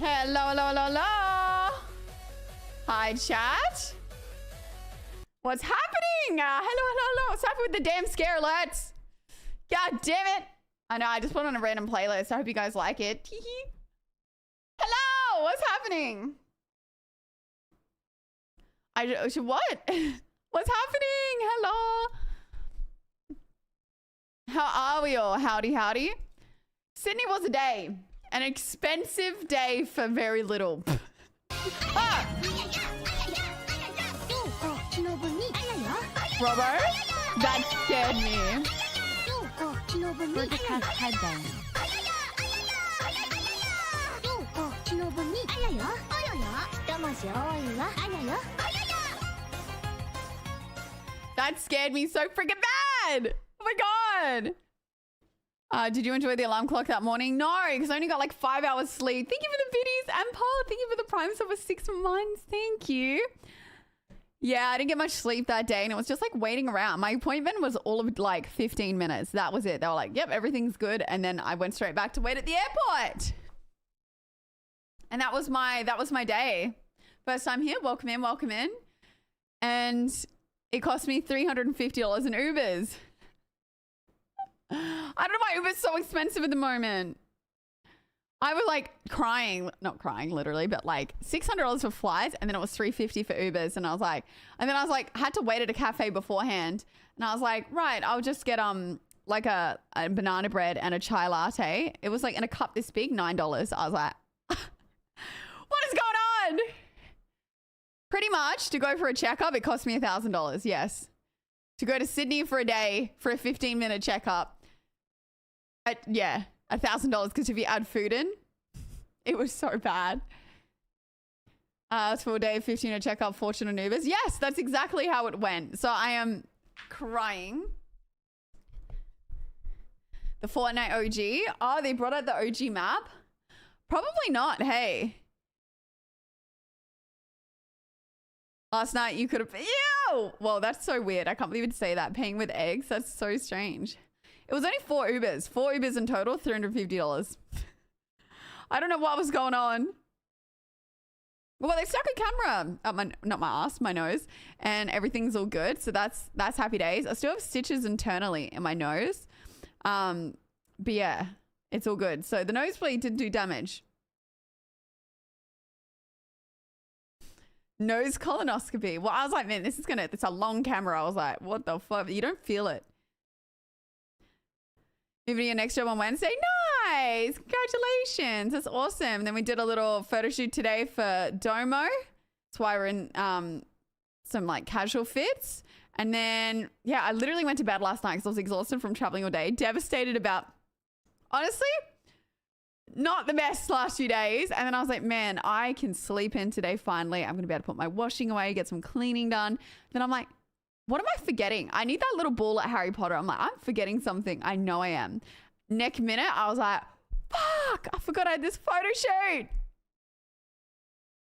Hello, hello, hello, hello. Hi, chat. What's happening? Hello, hello, hello. What's happening with the damn scare alerts? God damn it. I know, I just put on a random playlist. I hope you guys like it. Hello, what's happening? What? What's happening? Hello. How are we all? Howdy, howdy. Sydney was a day. An expensive day for very little. Ah! Robbo, that scared me. Broadcast headbang. That scared me so freaking bad. Oh my god. Did you enjoy the alarm clock that morning? No, because I only got like 5 hours sleep. Thank you for the biddies. And Paula, thank you for the prime sub for 6 months. Thank you. Yeah, I didn't get much sleep that day and it was just like waiting around. My appointment was all of like 15 minutes. That was it. They were like, yep, everything's good. And then I went straight back to wait at the airport. And that was my day. First time here. Welcome in, welcome in. And it cost me $350 in Ubers. I don't know why Uber's so expensive at the moment. I was like crying, not crying literally, but like $600 for flights and then it was $350 for Ubers. And I was like, had to wait at a cafe beforehand. And I was like, right, I'll just get like a banana bread and a chai latte. It was like in a cup this big, $9. I was like, what is going on? Pretty much to go for a checkup, it cost me $1,000. Yes. To go to Sydney for a day for a 15-minute checkup. Yeah, $1,000 because if you add food in, it was so bad. It's for a day, 15-minute checkup, fortune on Ubers. Yes, that's exactly how it went. So I am crying. The Fortnite OG. Oh, they brought out the OG map? Probably not, hey. Last night you could have... Ew! Well, that's so weird. I can't believe you'd say that. Paying with eggs. That's so strange. It was only 4 Ubers. 4 Ubers in total, $350. I don't know what was going on. Well, they stuck a camera up my... Not my ass, my nose. And everything's all good. So that's happy days. I still have stitches internally in my nose. But yeah, it's all good. So the nosebleed didn't do damage. Nose colonoscopy. Well, I was like, man, it's a long camera. I was like, what the fuck? You don't feel it. Moving to your next job on Wednesday. Nice. Congratulations. That's awesome. Then we did a little photo shoot today for Domo. That's why we're in some like casual fits. And then, yeah, I literally went to bed last night because I was exhausted from traveling all day. Devastated about, honestly, not the best last few days. And then I was like, man, I can sleep in today finally. I'm going to be able to put my washing away, get some cleaning done. Then I'm like, what am I forgetting? I need that little ball at Harry Potter. I'm like, I'm forgetting something. I know I am. Next minute, I was like, fuck, I forgot I had this photo shoot.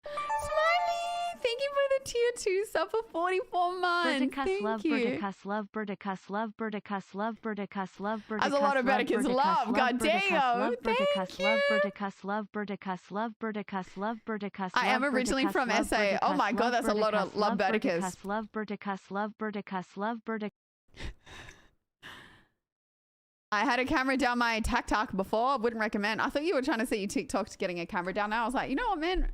Smiley, thank you for the tier 2 sub for 44 months. Thank you. Berticus love, Berticus love, Berticus love, Berticus love, Berticus love. That's a lot of Berticus love. God damn. Thank you. Berticus love, Berticus love, Berticus love, Berticus love. I am originally from SA. Oh my god, that's a lot of love Berticus. Berticus love, Berticus love, Berticus love, Berticus. I had a camera down my tac before. Wouldn't recommend. I thought you were trying to say you TikToked getting a camera down now. I was like, you know what, man?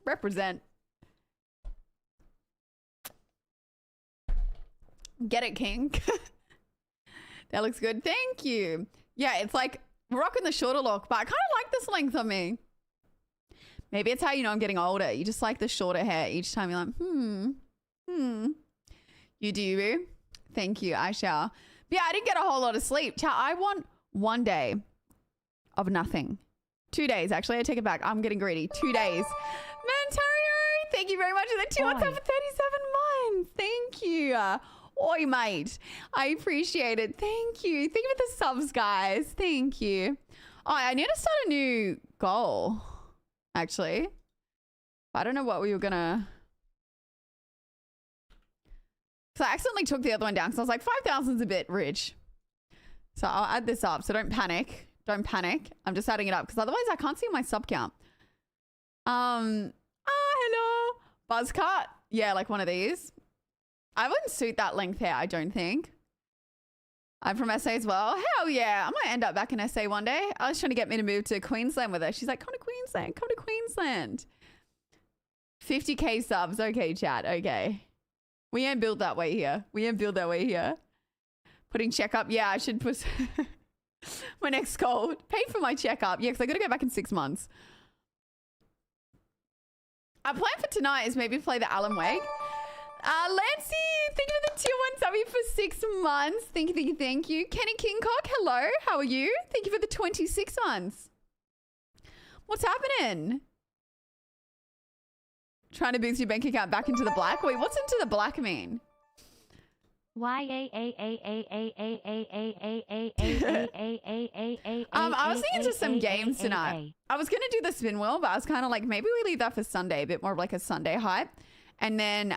Represent. Get it, King. That looks good. Thank you. Yeah, it's like rocking the shorter look, but I kind of like this length on me. Maybe it's how you know I'm getting older. You just like the shorter hair. Each time you're like, You do, boo. Thank you. I shall. But yeah, I didn't get a whole lot of sleep. Chat, I want 1 day of nothing. 2 days, actually. I take it back. I'm getting greedy. 2 days. Mantario, thank you very much for the 2 months for 37 months. Thank you. Oi, mate. I appreciate it. Thank you. Thank you for the subs, guys. Thank you. Oh, I need to start a new goal, actually. I don't know what we were going to... So I accidentally took the other one down because I was like, 5,000 is a bit rich. So I'll add this up. So don't panic. Don't panic. I'm just adding it up because otherwise I can't see my sub count. Hello. Buzz cut. Yeah, like one of these. I wouldn't suit that length hair, I don't think. I'm from SA as well. Hell yeah. I might end up back in SA one day. I was trying to get me to move to Queensland with her. She's like, come to Queensland. Come to Queensland. 50K subs. Okay, chat. Okay. We ain't built that way here. We ain't built that way here. Putting checkup. Yeah, I should put my next goal. Paid for my checkup. Yeah, because I got to go back in 6 months. Our plan for tonight is maybe play the Alan Wake. Lancy, thank you for the tier 1 subby for 6 months. Thank you. Kenny Kingcock, hello. How are you? Thank you for the 26 months. What's happening? Trying to boost your bank account back into the black? Wait, what's into the black mean? I was thinking just some games tonight. I was gonna do the spin wheel, but I was kind of like, maybe we leave that for Sunday, a bit more of like a Sunday hype. And then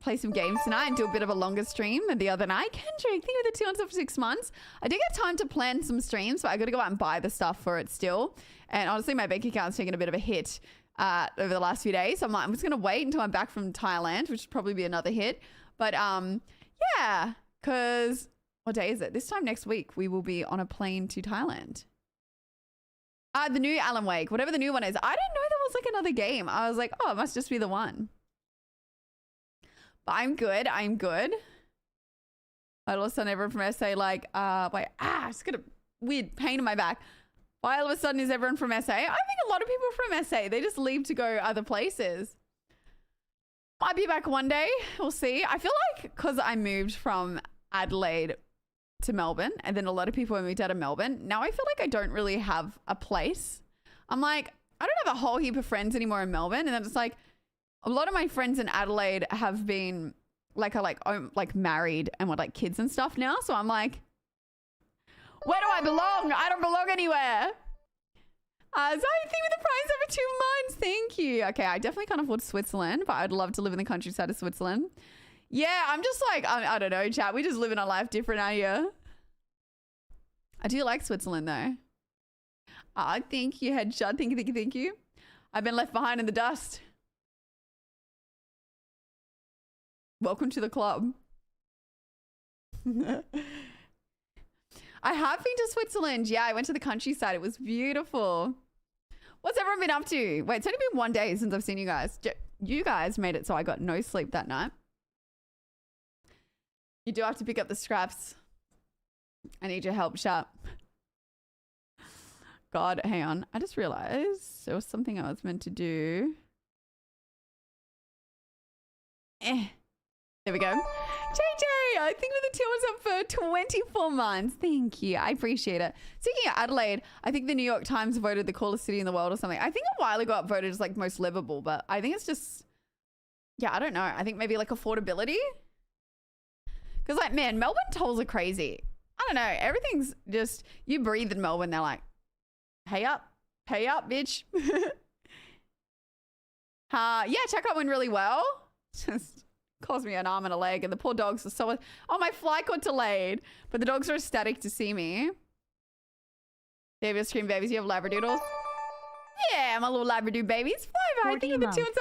play some games tonight and do a bit of a longer stream than the other night. Kendrick, thank you for the 2 months for 6 months. I did get time to plan some streams, but I got to go out and buy the stuff for it still. And honestly, my bank account's taken a bit of a hit over the last few days. So I'm just going to wait until I'm back from Thailand, which will probably be another hit. But yeah, because what day is it? This time next week, we will be on a plane to Thailand. The new Alan Wake, whatever the new one is. I didn't know there was like another game. I was like, oh, it must just be the one. But I'm good. I'm good. All of a sudden, everyone from SA like, wait, I just got a weird pain in my back. Why all of a sudden is everyone from SA? I think a lot of people from SA, they just leave to go other places. Might be back one day. We'll see. I feel like because I moved from Adelaide to Melbourne, and then a lot of people moved out of Melbourne, now I feel like I don't really have a place. I'm like, I don't have a whole heap of friends anymore in Melbourne. And then it's like, a lot of my friends in Adelaide have been like married and with like kids and stuff now. So I'm like, where do I belong? I don't belong anywhere. Zoe, thank you for the prize over 2 months. Thank you. Okay, I definitely can't afford Switzerland, but I'd love to live in the countryside of Switzerland. Yeah, I'm just like, I don't know, chat. We just live in our life different out here. I do like Switzerland though. Thank you, headshot. Thank you. I've been left behind in the dust. Welcome to the club. I have been to Switzerland. Yeah, I went to the countryside. It was beautiful. What's everyone been up to? Wait, it's only been 1 day since I've seen you guys. You guys made it so I got no sleep that night. You do have to pick up the scraps. I need your help, Sharp. God, hang on. I just realized there was something I was meant to do. There we go. JJ, I think the tier was up for 24 months. Thank you. I appreciate it. Speaking of Adelaide, I think the New York Times voted the coolest city in the world or something. I think a while ago it voted as like most livable, but I think it's just, yeah, I don't know. I think maybe like affordability. Because like, man, Melbourne tolls are crazy. I don't know. Everything's just, you breathe in Melbourne, they're like, pay up, bitch. Yeah, checkup went really well. Just cost me an arm and a leg, and the poor dogs are so, oh, my flight got delayed, but the dogs are ecstatic to see me. David Scream babies, you have labradoodles? Yeah, my little labradoodle babies. Fly by. Thank you for the 2 and for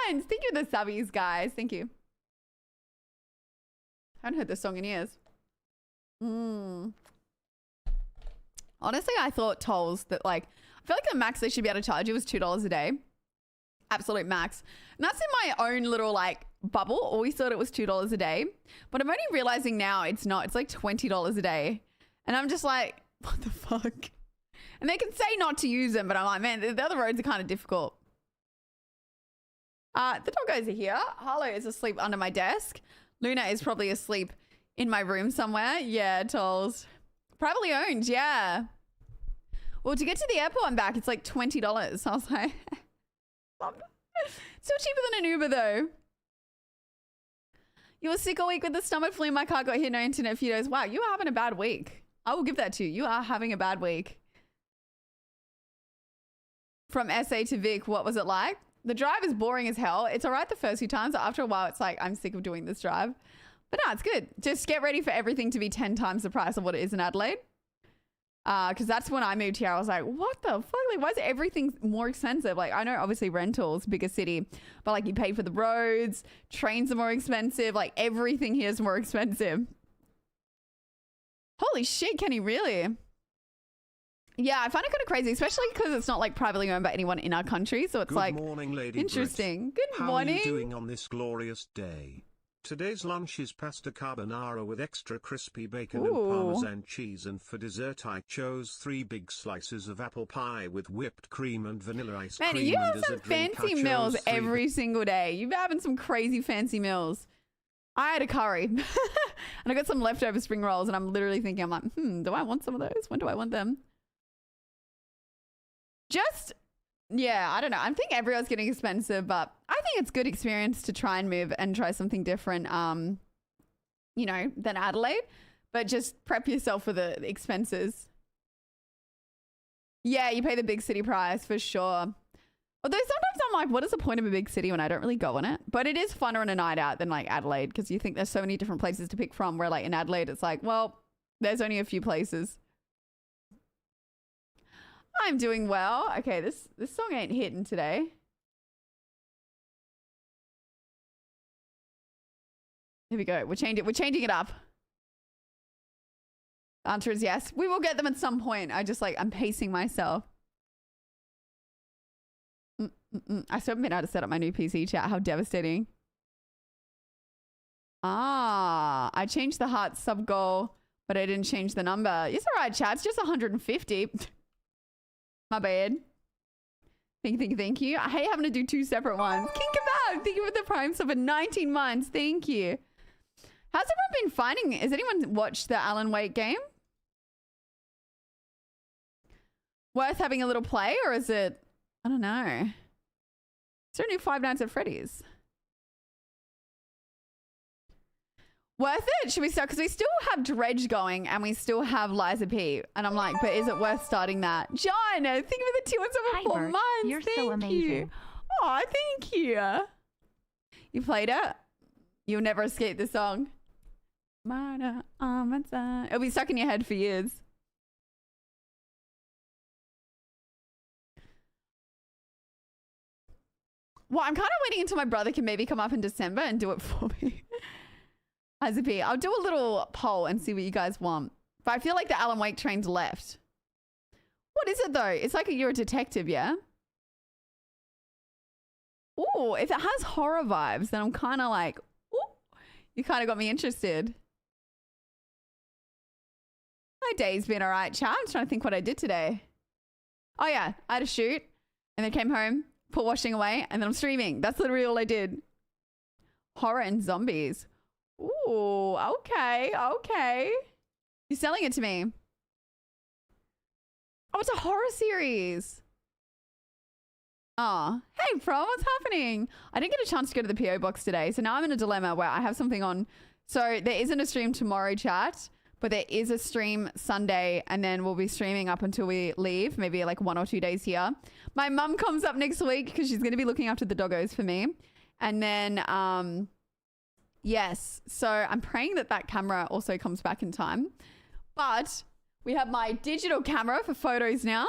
41. Thank you for the subbies, guys. Thank you. I haven't heard this song in years. Honestly, I thought tolls that like, I feel like the max they should be able to charge you was $2 a day. Absolute max. And that's in my own little like bubble. Always thought it was $2 a day, but I'm only realizing now it's not. It's like $20 a day. And I'm just like, what the fuck? And they can say not to use them, but I'm like, man, the other roads are kind of difficult. The doggos are here. Harlow is asleep under my desk. Luna is probably asleep in my room somewhere. Yeah, tolls. Privately owned, yeah. Well, to get to the airport and back, it's like $20. I was like, still cheaper than an Uber though. You were sick all week with the stomach flu. My car got hit, no internet a few days. Wow, you are having a bad week. I will give that to you. You are having a bad week. From SA to Vic, what was it like? The drive is boring as hell. It's all right the first few times. After a while, it's like, I'm sick of doing this drive. But no, it's good. Just get ready for everything to be 10 times the price of what it is in Adelaide. Because that's when I moved here. I was like, what the fuck? Like, why is everything more expensive? Like, I know obviously rentals, bigger city, but like you pay for the roads, trains are more expensive. Like everything here is more expensive. Holy shit, Kenny, really? Yeah, I find it kind of crazy, especially because it's not like privately owned by anyone in our country. So it's Good like morning, Lady interesting. Brit. Good morning. How are you doing on this glorious day? Today's lunch is pasta carbonara with extra crispy bacon and Ooh. parmesan cheese, and for dessert I chose 3 big slices of apple pie with whipped cream and vanilla ice Man, cream. you and have as a some drink, I fancy chose meals 3 every single day. You've been having some crazy fancy meals. I had a curry and I got some leftover spring rolls and I'm literally thinking, I'm like, do I want some of those? When do I want them? Just, yeah, I don't know. I think everyone's getting expensive, but I think it's good experience to try and move and try something different, you know, than Adelaide. But just prep yourself for the expenses. Yeah, you pay the big city price for sure. Although sometimes I'm like, what is the point of a big city when I don't really go on it? But it is funner on a night out than like Adelaide, because you think there's so many different places to pick from, where like in Adelaide, it's like, well, there's only a few places. I'm doing well. Okay, this song ain't hitting today. Here we go. We're changing it up. The answer is yes. We will get them at some point. I'm pacing myself. I still haven't been able to set up my new PC chat. How devastating. I changed the heart sub goal, but I didn't change the number. It's all right, chat. It's just 150. My bad. Thank you. I hate having to do 2 separate ones. King Kebab, thank you for the prime sub for 19 months. Thank you. How's everyone been finding it? Has anyone watched the Alan Wake game? Worth having a little play, or is it, I don't know. Is there a new Five Nights at Freddy's? Worth it? Should we start? Because we still have Dredge going and we still have Liza P. And I'm like, but is it worth starting that? John, thank you for the 2 months over 4 Bert, months. you're thank so amazing. You. Oh, thank you. You played it? You'll never escape the song. Murder on my side. It'll be stuck in your head for years. Well, I'm kind of waiting until my brother can maybe come up in December and do it for me. As a P, I'll do a little poll and see what you guys want. But I feel like the Alan Wake train's left. What is it though? It's like you're a detective, yeah? Ooh, if it has horror vibes, then I'm kind of like, ooh, you kind of got me interested. My day's been all right, chat. I'm trying to think what I did today. Oh yeah, I had a shoot and then came home, put washing away, and then I'm streaming. That's literally all I did. Horror and zombies. Ooh, okay. You're selling it to me. Oh, it's a horror series. Oh, hey, Pro, what's happening? I didn't get a chance to go to the PO box today, so now I'm in a dilemma where I have something on. So there isn't a stream tomorrow, chat, but there is a stream Sunday, and then we'll be streaming up until we leave, maybe like 1 or 2 days here. My mum comes up next week because she's going to be looking after the doggos for me. And then, yes, so I'm praying that that camera also comes back in time. But we have my digital camera for photos now.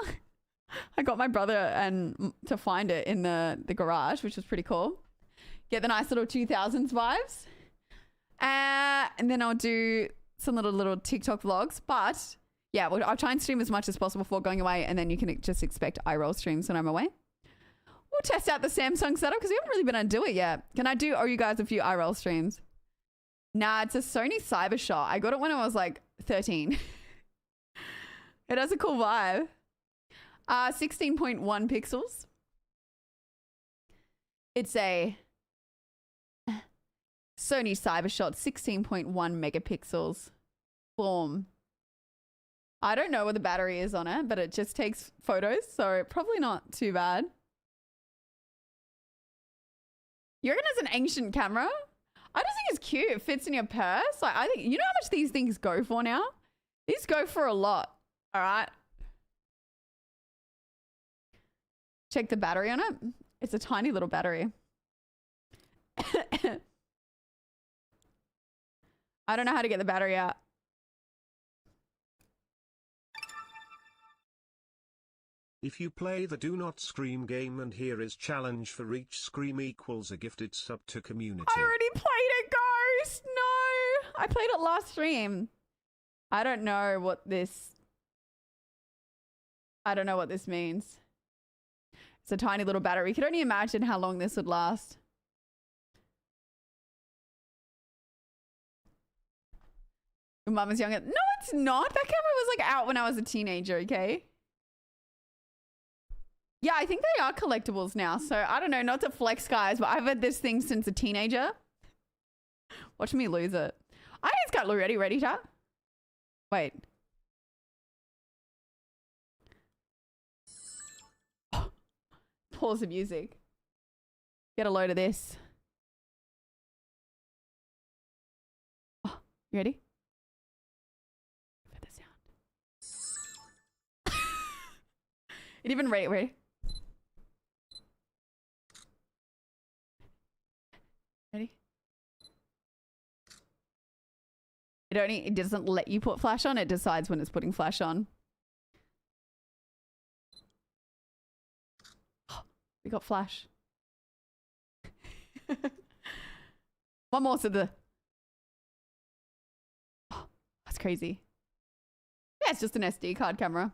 I got my brother and to find it in the garage, which was pretty cool. Get the nice little 2000s vibes. And then I'll do some little TikTok vlogs. But yeah, I'll try and stream as much as possible before going away. And then you can just expect iRoll streams when I'm away. We'll test out the Samsung setup because we haven't really been able to do it yet. Can I owe you guys a few iRoll streams? Nah, it's a Sony Cybershot. I got it when I was like 13. It has a cool vibe. 16.1 pixels. It's a Sony Cybershot 16.1 megapixels. Boom. I don't know what the battery is on it, but it just takes photos, so probably not too bad. You reckon it's an ancient camera? I just think it's cute. It fits in your purse. Like, I think, you know how much these things go for now? These go for a lot. All right. Check the battery on it. It's a tiny little battery. I don't know how to get the battery out. If you play the Do Not Scream game and here is challenge for each scream equals a gifted sub to community. I already played it, Ghost. No, I played it last stream. I don't know what this means. It's a tiny little battery. You could only imagine how long this would last. Your mum was younger. No, it's not. That camera was like out when I was a teenager, okay? Yeah, I think they are collectibles now. So I don't know, not to flex, guys, but I've had this thing since a teenager. Watch me lose it. I just got ready, chat. Wait. Pause the music. Get a load of this. Oh, you ready? For the sound. It even ready. Ready? It doesn't let you put flash on, it decides when it's putting flash on. We got flash. One more to the... Oh, that's crazy. Yeah, it's just an SD card camera.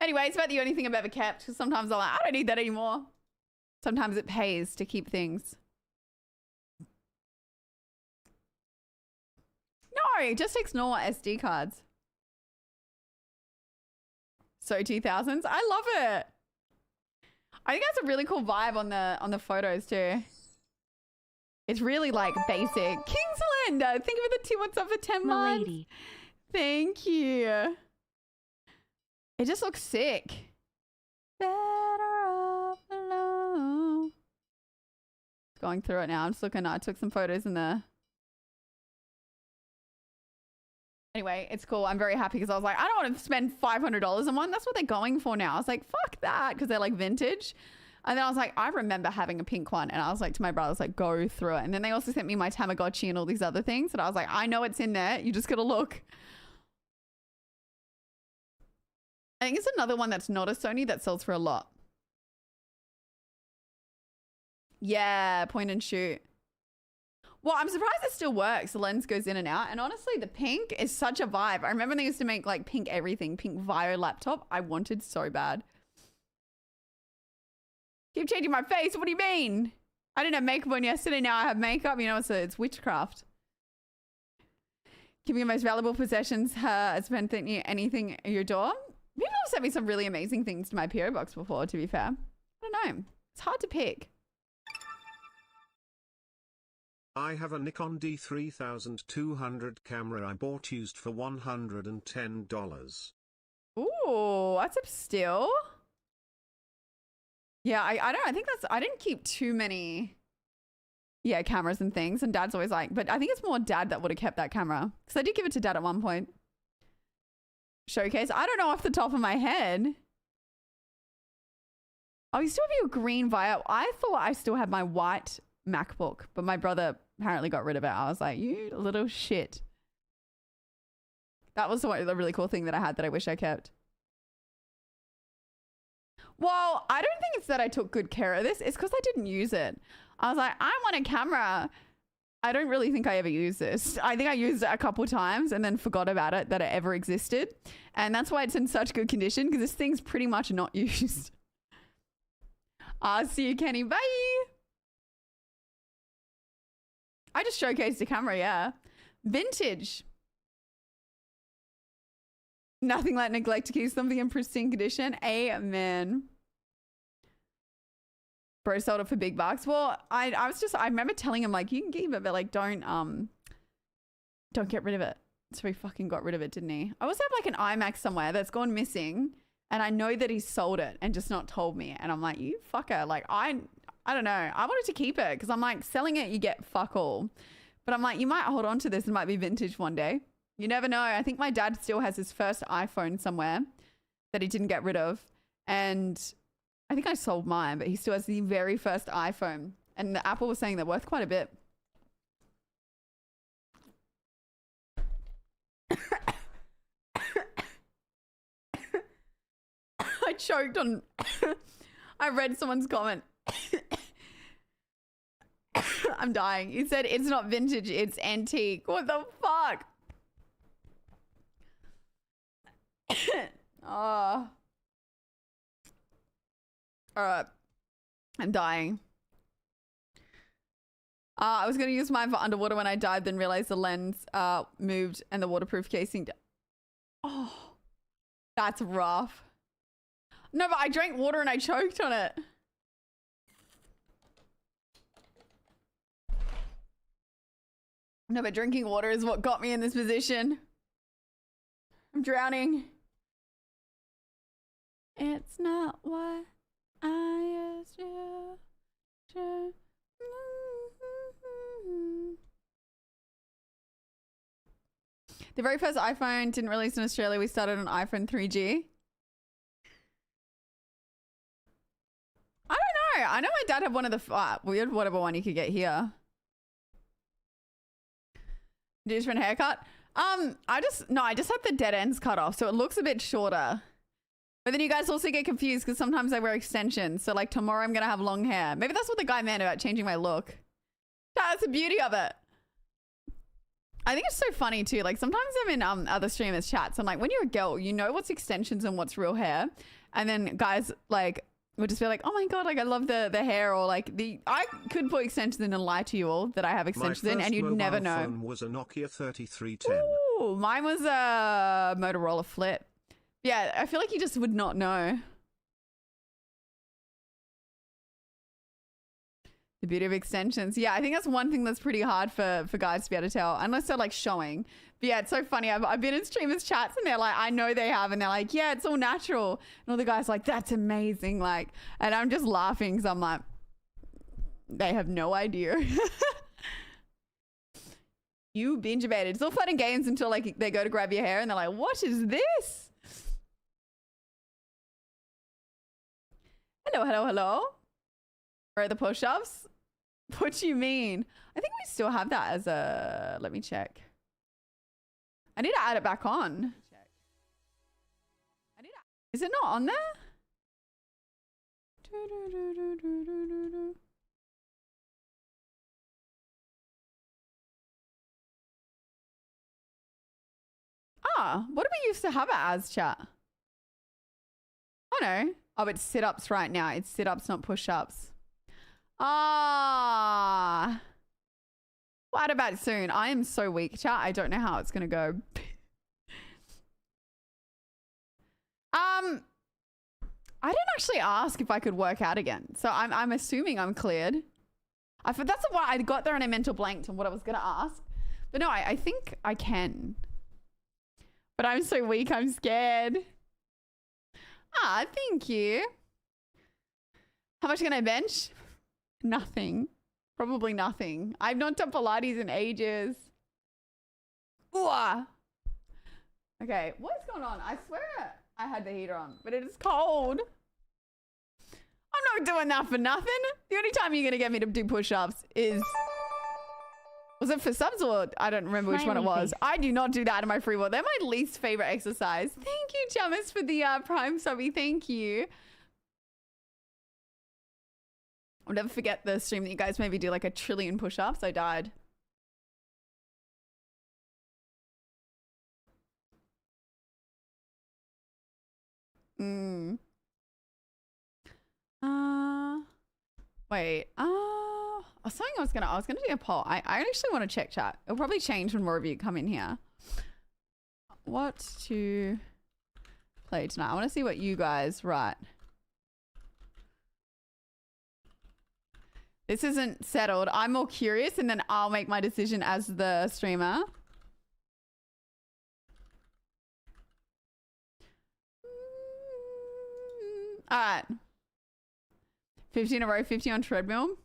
Anyway, it's about the only thing I've ever kept, because sometimes I'm like, I don't need that anymore. Sometimes it pays to keep things. No, it just takes normal SD cards. So 2000s. I love it. I think that's a really cool vibe on the photos too. It's really like basic. Kingsland, thank you for the what's up for 10 months. Milady. Thank you. It just looks sick. Better off alone. Going through it now. I'm just looking. I took some photos in there. Anyway, it's cool. I'm very happy because I was like, I don't want to spend $500 on one. That's what they're going for now. I was like, fuck that, because they're like vintage. And then I was like, I remember having a pink one. And I was like to my brother, I was like, go through it. And then they also sent me my Tamagotchi and all these other things. And I was like, I know it's in there. You just got to look. I think it's another one that's not a Sony that sells for a lot. Yeah, point and shoot. Well, I'm surprised it still works. The lens goes in and out. And honestly, the pink is such a vibe. I remember they used to make like pink everything. Pink Vio laptop. I wanted so bad. Keep changing my face. What do you mean? I didn't have makeup on yesterday. Now I have makeup. You know, it's witchcraft. Keeping your most valuable possessions. Spend anything at your door. People have sent me some really amazing things to my PO box before, to be fair. I don't know. It's hard to pick. I have a Nikon D3200 camera I bought used for $110. Ooh, that's up still. Yeah, I don't know. I think I didn't keep too many, cameras and things. And Dad's always like, but I think it's more Dad that would have kept that camera. Because I did give it to Dad at one point. Showcase. I don't know off the top of my head. Oh, you still have your green Vio. I thought I still had my white MacBook, but my brother apparently got rid of it. I was like, you little shit. That was the really cool thing that I had that I wish I kept. Well, I don't think it's that I took good care of this. It's because I didn't use it. I was like, I want a camera. I don't really think I ever used this. I think I used it a couple times and then forgot about it, that it ever existed. And that's why it's in such good condition, because this thing's pretty much not used. See you, Kenny. Bye. I just showcased the camera, yeah. Vintage. Nothing like neglect to keep something in pristine condition. Amen. Bro sold it for big bucks. Well, I remember telling him like, you can keep it, but like don't get rid of it. So he fucking got rid of it, didn't he? I also have like an iMac somewhere that's gone missing, and I know that he sold it and just not told me. And I'm like, you fucker. Like I don't know. I wanted to keep it because I'm like, selling it, you get fuck all. But I'm like, you might hold on to this. It might be vintage one day. You never know. I think my dad still has his first iPhone somewhere that he didn't get rid of. And I think I sold mine, but he still has the very first iPhone. And the Apple was saying they're worth quite a bit. choked on. I read someone's comment. I'm dying. He said it's not vintage, it's antique. What the fuck? Oh. Alright. I'm dying. I was going to use mine for underwater when I dived, then realized the lens moved and the waterproof casing. Oh. That's rough. No, but I drank water and I choked on it. No, but drinking water is what got me in this position. I'm drowning. It's not what I used to. The very first iPhone didn't release in Australia. We started on iPhone 3G. I don't know. I know my dad had one of the weird whatever one you could get here. Different haircut. I just had the dead ends cut off, so it looks a bit shorter. But then you guys also get confused because sometimes I wear extensions. So like tomorrow I'm gonna have long hair. Maybe that's what the guy meant about changing my look. That's the beauty of it. I think it's so funny too. Like sometimes I'm in other streamers' chats. I'm like, when you're a girl, you know what's extensions and what's real hair. And then guys like would just be like, oh my god, like I love the hair, or like I could put extensions in and lie to you all that I have extensions in, and you'd never know. My first mobile phone was a Nokia 3310. Ooh, mine was a Motorola Flip. Yeah, I feel like you just would not know. The beauty of extensions. Yeah, I think that's one thing that's pretty hard for guys to be able to tell, unless they're like showing. But yeah, it's so funny. I've been in streamers' chats and they're like, I know they have, and they're like, yeah, it's all natural. And all the guys are like, that's amazing. Like, and I'm just laughing because I'm like, they have no idea. You binge about it. It's all fun and games until like they go to grab your hair and they're like, what is this? Hello, hello, hello. Where are the push-ups? What do you mean? I think we still have that as a... Let me check. I need to add it back on. Is it not on there? Ah, what do we used to have it as, chat? Oh no. Oh, it's sit-ups right now. It's sit-ups, not push-ups. Ah. What about soon? I am so weak, chat. I don't know how it's gonna go. I didn't actually ask if I could work out again, so I'm assuming I'm cleared. That's what I got there and I mental blanked on what I was gonna ask. But no, I think I can. But I'm so weak, I'm scared. Ah, thank you. How much can I bench? Nothing. Probably nothing. I've not done Pilates in ages. Ooh. Okay, what's going on? I swear I had the heater on, but it is cold. I'm not doing that for nothing. The only time you're going to get me to do push-ups is... Was it for subs or... I don't remember which one it was. I do not do that in my free world. They're my least favorite exercise. Thank you, Chamis, for the Prime subby. Thank you. I'll never forget the stream that you guys made me do like 1 trillion push-ups. I died. Wait. Something I was gonna do a poll. I actually want to check chat. It'll probably change when more of you come in here. What to play tonight? I want to see what you guys write. This isn't settled. I'm more curious and then I'll make my decision as the streamer. All right. 50 in a row, 50 on treadmill.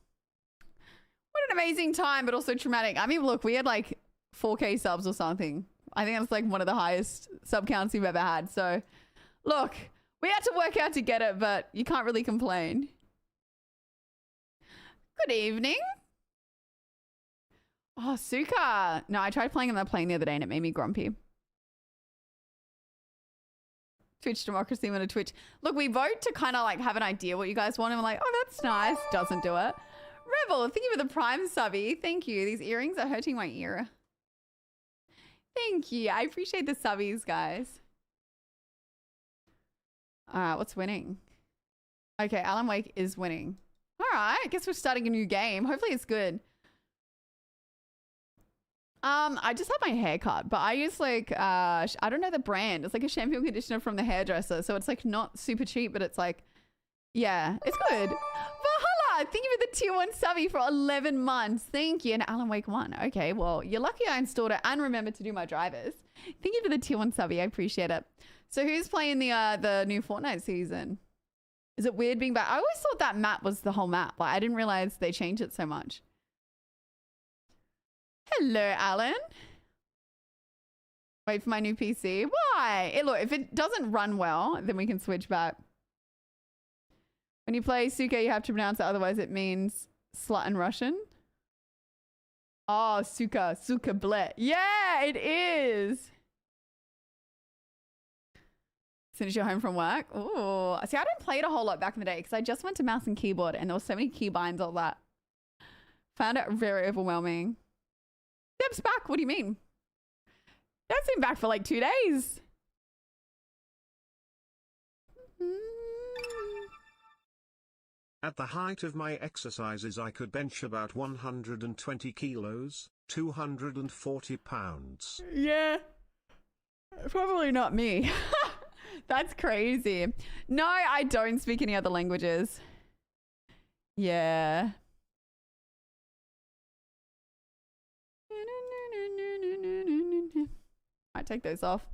What an amazing time, but also traumatic. I mean, look, we had like 4K subs or something. I think that's like one of the highest sub counts we've ever had. So, look, we had to work out to get it, but you can't really complain. Good evening. Oh, Suka. No, I tried playing on that plane the other day and it made me grumpy. Twitch democracy on a Twitch. Look, we vote to kind of like have an idea what you guys want. And we're like, oh, that's nice. Doesn't do it. Rebel, thank you for the prime subby. Thank you. These earrings are hurting my ear. Thank you. I appreciate the subbies, guys. All right, what's winning? Okay, Alan Wake is winning. All right, I guess we're starting a new game. Hopefully it's good. I just had my hair cut, but I use like, I don't know the brand. It's like a shampoo and conditioner from the hairdresser. So it's like not super cheap, but it's like, yeah, it's good. Valhalla, thank you for the tier 1 subby for 11 months. Thank you. And Alan Wake 1. Okay, well, you're lucky I installed it and remembered to do my drivers. Thank you for the tier 1 subby. I appreciate it. So who's playing the new Fortnite season? Is it weird being back? I always thought that map was the whole map. Like, I didn't realize they changed it so much. Hello, Alan. Wait for my new PC. Why? Hey, look, if it doesn't run well, then we can switch back. When you play Suka, you have to pronounce it. Otherwise, it means slut in Russian. Oh, Suka. Suka blet. Yeah, it is. As soon as you're home from work. Ooh. See, I didn't play it a whole lot back in the day because I just went to mouse and keyboard and there were so many keybinds, all that. Found it very overwhelming. Deb's back. What do you mean? Deb's been back for like 2 days. At the height of my exercises, I could bench about 120 kilos, 240 pounds. Yeah. Probably not me. That's crazy. No, I don't speak any other languages. Yeah. I take those off.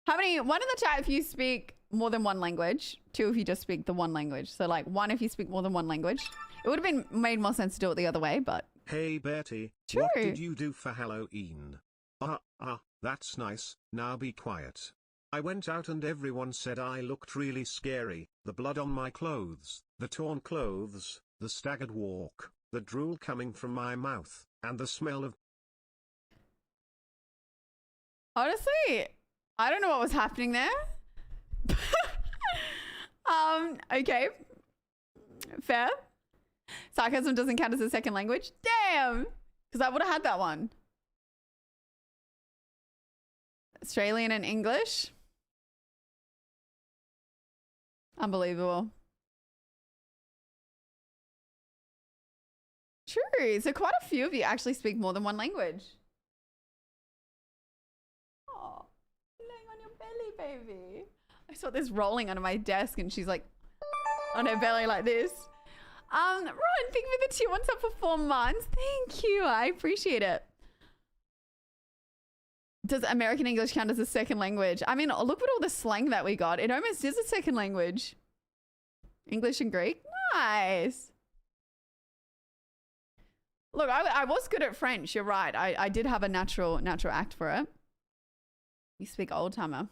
How many? One in the chat if you speak more than one language. 2 if you just speak the one language. So like 1 if you speak more than one language. It would have been made more sense to do it the other way, but. Hey Bertie, True. What did you do for Halloween? That's nice. Now be quiet. I went out and everyone said I looked really scary. The blood on my clothes, the torn clothes, the staggered walk, the drool coming from my mouth, and the smell of... Honestly, I don't know what was happening there. Okay. Fair. Sarcasm doesn't count as a second language. Damn! Because I would have had that one. Australian and English. Unbelievable. True. So quite a few of you actually speak more than one language. Oh, laying on your belly, baby. I saw this rolling under my desk and she's like on her belly like this. Ron, thank you for the tier 1 sub for 4 months. Thank you. I appreciate it. Does American English count as a second language? I mean, look at all the slang that we got. It almost is a second language. English and Greek. Nice. Look, I was good at French. You're right. I did have a natural act for it. You speak old timer.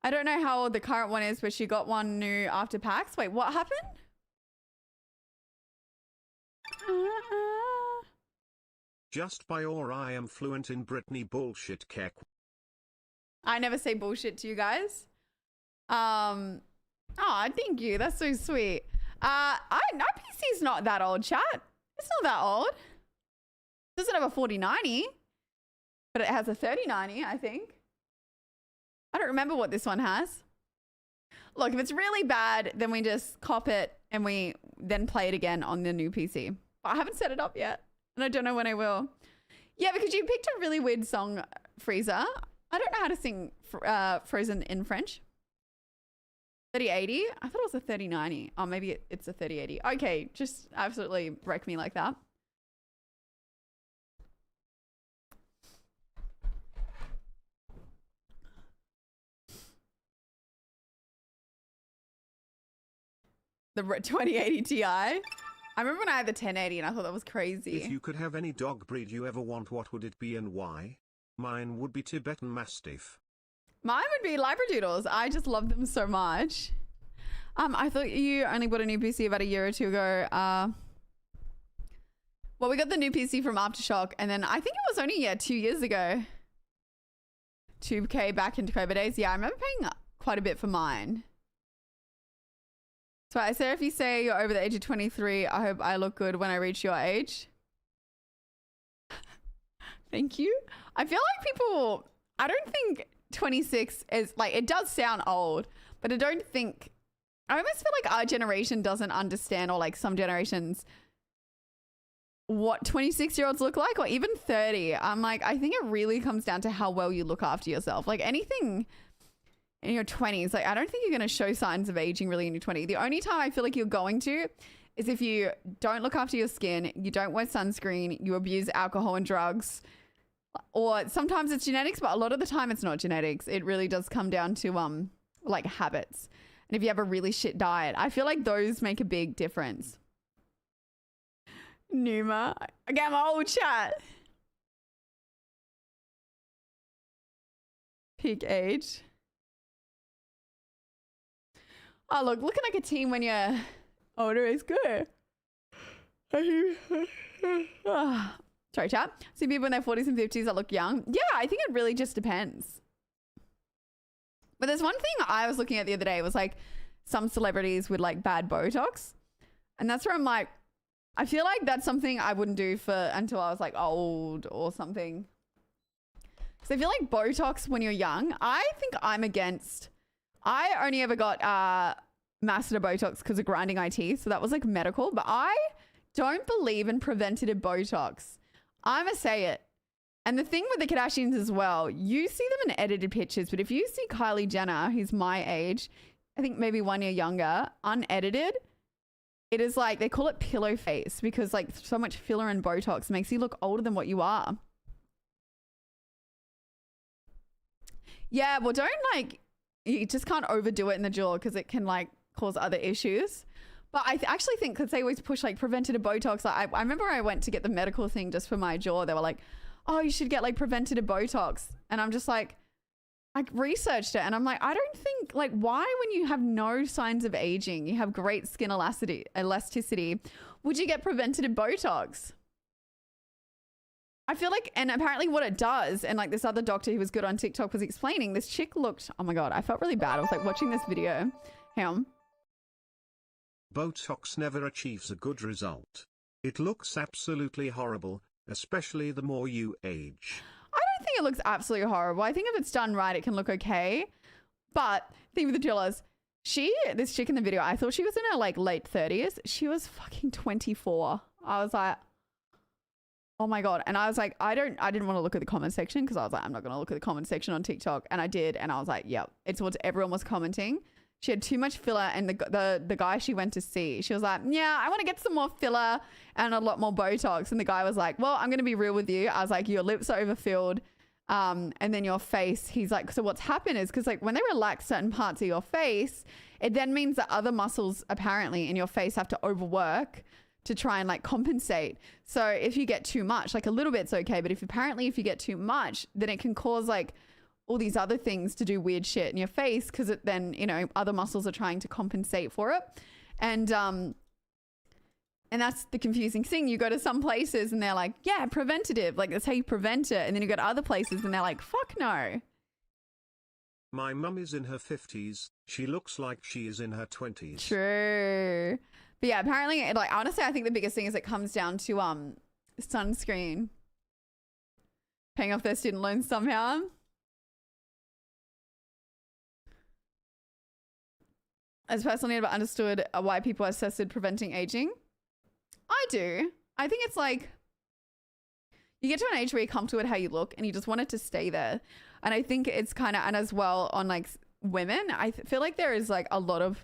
I don't know how old the current one is, but she got one new after PAX. Wait, what happened? Just by or I am fluent in Britney bullshit kek. I never say bullshit to you guys. Oh, thank you. That's so sweet. My PC's not that old, chat. It's not that old. It doesn't have a 4090, but it has a 3090, I think. I don't remember what this one has. Look, if it's really bad, then we just cop it and we then play it again on the new PC. But I haven't set it up yet. And I don't know when I will. Yeah, because you picked a really weird song, Freezer. I don't know how to sing Frozen in French. 3080? I thought it was a 3090. Oh, maybe it's a 3080. Okay, just absolutely wreck me like that. The 2080 Ti. I remember when I had the 1080 and I thought that was crazy. If you could have any dog breed you ever want, what would it be and why? Mine would be Tibetan Mastiff. Mine would be Labradoodles. I just love them so much. I thought you only bought a new PC about a year or 2 ago. Well, we got the new PC from Aftershock, and then I think it was only 2 years ago. 2K back into COVID days. Yeah, I remember paying quite a bit for mine. So I said, if you say you're over the age of 23, I hope I look good when I reach your age. Thank you. I feel like people, I don't think 26 is like, it does sound old, but I don't think, I almost feel like our generation doesn't understand, or like some generations, what 26-year-olds look like, or even 30. I'm like, I think it really comes down to how well you look after yourself. Like anything in your 20s, like I don't think you're going to show signs of aging really in your 20s. The only time I feel like you're going to is if you don't look after your skin, you don't wear sunscreen, you abuse alcohol and drugs, or sometimes it's genetics, but a lot of the time it's not genetics. It really does come down to like habits. And if you have a really shit diet, I feel like those make a big difference. Numa, again, my old chat. Peak age. Oh, look, looking like a teen when you're older is good. Sorry, chat. See people in their 40s and 50s that look young. Yeah, I think it really just depends. But there's one thing I was looking at the other day. It was like some celebrities with like bad Botox. And that's where I'm like, I feel like that's something I wouldn't do until I was like old or something. Because I feel like Botox when you're young, I think I'm against. I only ever got masseter Botox because of grinding my teeth. So that was like medical. But I don't believe in preventative Botox. I'ma say it. And the thing with the Kardashians as well, you see them in edited pictures, but if you see Kylie Jenner, who's my age, I think maybe 1 year younger, unedited, it is like, they call it pillow face because like so much filler and Botox makes you look older than what you are. Yeah, well, don't like, you just can't overdo it in the jaw because it can like cause other issues. But I actually think, because they always push like preventative Botox. Like, I remember I went to get the medical thing just for my jaw. They were like, oh, you should get like preventative Botox. And I'm just like, I researched it and I'm like, I don't think, like, why when you have no signs of aging, you have great skin elasticity, would you get preventative Botox? I feel like, and apparently what it does, and like this other doctor who was good on TikTok was explaining, this chick looked, oh my God, I felt really bad. I was like watching this video. Hang on. Botox never achieves a good result. It looks absolutely horrible, especially the more you age. I don't think it looks absolutely horrible. I think if it's done right, it can look okay. But the thing with the deal is, this chick in the video, I thought she was in her like late 30s. She was fucking 24. I was like, oh my God. And I was like, I didn't want to look at the comment section because I was like, I'm not going to look at the comment section on TikTok. And I did. And I was like, yep, it's what everyone was commenting. She had too much filler, and the guy she went to see, she was like, yeah, I want to get some more filler and a lot more Botox. And the guy was like, well, I'm going to be real with you. I was like, your lips are overfilled. And then your face, he's like, so what's happened is, because like when they relax certain parts of your face, it then means that other muscles apparently in your face have to overwork to try and like compensate. So if you get too much, like a little bit's okay. But if you get too much, then it can cause like all these other things to do weird shit in your face, because it then, you know, other muscles are trying to compensate for it. And that's the confusing thing. You go to some places and they're like, yeah, preventative, like that's how you prevent it. And then you go to other places and they're like, fuck no. My mum is in her 50s. She looks like she is in her 20s. True. But yeah, apparently, like, honestly, I think the biggest thing is it comes down to sunscreen. Paying off their student loans somehow. As personally, I've understood why people are assessed preventing aging. I do. I think it's like, you get to an age where you're comfortable with how you look and you just want it to stay there. And I think it's kind of, and as well on like women, I feel like there is like a lot of,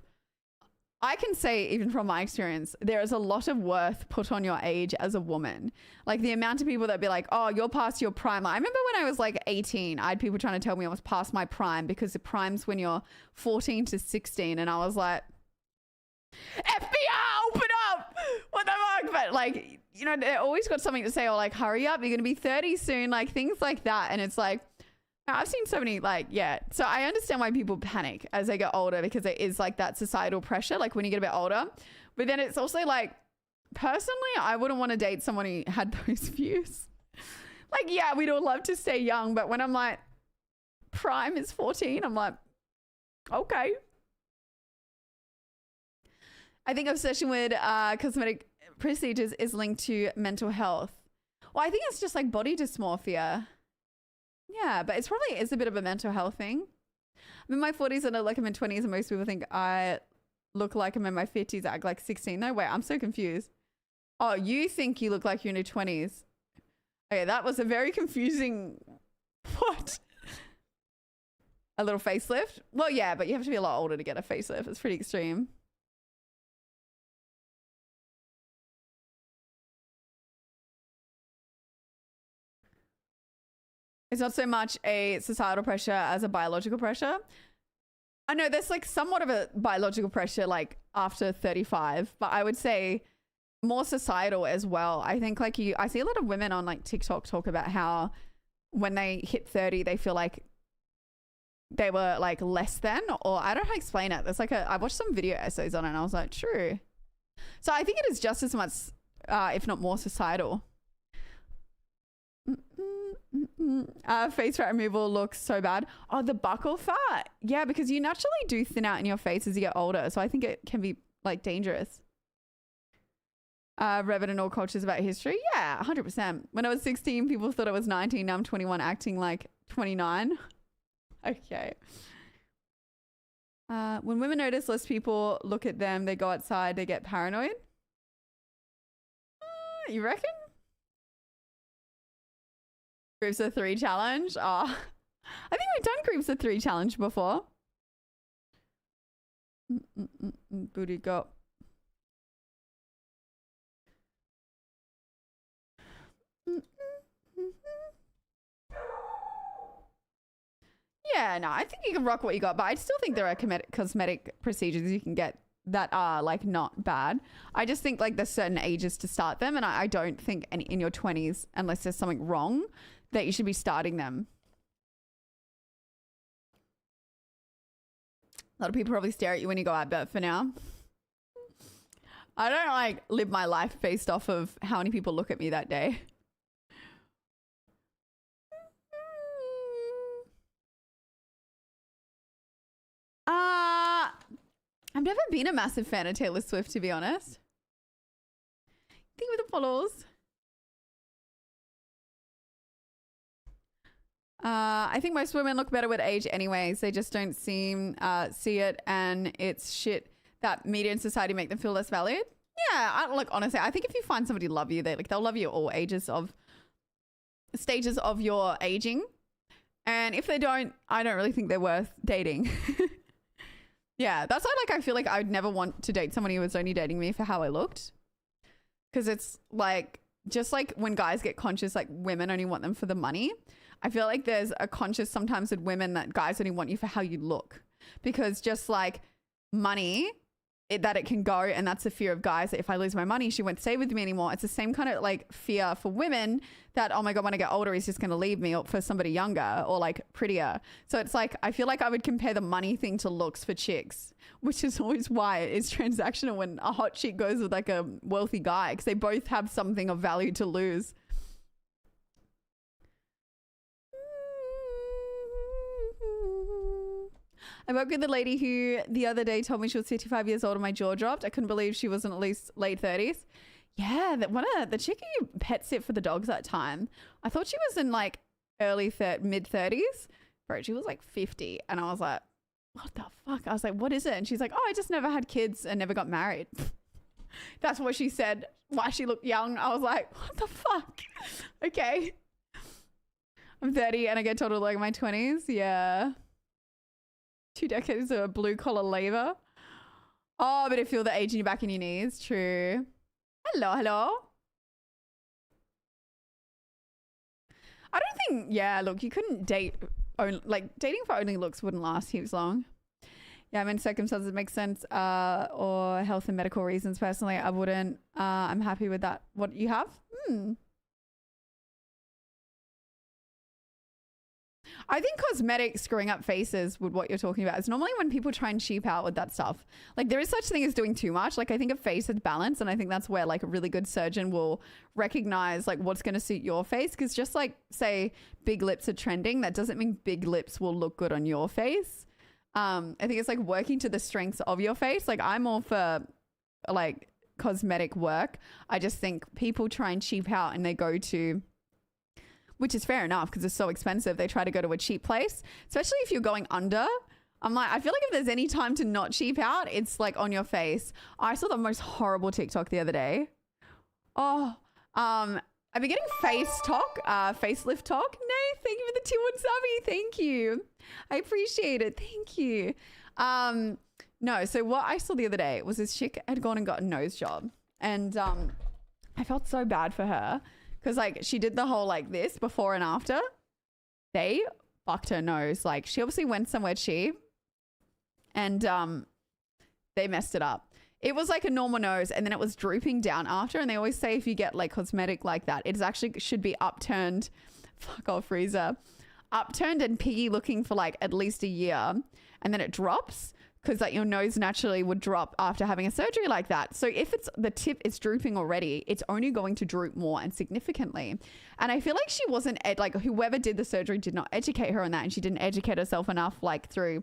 I can say even from my experience, there is a lot of worth put on your age as a woman. Like the amount of people that be like, oh, you're past your prime. I remember when I was like 18, I had people trying to tell me I was past my prime because the prime's when you're 14 to 16. And I was like, FBI, open up! What the fuck? But like, you know, they always got something to say, or like, hurry up, you're going to be 30 soon. Like things like that. And it's like, I've seen so many, like, yeah. So I understand why people panic as they get older, because it is like that societal pressure, like when you get a bit older. But then it's also like personally, I wouldn't want to date someone who had those views. Like, yeah, we'd all love to stay young, but when I'm like, prime is 14, I'm like, okay. I think obsession with cosmetic procedures is linked to mental health. Well, I think it's just like body dysmorphia. Yeah, but it's probably is a bit of a mental health thing. I'm in my 40s and I look like I'm in 20s, and most people think I look like I'm in my 50s, act like 16. No, wait, I'm so confused. Oh, you think you look like you're in your 20s. Okay, that was a very confusing... What? A little facelift? Well, yeah, but you have to be a lot older to get a facelift. It's pretty extreme. It's not so much a societal pressure as a biological pressure. I know there's like somewhat of a biological pressure like after 35, but I would say more societal as well. I think like I see a lot of women on like TikTok talk about how when they hit 30, they feel like they were like less than, or I don't know how to explain it. There's like I watched some video essays on it and I was like, true. So I think it is just as much, if not more societal. Face fat removal looks so bad. Oh, the buccal fat. Yeah, because you naturally do thin out in your face as you get older. So I think it can be like dangerous. Revet in all cultures about history. Yeah, 100%. When I was 16, people thought I was 19. Now I'm 21 acting like 29. Okay. When women notice less people look at them, they go outside, they get paranoid. You reckon? Groups of 3 challenge. Oh, I think we've done groups of 3 challenge before. Booty go. Yeah, no, I think you can rock what you got, but I still think there are cosmetic procedures you can get that are like not bad. I just think like there's certain ages to start them, and I don't think in your 20s, unless there's something wrong, that you should be starting them. A lot of people probably stare at you when you go out, but for now, I don't like live my life based off of how many people look at me that day. I've never been a massive fan of Taylor Swift, to be honest. Think with the follows. I think most women look better with age anyways. They just don't see it, and it's shit that media and society make them feel less valued. Yeah, honestly, I think if you find somebody love you, they'll love you at all stages of your aging. And if they don't, I don't really think they're worth dating. Yeah, that's why I feel like I would never want to date someone who was only dating me for how I looked. Because it's like, just like when guys get conscious, like women only want them for the money. I feel like there's a conscious sometimes with women that guys only want you for how you look. Because just like money, that it can go, and that's the fear of guys, that if I lose my money, she won't stay with me anymore. It's the same kind of like fear for women that, oh my God, when I get older, he's just going to leave me for somebody younger or like prettier. So it's like, I feel like I would compare the money thing to looks for chicks, which is always why it's transactional when a hot chick goes with like a wealthy guy, because they both have something of value to lose. I worked with a lady who the other day told me she was 55 years old and my jaw dropped. I couldn't believe she wasn't at least late 30s. Yeah, the chick who pet sit for the dogs that time, I thought she was in like mid 30s. Bro, she was like 50. And I was like, what the fuck? I was like, what is it? And she's like, oh, I just never had kids and never got married. That's what she said. Why she looked young. I was like, what the fuck? Okay. I'm 30 and I get told to look in my 20s. Yeah. 2 decades of blue collar labor. Oh, but it feel the age in your back and your knees. True. Hello. I don't think, yeah, look, you couldn't date, dating for only looks wouldn't last heaps long. Yeah, I mean, circumstances make sense, or health and medical reasons. Personally, I wouldn't. I'm happy with that. What you have? I think cosmetic screwing up faces with what you're talking about is normally when people try and cheap out with that stuff. Like there is such thing as doing too much. Like I think a face is balance, and I think that's where like a really good surgeon will recognize like what's going to suit your face. Because just like say big lips are trending, that doesn't mean big lips will look good on your face. I think it's like working to the strengths of your face. Like I'm all for like cosmetic work. I just think people try and cheap out and they go to, which is fair enough because it's so expensive. They try to go to a cheap place, especially if you're going under. I'm like, I feel like if there's any time to not cheap out, it's like on your face. I saw the most horrible TikTok the other day. Oh, I've been getting facelift talk. Nay, thank you for the 2 1 subby. Thank you. I appreciate it. Thank you. No, so what I saw the other day was this chick had gone and got a nose job. And I felt so bad for her. Because, like, she did the whole, like, this before and after. They fucked her nose. Like, she obviously went somewhere cheap. And they messed it up. It was, like, a normal nose. And then it was drooping down after. And they always say if you get, like, cosmetic like that, it actually should be upturned. Fuck off, Freezer. Upturned and piggy looking for, like, at least a year. And then it drops. Because like your nose naturally would drop after having a surgery like that. So if it's the tip is drooping already, it's only going to droop more and significantly. And I feel like she wasn't like whoever did the surgery did not educate her on that, and she didn't educate herself enough like through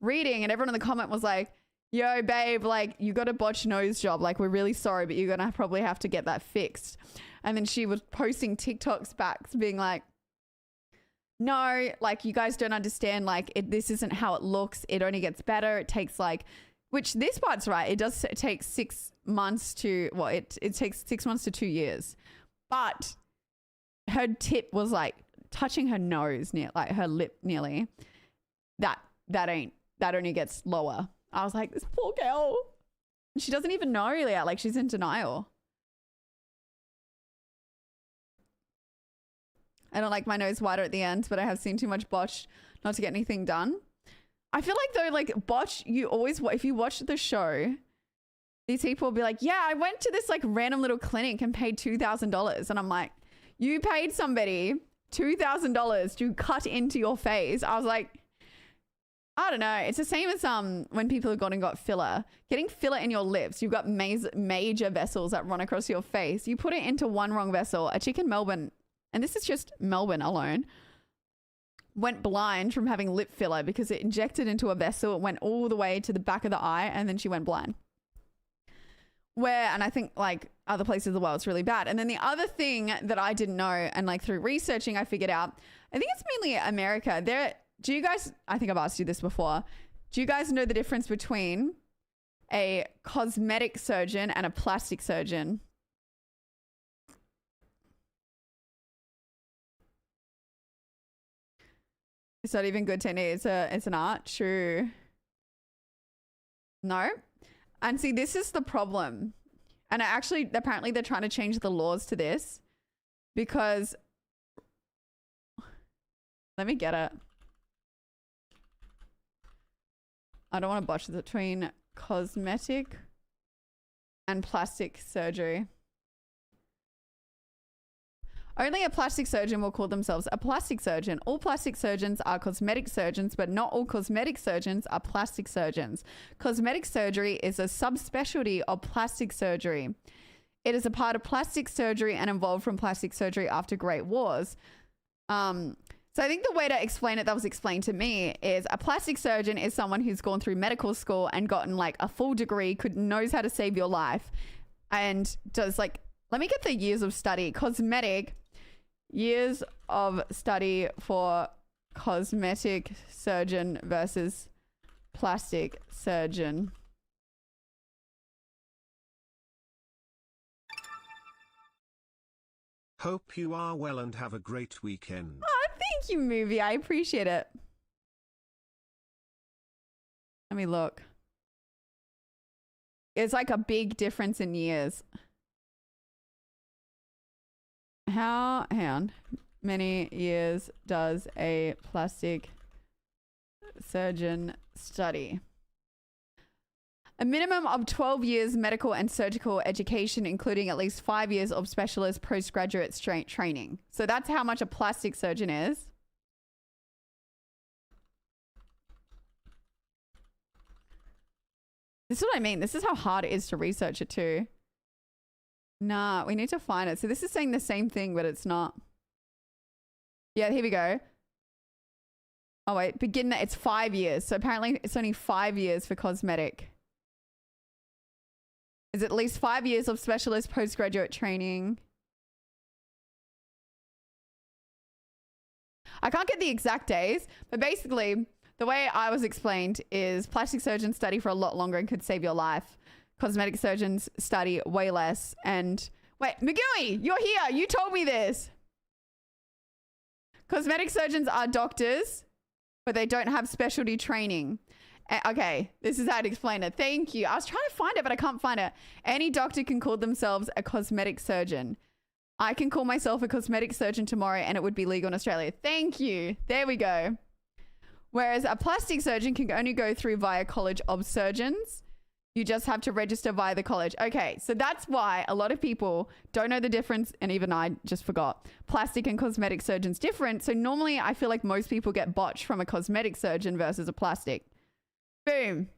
reading. And everyone in the comment was like, yo babe, like you got a botched nose job, like we're really sorry, but you're gonna probably have to get that fixed. And then she was posting TikToks back being like, no, like you guys don't understand, like this isn't how it looks. It only gets better. It takes like, which this part's right. It does take 6 months to, well, it takes 6 months to 2 years. But her tip was like touching her nose, near like her lip nearly. That only gets lower. I was like, this poor girl. She doesn't even know yet. Like she's in denial. I don't like my nose wider at the end, but I have seen too much botch not to get anything done. I feel like though, like botch, you always, if you watch the show, these people will be like, yeah, I went to this like random little clinic and paid $2,000. And I'm like, you paid somebody $2,000 to cut into your face. I was like, I don't know. It's the same as when people have gone and got filler. Getting filler in your lips, you've got major vessels that run across your face. You put it into one wrong vessel. A chick in Melbourne, and this is just Melbourne alone, went blind from having lip filler because it injected into a vessel. It went all the way to the back of the eye, and then she went blind. And I think like other places of the world, it's really bad. And then the other thing that I didn't know, and like through researching, I figured out, I think it's mainly America. Do you guys, I think I've asked you this before, do you guys know the difference between a cosmetic surgeon and a plastic surgeon? It's not even good technique. It's an art. True. No. And see, this is the problem. And apparently they're trying to change the laws to this because, let me get it. I don't want to botch between cosmetic and plastic surgery. Only a plastic surgeon will call themselves a plastic surgeon. All plastic surgeons are cosmetic surgeons, but not all cosmetic surgeons are plastic surgeons. Cosmetic surgery is a subspecialty of plastic surgery. It is a part of plastic surgery and evolved from plastic surgery after Great Wars. So I think the way to explain it that was explained to me is a plastic surgeon is someone who's gone through medical school and gotten like a full degree, knows how to save your life, and does like, let me get the years of study. Cosmetic, years of study for cosmetic surgeon versus plastic surgeon. Hope you are well and have a great weekend. Oh, thank you, movie. I appreciate it. Let me look. It's like a big difference in years. How many years does a plastic surgeon study? A minimum of 12 years medical and surgical education, including at least 5 years of specialist postgraduate training. So that's how much a plastic surgeon is. This is what I mean. This is how hard it is to research it too. Nah, we need to find it. So this is saying the same thing, but it's not. Yeah, here we go. Oh wait, begin that. It's 5 years. So apparently it's only 5 years for cosmetic. Is at least 5 years of specialist postgraduate training. I can't get the exact days, but basically the way I was explained is plastic surgeons study for a lot longer and could save your life. Cosmetic surgeons study way less. And wait, Magui, you're here. You told me this. Cosmetic surgeons are doctors, but they don't have specialty training. Okay, this is how to explain it. Thank you. I was trying to find it, but I can't find it. Any doctor can call themselves a cosmetic surgeon. I can call myself a cosmetic surgeon tomorrow and it would be legal in Australia. Thank you. There we go. Whereas a plastic surgeon can only go through via College of Surgeons. You just have to register via the college. Okay, so that's why a lot of people don't know the difference, and even I just forgot. Plastic and cosmetic surgeon's different. So normally I feel like most people get botched from a cosmetic surgeon versus a plastic. Boom.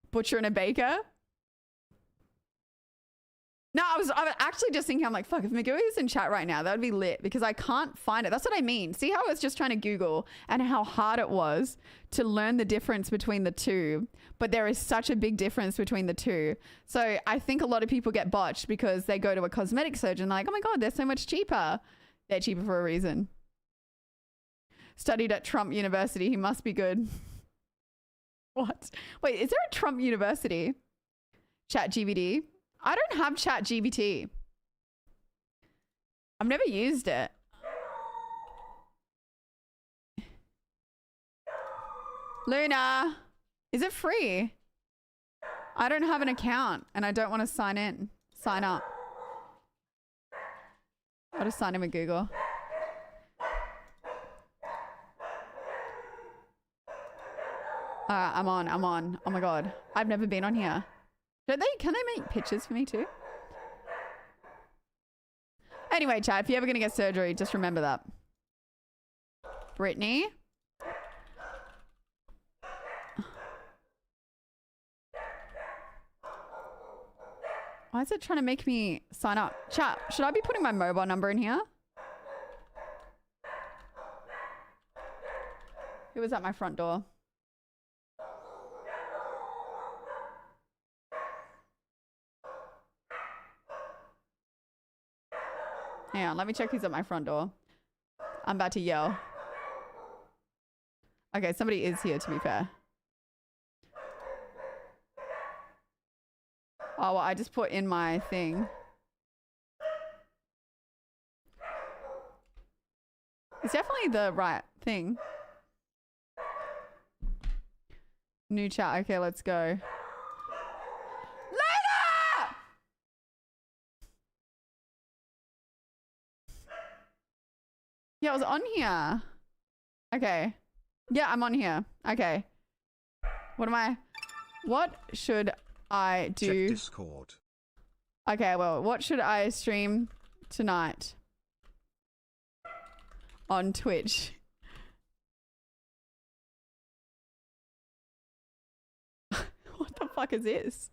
Butcher and a baker. No, I was actually just thinking, I'm like, fuck, if Magui is in chat right now, that would be lit because I can't find it. That's what I mean. See how I was just trying to Google and how hard it was to learn the difference between the two. But there is such a big difference between the two. So I think a lot of people get botched because they go to a cosmetic surgeon like, oh my God, they're so much cheaper. They're cheaper for a reason. Studied at Trump University. He must be good. What? Wait, is there a Trump University? ChatGPT. I don't have ChatGPT. I've never used it. Luna, is it free? I don't have an account and I don't want to sign up. I'll just sign in with Google. I'm on. Oh my God. I've never been on here. Can they make pictures for me too? Anyway, chat, if you're ever going to get surgery, just remember that. Brittany. Why is it trying to make me sign up? Chat, should I be putting my mobile number in here? Who was at my front door? Hang on, let me check who's at my front door. I'm about to yell. Okay, somebody is here, to be fair. Oh, well, I just put in my thing. It's definitely the right thing. New chat. Okay, let's go. Yeah, I was on here. Okay. Yeah, I'm on here. Okay. What should I do? Check Discord. Okay, well, what should I stream tonight? On Twitch. What the fuck is this?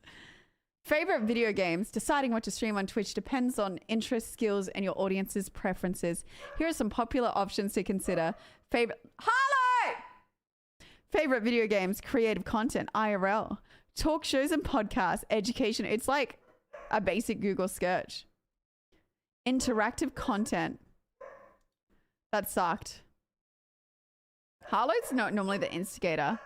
Favorite video games. Deciding what to stream on Twitch depends on interest, skills, and your audience's preferences. Here are some popular options to consider. Harlow! Favorite video games, creative content, IRL, talk shows and podcasts, education. It's like a basic Google search. Interactive content. That sucked. Harlow's not normally the instigator.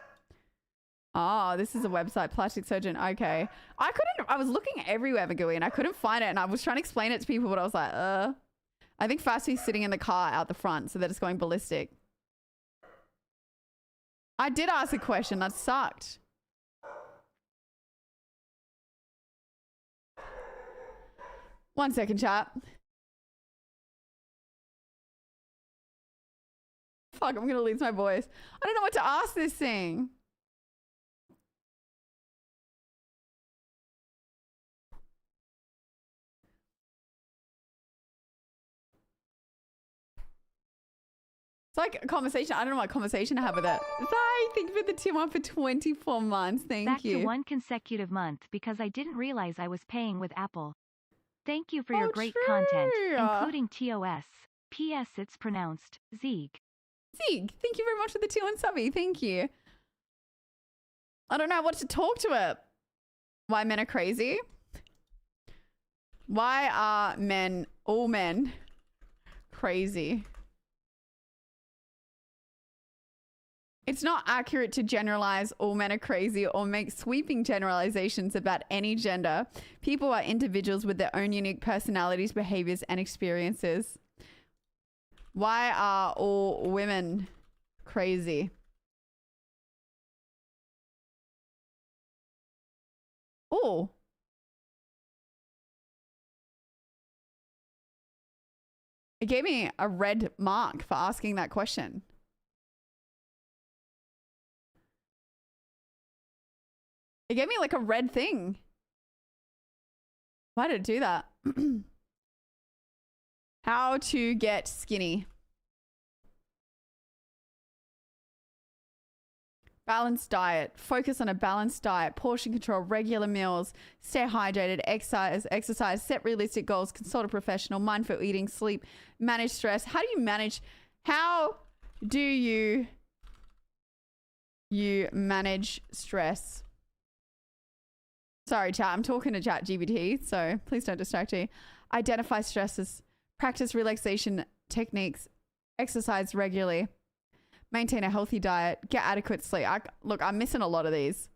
Oh, this is a website, plastic surgeon. Okay. I was looking everywhere, Magui, and I couldn't find it. And I was trying to explain it to people, but I was like, I think Fasty's sitting in the car out the front, so they're just going ballistic. I did ask a question. That sucked. One second, chat. Fuck, I'm going to lose my voice. I don't know what to ask this thing. It's like a conversation. I don't know what conversation I have with it. Sorry, thank you for the tier 1 for 24 months. Thank Back you. to one consecutive month because I didn't realize I was paying with Apple. Thank you for your great content, including TOS. P.S. It's pronounced Zeeg. Zeeg, thank you very much for the tier 1 subby. Thank you. I don't know what to talk to it. Why men are crazy? Why are all men, crazy? It's not accurate to generalize all men are crazy or make sweeping generalizations about any gender. People are individuals with their own unique personalities, behaviors, and experiences. Why are all women crazy? Oh. It gave me a red mark for asking that question. It gave me like a red thing. Why did it do that? How to get skinny. Balanced diet. Focus on a balanced diet. Portion control. Regular meals. Stay hydrated. Exercise. Set realistic goals. Consult a professional. Mindful eating. Sleep. Manage stress. How do you manage stress? Sorry, chat. I'm talking to ChatGPT, so please don't distract me. Identify stresses. Practice relaxation techniques. Exercise regularly. Maintain a healthy diet. Get adequate sleep. Look, I'm missing a lot of these.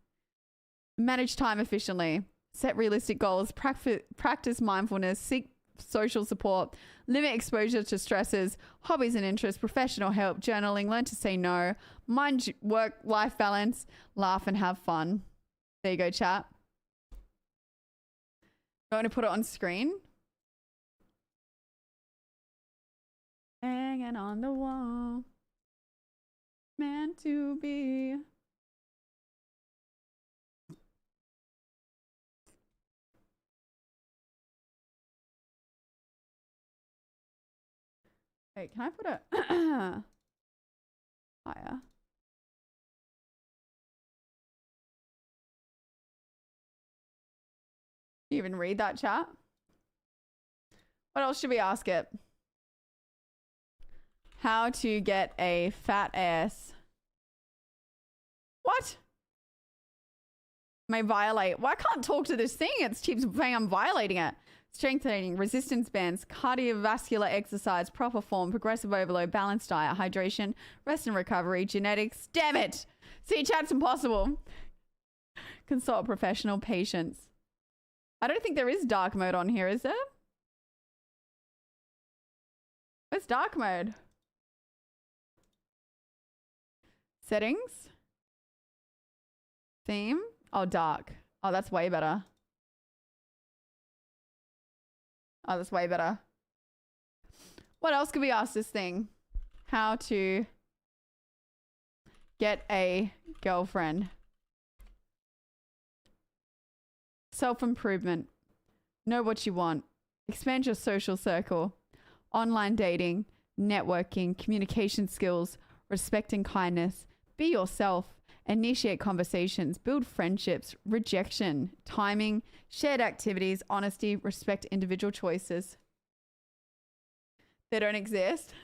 Manage time efficiently. Set realistic goals. Practice mindfulness. Seek social support. Limit exposure to stresses. Hobbies and interests. Professional help. Journaling. Learn to say no. Mind work-life balance. Laugh and have fun. There you go, chat. Going to put it on screen. Hanging on the wall. Meant to be. Hey, can I put it higher? Do you even read that, chat? What else should we ask it? How to get a fat ass. What? May violate. Well, I can't talk to this thing. It keeps saying I'm violating it. Strengthening, resistance bands, cardiovascular exercise, proper form, progressive overload, balanced diet, hydration, rest and recovery, genetics. Damn it. See, chat's impossible. Consult a professional. Patience. I don't think there is dark mode on here, is there? Where's dark mode? Settings. Theme. Oh, dark. Oh, that's way better. Oh, that's way better. What else could we ask this thing? How to get a girlfriend. Self-improvement. Know what you want. Expand your social circle. Online dating. Networking. Communication skills. Respect and kindness. Be yourself. Initiate conversations. Build friendships. Rejection. Timing. Shared activities. Honesty. Respect individual choices. They don't exist.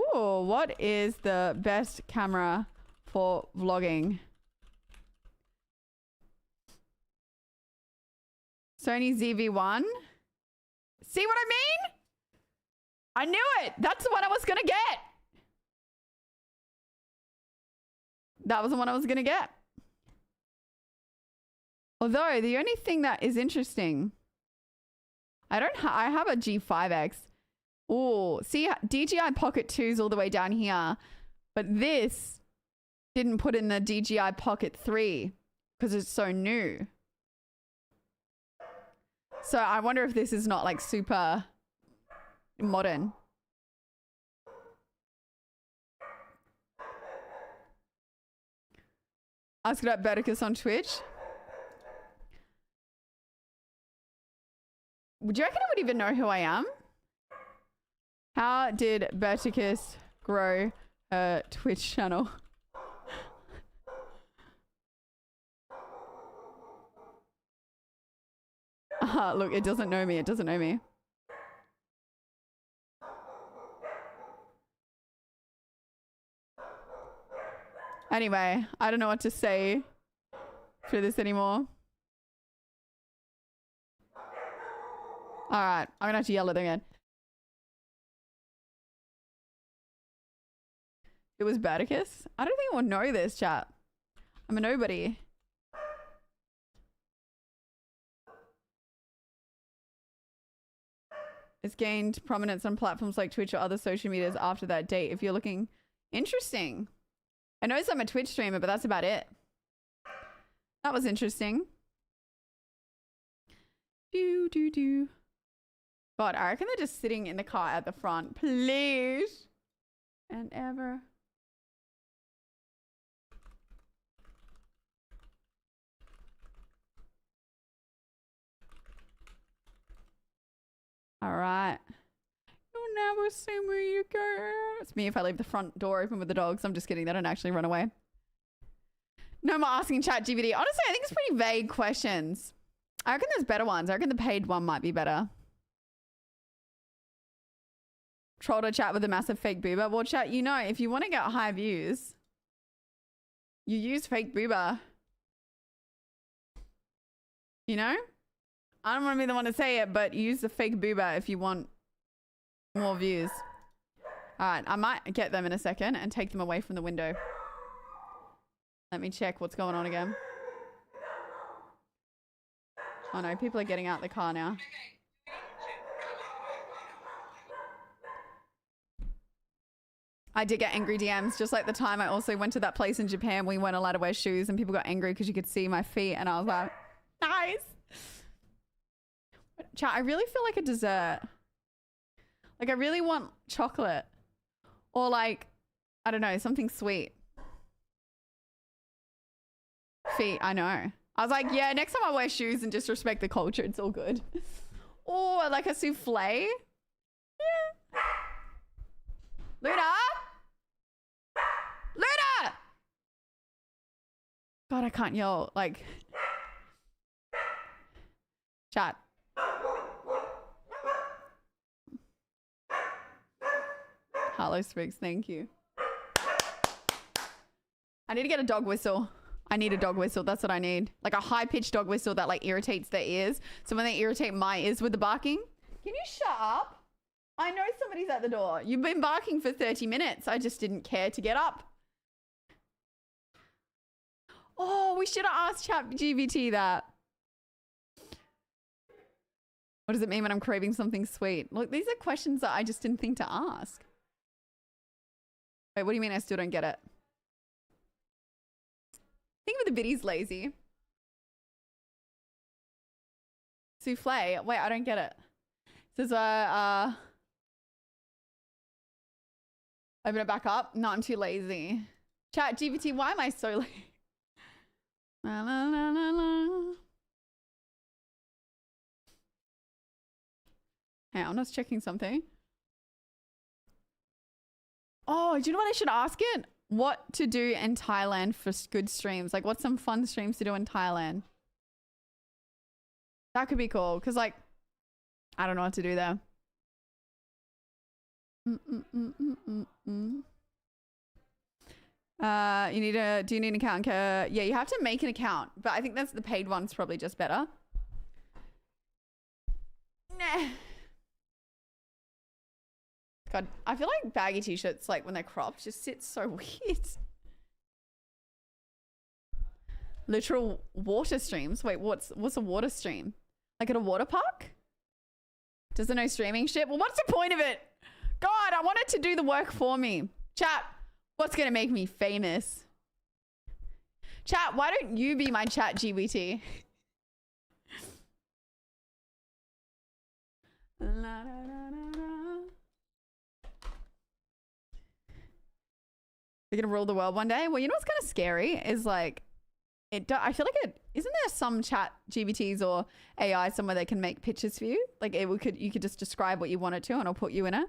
Oh, what is the best camera for vlogging? Sony ZV-1. See what I mean? I knew it. That's the one I was going to get. That was the one I was going to get. Although the only thing that is interesting, I have a G5X. Oh, see, DJI Pocket 2 is all the way down here, but this didn't put in the DJI Pocket 3 because it's so new. So I wonder if this is not like super modern. Ask about Berticus on Twitch. Would you reckon I would even know who I am? How did Berticus grow her Twitch channel? Look, it doesn't know me. It doesn't know me. Anyway, I don't know what to say for this anymore. All right, I'm gonna have to yell at them again. It was Berticus? I don't think I will know this, chat. I'm a nobody. It's gained prominence on platforms like Twitch or other social medias after that date. If you're looking interesting. I noticed I'm a Twitch streamer, but that's about it. That was interesting. God, I reckon they're just sitting in the car at the front. Please. And ever. All right. You'll never see me again. It's me if I leave the front door open with the dogs. I'm just kidding. They don't actually run away. No more asking ChatGPT. Honestly, I think it's pretty vague questions. I reckon there's better ones. I reckon the paid one might be better. Trolled a chat with a massive fake boober. Well, chat, you know, if you want to get high views, you use fake boober. You know? I don't want to be the one to say it, but use the fake boober if you want more views. All right, I might get them in a second and take them away from the window. Let me check what's going on again. Oh no, people are getting out the car now. I did get angry DMs, just like the time I also went to that place in Japan. We weren't allowed to wear shoes and people got angry because you could see my feet and I was like, nice. Chat, I really feel like a dessert. Like I really want chocolate or like, I don't know, something sweet. Feet, I know. I was like, yeah, next time I wear shoes and just respect the culture, it's all good. Or like a souffle. Yeah. Luna! Luna! God, I can't yell. Like, chat. Harlow Spriggs, thank you. I need to get a dog whistle. I need a dog whistle. That's what I need. Like a high-pitched dog whistle that like irritates their ears. So when they irritate my ears with the barking. Can you shut up? I know somebody's at the door. You've been barking for 30 minutes. I just didn't care to get up. Oh, we should have asked ChatGPT that. What does it mean when I'm craving something sweet? Look, these are questions that I just didn't think to ask. Wait, what do you mean I still don't get it? Think of the biddy's lazy. Souffle. Wait, I don't get it. It says, open it back up. No, I'm too lazy. Chat GPT, why am I so lazy? La, la, la, la, la. Hey, I'm just checking something. Oh, do you know what I should ask it? What to do in Thailand for good streams? Like, what's some fun streams to do in Thailand? That could be cool. Because, like, I don't know what to do there. Do you need an account? Yeah, you have to make an account. But I think that's the paid one's probably just better. Nah. God, I feel like baggy t-shirts, like when they're cropped, just sit so weird. Literal water streams. Wait, what's a water stream? Like at a water park? Doesn't know streaming shit? Well, what's the point of it? God, I want it to do the work for me. Chat, what's gonna make me famous? Chat, why don't you be my chat GPT? La, la, la, la, la. They're gonna rule the world one day. Well, you know what's kind of scary is like I feel like isn't there some chat GBTs or AI somewhere that can make pictures for you? Like you could just describe what you want it to and I'll put you in it.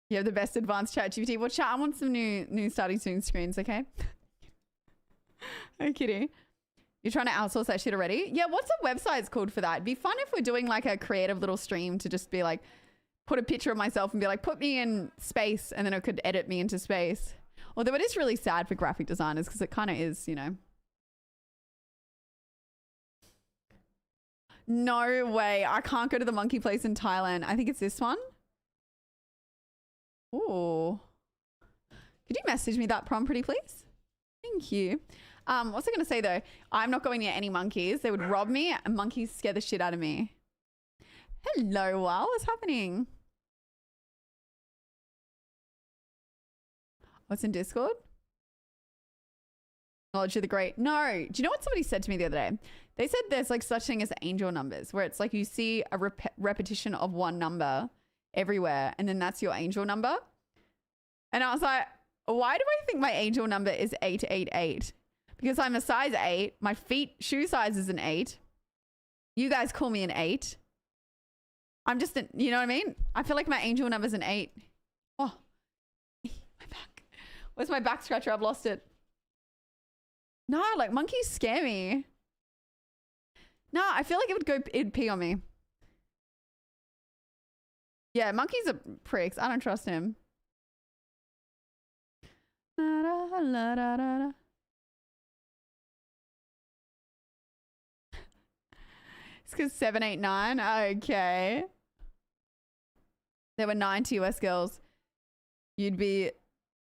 You have the best advanced chat GPT. Well, chat, I want some new starting soon screens, okay? I'm kidding. You're trying to outsource that shit already? Yeah, what's the website called for that? It'd be fun if we're doing like a creative little stream to just be like, put a picture of myself and be like, put me in space, and then it could edit me into space. Although it is really sad for graphic designers because it kind of is, you know. No way. I can't go to the monkey place in Thailand. I think it's this one. Ooh. Could you message me that prompt pretty please? Thank you. What's I going to say though? I'm not going near any monkeys. They would rob me and monkeys scare the shit out of me. Hello, wow. What's happening? What's in Discord? Knowledge of the great. No. Do you know what somebody said to me the other day? They said there's like such thing as angel numbers where it's like you see a repetition of one number everywhere and then that's your angel number. And I was like, why do I think my angel number is 888? Because I'm a size 8. My shoe size is an 8. You guys call me an 8. I'm just, you know what I mean? I feel like my angel number is an 8. Oh, my back. Where's my back scratcher? I've lost it. No, like monkeys scare me. No, I feel like it'd pee on me. Yeah, monkeys are pricks. I don't trust him. It's because 789. Okay. There were 90 US girls. You'd be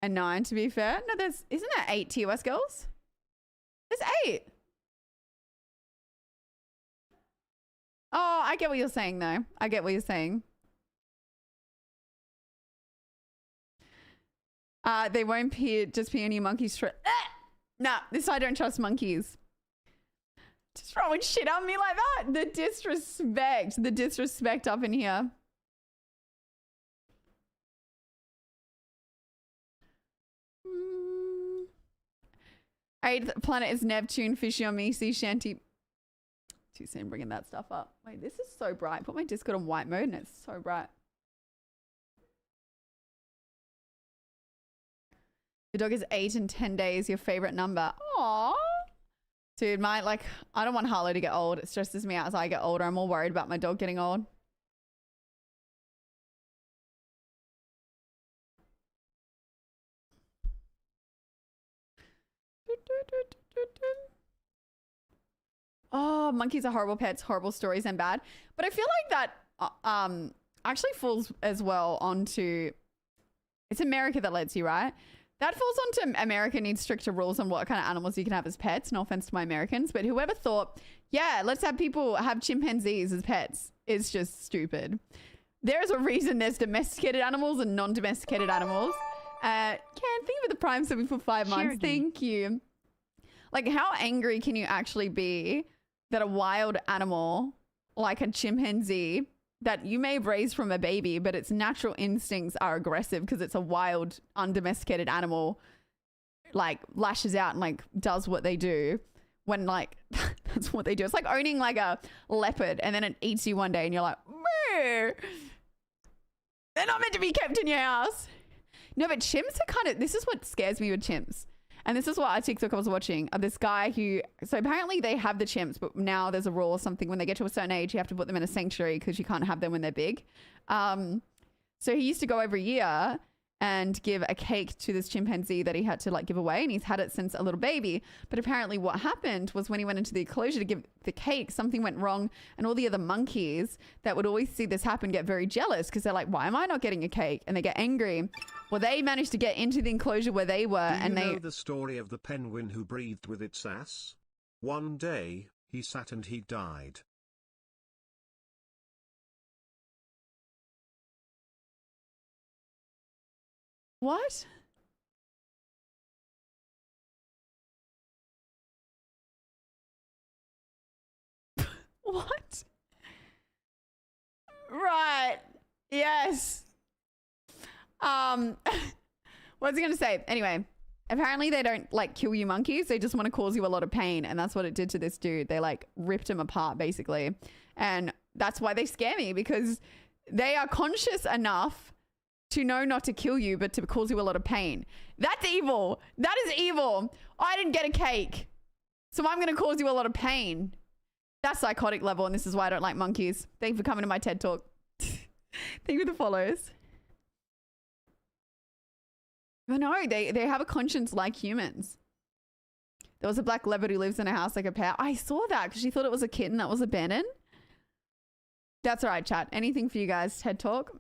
a 9 to be fair. No, isn't there 8 TOS girls? There's 8. Oh, I get what you're saying though. I get what you're saying. They won't pee, just pee on you monkeys. Nah, this I don't trust monkeys. Just throwing shit on me like that. The disrespect up in here. Eighth planet is Neptune, fishy on me, sea shanty. Too soon bringing that stuff up. Wait, this is so bright. Put my Discord on white mode and it's so bright. Your dog is 8 in 10 days, your favorite number. Aww. Dude, I don't want Harlow to get old. It stresses me out as I get older. I'm more worried about my dog getting old. Oh, monkeys are horrible pets, horrible stories and bad. But I feel like that actually falls as well onto, it's America that lets you, right? That falls onto America needs stricter rules on what kind of animals you can have as pets. No offense to my Americans, but whoever thought, yeah, let's have people have chimpanzees as pets is just stupid. There's a reason there's domesticated animals and non-domesticated animals. Ken, thank you for the Prime Subbing for 5 months. Thank you. Like, how angry can you actually be that a wild animal like a chimpanzee that you may have raised from a baby, but its natural instincts are aggressive because it's a wild, undomesticated animal, like lashes out and like does what they do when like that's what they do. It's like owning like a leopard and then it eats you one day and you're like, meh. They're not meant to be kept in your house. No, but chimps are kind of, this is what scares me with chimps. And this is what TikTok I was watching of this guy who, so apparently they have the chimps, but now there's a rule or something. When they get to a certain age, you have to put them in a sanctuary because you can't have them when they're big. So he used to go every year and give a cake to this chimpanzee that he had to like give away. And he's had it since a little baby. But apparently what happened was when he went into the enclosure to give the cake, something went wrong. And all the other monkeys that would always see this happen get very jealous because they're like, why am I not getting a cake? And they get angry. Well, they managed to get into the enclosure where they were. Do you know the story of the penguin who breathed with its ass? One day, he sat and he died. What? What? Right. Yes. What's he gonna say? Anyway, apparently they don't like kill you monkeys. They just want to cause you a lot of pain. And that's what it did to this dude. They like ripped him apart basically. And that's why they scare me, because they are conscious enough to know not to kill you, but to cause you a lot of pain. That's evil. That is evil. I didn't get a cake, so I'm going to cause you a lot of pain. That's psychotic level, and this is why I don't like monkeys. Thank you for coming to my TED Talk. Thank you for the follows. I know, they have a conscience like humans. There was a black leopard who lives in a house like a pet. I saw that because she thought it was a kitten that was abandoned. That's all right, chat. Anything for you guys, TED Talk.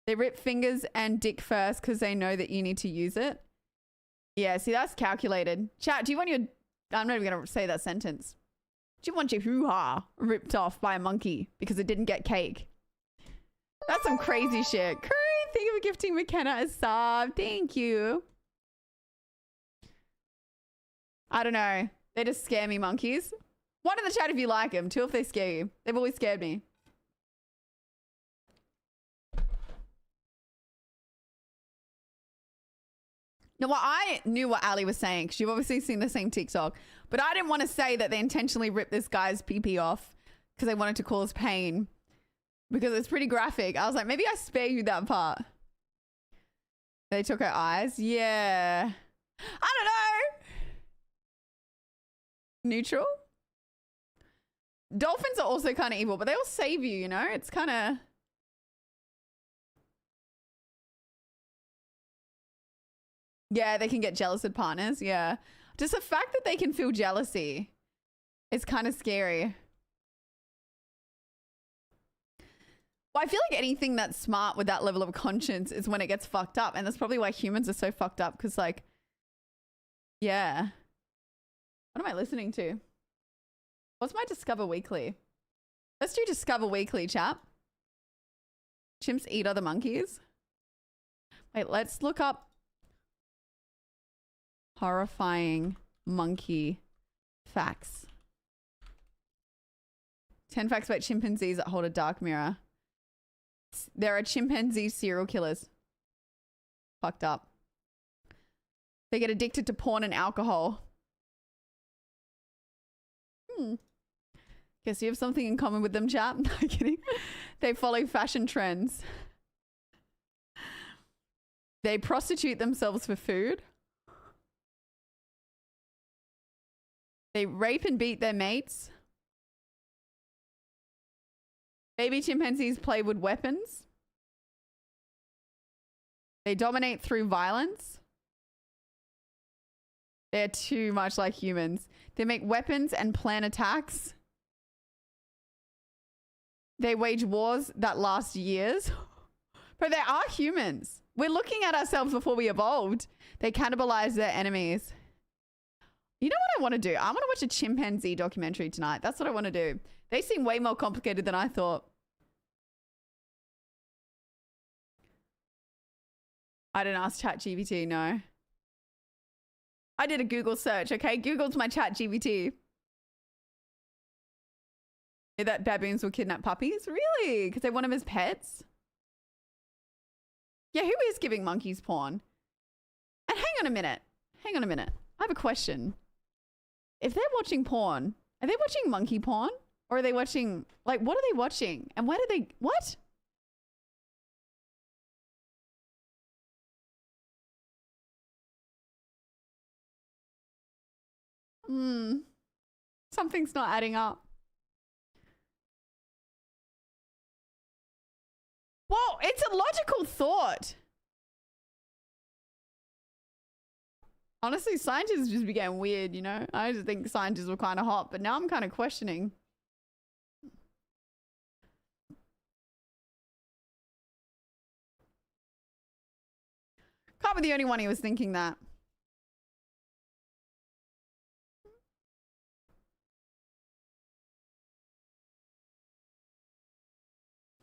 They rip fingers and dick first because they know that you need to use it. Yeah, see, that's calculated. Chat, do you want your... I'm not even going to say that sentence. Do you want your hoo-ha ripped off by a monkey because it didn't get cake? That's some crazy shit. Curry, thank you for gifting McKenna a sub. Thank you. I don't know. They just scare me, monkeys. One in the chat if you like them. Two if they scare you. They've always scared me. Now, well, I knew what Ali was saying because you've obviously seen the same TikTok. But I didn't want to say that they intentionally ripped this guy's pee-pee off because they wanted to cause pain. Because it's pretty graphic. I was like, maybe I spare you that part. They took her eyes. Yeah. I don't know. Neutral. Dolphins are also kind of evil, but they will save you, you know? It's kind of... Yeah, they can get jealous with partners. Yeah. Just the fact that they can feel jealousy is kind of scary. Well, I feel like anything that's smart with that level of conscience is when it gets fucked up. And that's probably why humans are so fucked up. Because, like, yeah. What am I listening to? What's my Discover Weekly? Let's do Discover Weekly, chat. Chimps eat other monkeys. Wait, let's look up horrifying monkey facts. 10 facts about chimpanzees that hold a dark mirror. There are chimpanzee serial killers. Fucked up. They get addicted to porn and alcohol. Guess you have something in common with them, chat. No kidding. They follow fashion trends. They prostitute themselves for food. They rape and beat their mates. Baby chimpanzees play with weapons. They dominate through violence. They're too much like humans. They make weapons and plan attacks. They wage wars that last years. But they are humans. We're looking at ourselves before we evolved. They cannibalize their enemies. You know what I want to do? I want to watch a chimpanzee documentary tonight. That's what I want to do. They seem way more complicated than I thought. I didn't ask ChatGPT, no. I did a Google search, okay? Google's my ChatGPT. That baboons will kidnap puppies? Really? Because they want them as pets? Yeah, who is giving monkeys porn? And hang on a minute. Hang on a minute. I have a question. If they're watching porn, are they watching monkey porn? Or are they watching, like, what are they watching? And where do they, what? Something's not adding up. Well, it's a logical thought. Honestly, scientists just became weird, you know? I just think scientists were kind of hot, but now I'm kind of questioning. Can't be the only one who was thinking that.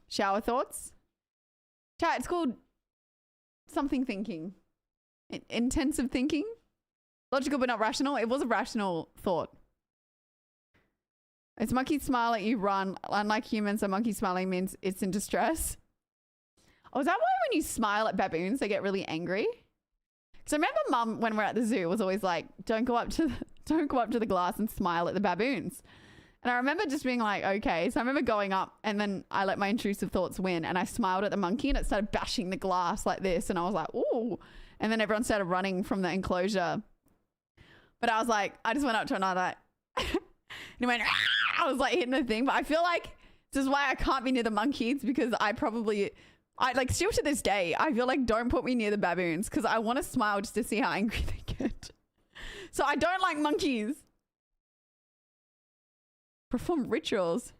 Shower thoughts? Chat, it's called something thinking. Intensive thinking? Logical but not rational. It was a rational thought. It's monkey smile at you run. Unlike humans, a monkey smiling means it's in distress. Oh, is that why when you smile at baboons, they get really angry? Because I remember Mum, when we're at the zoo, was always like, don't go up to the glass and smile at the baboons. And I remember just being like, okay. So I remember going up and then I let my intrusive thoughts win and I smiled at the monkey and it started bashing the glass like this. And I was like, ooh. And then everyone started running from the enclosure. But I was like, I just went up to another and he went, I was like hitting the thing. But I feel like this is why I can't be near the monkeys because I like still to this day, I feel like don't put me near the baboons because I want to smile just to see how angry they get. So I don't like monkeys. Perform rituals.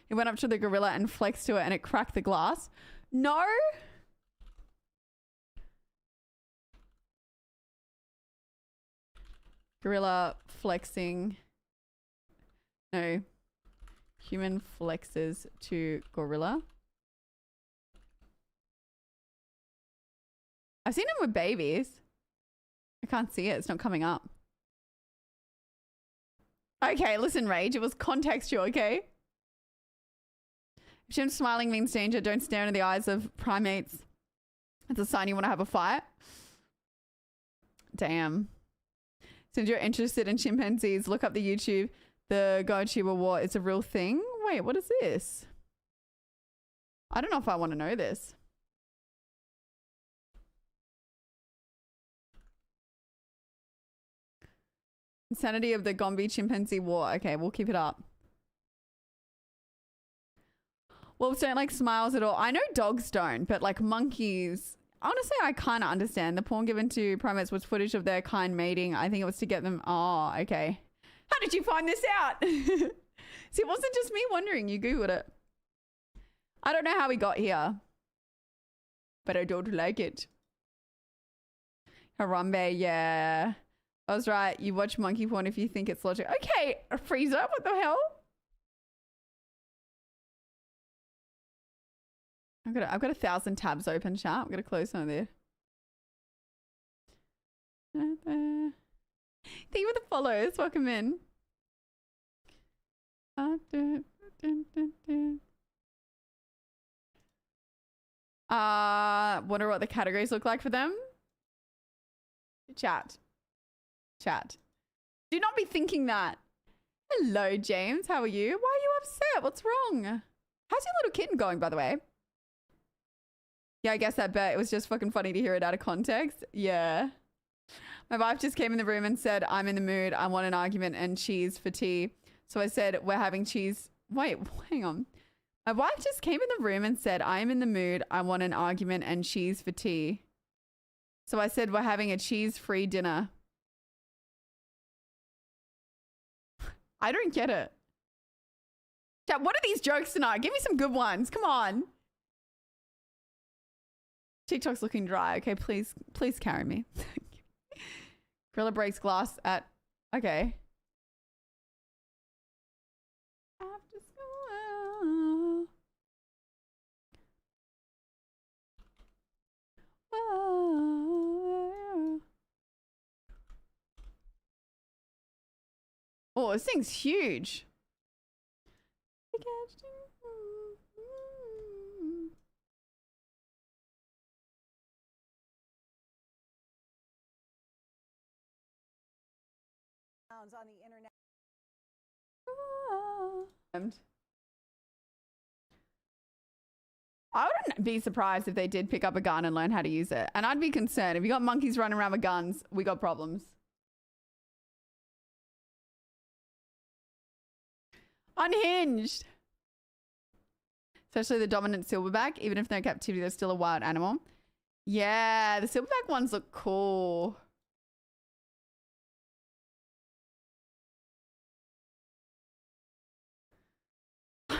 He went up to the gorilla and flexed to it and it cracked the glass. No. Gorilla flexing. No. Human flexes to gorilla. I've seen them with babies. I can't see it. It's not coming up. Okay, listen, Rage. It was contextual, okay? If Jim smiling means danger, don't stare into the eyes of primates. It's a sign you want to have a fight. Damn. Since you're interested in chimpanzees, look up the YouTube. The Gochiwa War. It's a real thing. Wait, what is this? I don't know if I want to know this. Insanity of the Gombe Chimpanzee War. Okay, we'll keep it up. Wolves don't like smiles at all. I know dogs don't, but like monkeys, honestly, I kind of understand. The porn given to primates was footage of their kind mating. I think it was to get them. Oh, okay. How did you find this out? See, it wasn't just me wondering. You Googled it. I don't know how we got here, but I don't like it. Harambe, yeah. I was right. You watch monkey porn if you think it's logical. Okay, a freezer. What the hell? I've got 1,000 tabs open, chat. I'm gonna close some of there. Thank you for the follows. Welcome in. Wonder what the categories look like for them. Chat. Do not be thinking that. Hello, James. How are you? Why are you upset? What's wrong? How's your little kitten going, by the way? Yeah, I guess I bet it was just fucking funny to hear it out of context. Yeah. My wife just came in the room and said, I'm in the mood. I want an argument and cheese for tea. So I said, we're having cheese. Wait, hang on. My wife just came in the room and said, I am in the mood. I want an argument and cheese for tea. So I said, we're having a cheese-free dinner. I don't get it. Chat, what are these jokes tonight? Give me some good ones. Come on. TikTok's looking dry. Okay, please carry me. Gorilla breaks glass at... Okay. After school. Whoa. Oh, this thing's huge. On the internet. I wouldn't be surprised if they did pick up a gun and learn how to use it. And I'd be concerned. If you got monkeys running around with guns, we got problems. Unhinged. Especially the dominant silverback. Even if they're in captivity, they're still a wild animal. Yeah, the silverback ones look cool.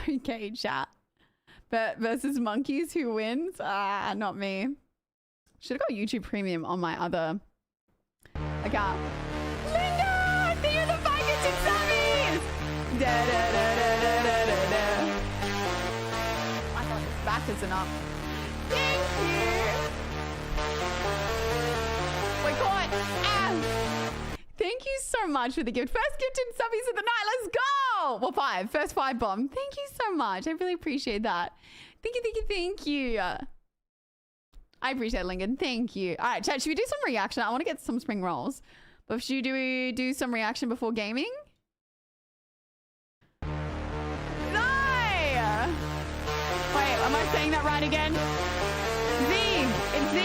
Okay, chat. But versus monkeys, who wins? Ah, not me. Should have got YouTube Premium on my other account. Linda! Think of the buckets and zombies! Da, da, da, da, da, da, da, da. I thought this back is enough. Thank you! We're caught! Ah! so much for the gift. First gifted subbies of the night. Let's go. Well, 5. First 5 bomb. Thank you so much. I really appreciate that. Thank you, thank you, thank you. I appreciate it, Lincoln. Thank you. All right, chat, should we do some reaction? I want to get some spring rolls. But should we do some reaction before gaming? No! Wait, am I saying that right again? Z. It's Z.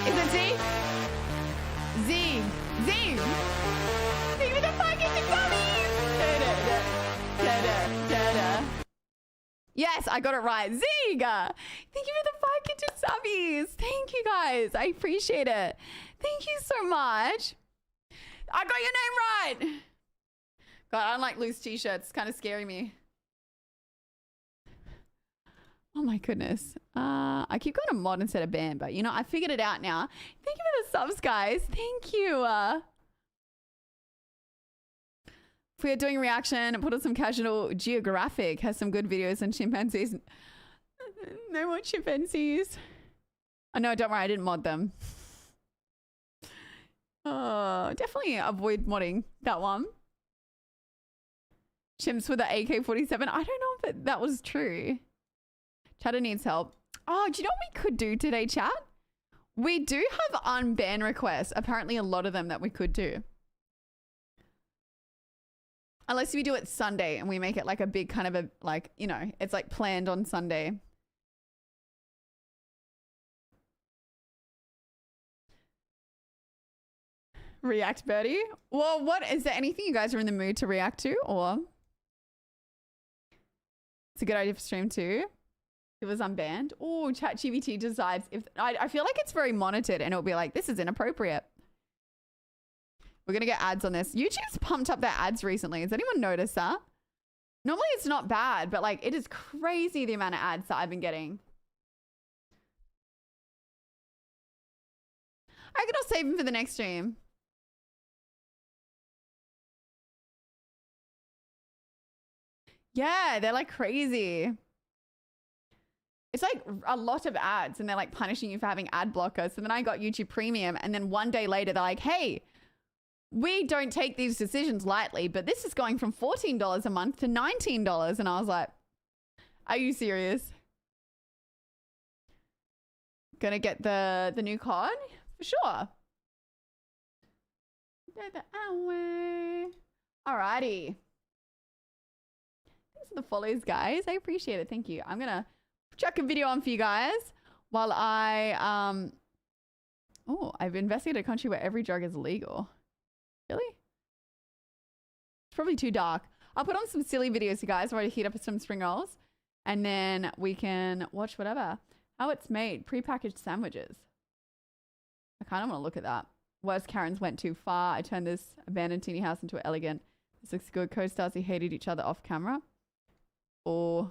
Is it Z? Z. Z. Think of the fucking dummies! Yes, I got it right. Zig! Thank you for the 5 kitchen subbies. Thank you, guys. I appreciate it. Thank you so much. I got your name right. God, I don't like loose t-shirts. It's kind of scaring me. Oh my goodness. I keep going to mod instead of ban, but you know, I figured it out now. Thank you for the subs, guys. Thank you. If we are doing reaction, put on some Casual Geographic. Has some good videos on chimpanzees. No more chimpanzees. Oh no, don't worry, I didn't mod them. Oh, definitely avoid modding that one. Chimps with the AK-47. I don't know if that was true. Chatter needs help. Oh, do you know what we could do today, chat? We do have unban requests. Apparently a lot of them that we could do. Unless we do it Sunday and we make it like a big kind of a, like, you know, it's like planned on Sunday. React, Birdie. Well, what is there anything you guys are in the mood to react to, or it's a good idea for stream too? It was unbanned. Oh, ChatGPT decides if I feel like it's very monitored and it'll be like, this is inappropriate. We're gonna get ads on this. YouTube's pumped up their ads recently. Has anyone noticed that? Normally it's not bad, but like it is crazy the amount of ads that I've been getting. I reckon I'll save them for the next stream. Yeah, they're like crazy. It's like a lot of ads and they're like punishing you for having ad blockers. So then I got YouTube Premium and then one day later they're like, hey, we don't take these decisions lightly, but this is going from $14 a month to $19. And I was like, are you serious? Gonna get the new card? For sure. Alrighty. Thanks for the follows, guys. I appreciate it. Thank you. I'm gonna chuck a video on for you guys while I oh, I've investigated a country where every drug is legal. Really? It's probably too dark. I'll put on some silly videos, you guys, where I heat up some spring rolls and then we can watch whatever. How it's made. Pre-packaged sandwiches. I kind of want to look at that. Worst Karens went too far. I turned this abandoned teeny house into an elegant. This looks good. Co-stars who hated each other off camera. Or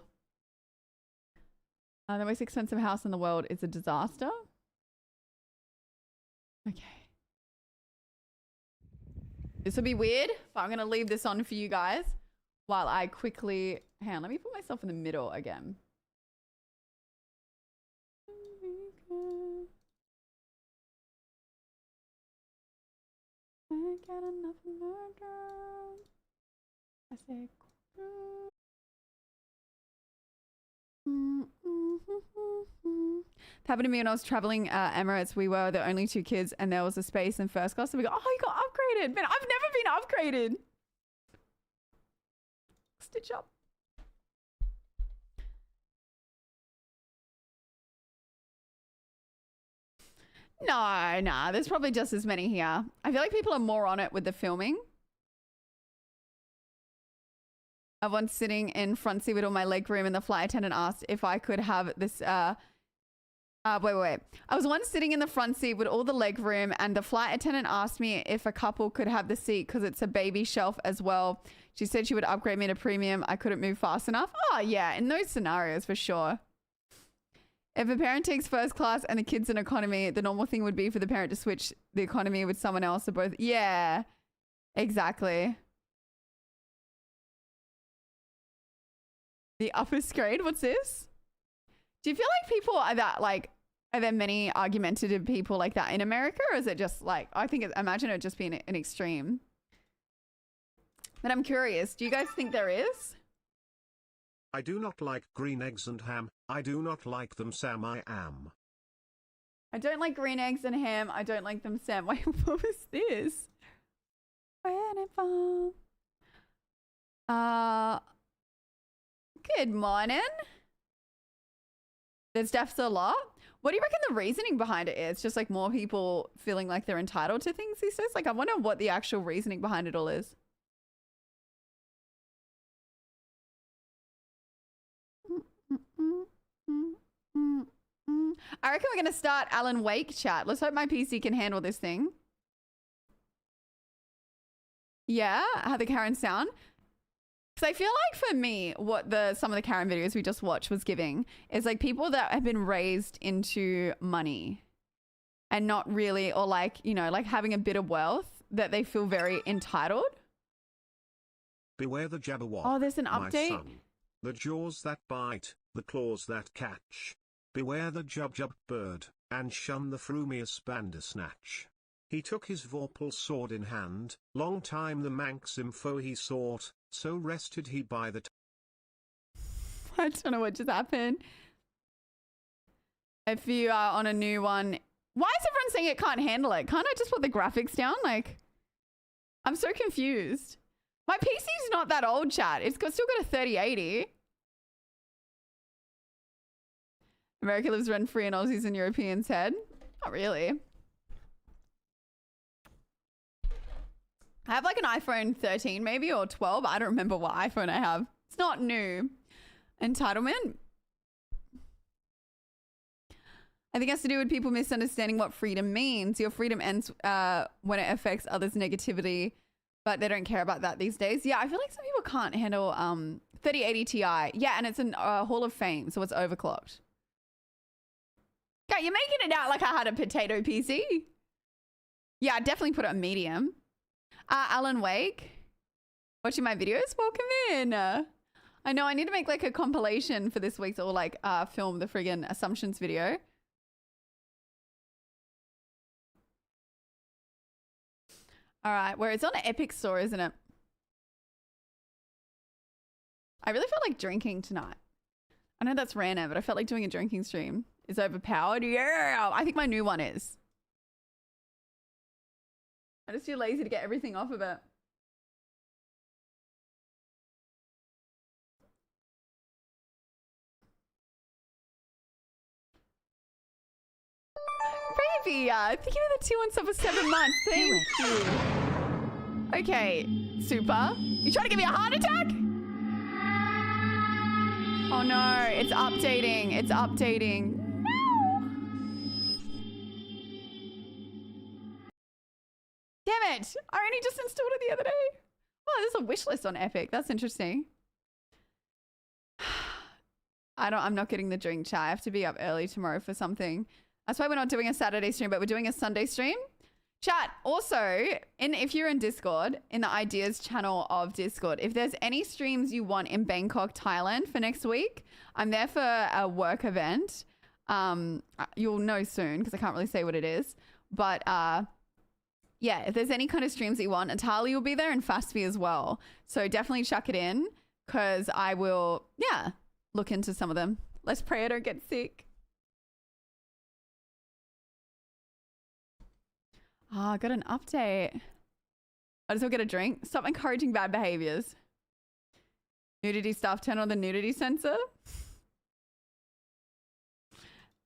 the most expensive house in the world is a disaster. Okay. This will be weird, but I'm going to leave this on for you guys while I quickly... Hang on, let me put myself in the middle again. I get enough murder. I say... It happened to me when I was traveling Emirates. We were the only 2 kids and there was a space in first class. So we go, oh, you got upgraded. Man, I've never been upgraded. Stitch up. No, there's probably just as many here. I feel like people are more on it with the filming. I was sitting in front seat with all my leg room and the flight attendant asked if I could have this, wait. I was once sitting in the front seat with all the leg room and the flight attendant asked me if a couple could have the seat because it's a baby shelf as well. She said she would upgrade me to premium. I couldn't move fast enough. Oh yeah, in those scenarios for sure. If a parent takes first class and the kid's in economy, the normal thing would be for the parent to switch the economy with someone else or both. Yeah, exactly. The upper grade, what's this? Do you feel like people are that like, are there many argumentative people like that in America, or is it just like, I imagine it just being an extreme. But I'm curious, do you guys think there is? I do not like green eggs and ham. I do not like them, Sam. I am. I don't like green eggs and ham. I don't like them, Sam. Wait, what was this? Good morning. There's definitely a lot. What do you reckon the reasoning behind it is? Just like more people feeling like they're entitled to things these days? Like, I wonder what the actual reasoning behind it all is. I reckon we're going to start Alan Wake chat. Let's hope my PC can handle this thing. Yeah, how the Karen sound. Because I feel like for me, what some of the Karen videos we just watched was giving is like people that have been raised into money and not really, or like, you know, like having a bit of wealth that they feel very entitled. Beware the Jabberwock. Oh, there's an my update. son. The jaws that bite, the claws that catch. Beware the Jub bird, and shun the frumious Bandersnatch. He took his vorpal sword in hand, long time the Manx info he sought, so rested he by the I don't know what just happened. If you are on a new one, why is everyone saying it can't handle it? Can't I just put the graphics down? Like, I'm so confused. My PC's not that old, chat. It's still got a 3080. America lives rent-free in Aussies and Europeans' head. Not really. I have like an iPhone 13 maybe, or 12. I don't remember what iPhone I have. It's not new. Entitlement. I think it has to do with people misunderstanding what freedom means. Your freedom ends when it affects others negatively, but they don't care about that these days. Yeah, I feel like some people can't handle 3080 Ti. Yeah, and it's in Hall of Fame, so it's overclocked. Yeah, you're making it out like I had a potato PC. Yeah, I definitely put it on medium. Alan Wake, watching my videos? Welcome in. I know I need to make like a compilation for this week's, or like film the friggin' assumptions video. All right, where it's on an Epic Store, isn't it? I really felt like drinking tonight. I know that's random, but I felt like doing a drinking stream. Is overpowered? Yeah, I think my new one is. I'm just too lazy to get everything off of it. Baby, thank you for the 2 months over 7 months. Thank you. Okay, super. You trying to give me a heart attack? Oh no, it's updating. It's updating. No. Damn it. I only just installed it the other day. Oh, there's a wish list on Epic. That's interesting. I'm not getting the drink, chat. I have to be up early tomorrow for something. That's why we're not doing a Saturday stream, but we're doing a Sunday stream. Chat, also, if you're in Discord, in the ideas channel of Discord, if there's any streams you want in Bangkok, Thailand for next week, I'm there for a work event. You'll know soon because I can't really say what it is. But yeah, if there's any kind of streams that you want, Natalia will be there and Fasby as well. So definitely chuck it in because I will, yeah, look into some of them. Let's pray I don't get sick. Oh, I got an update. I just will get a drink. Stop encouraging bad behaviors. Nudity stuff. Turn on the nudity sensor.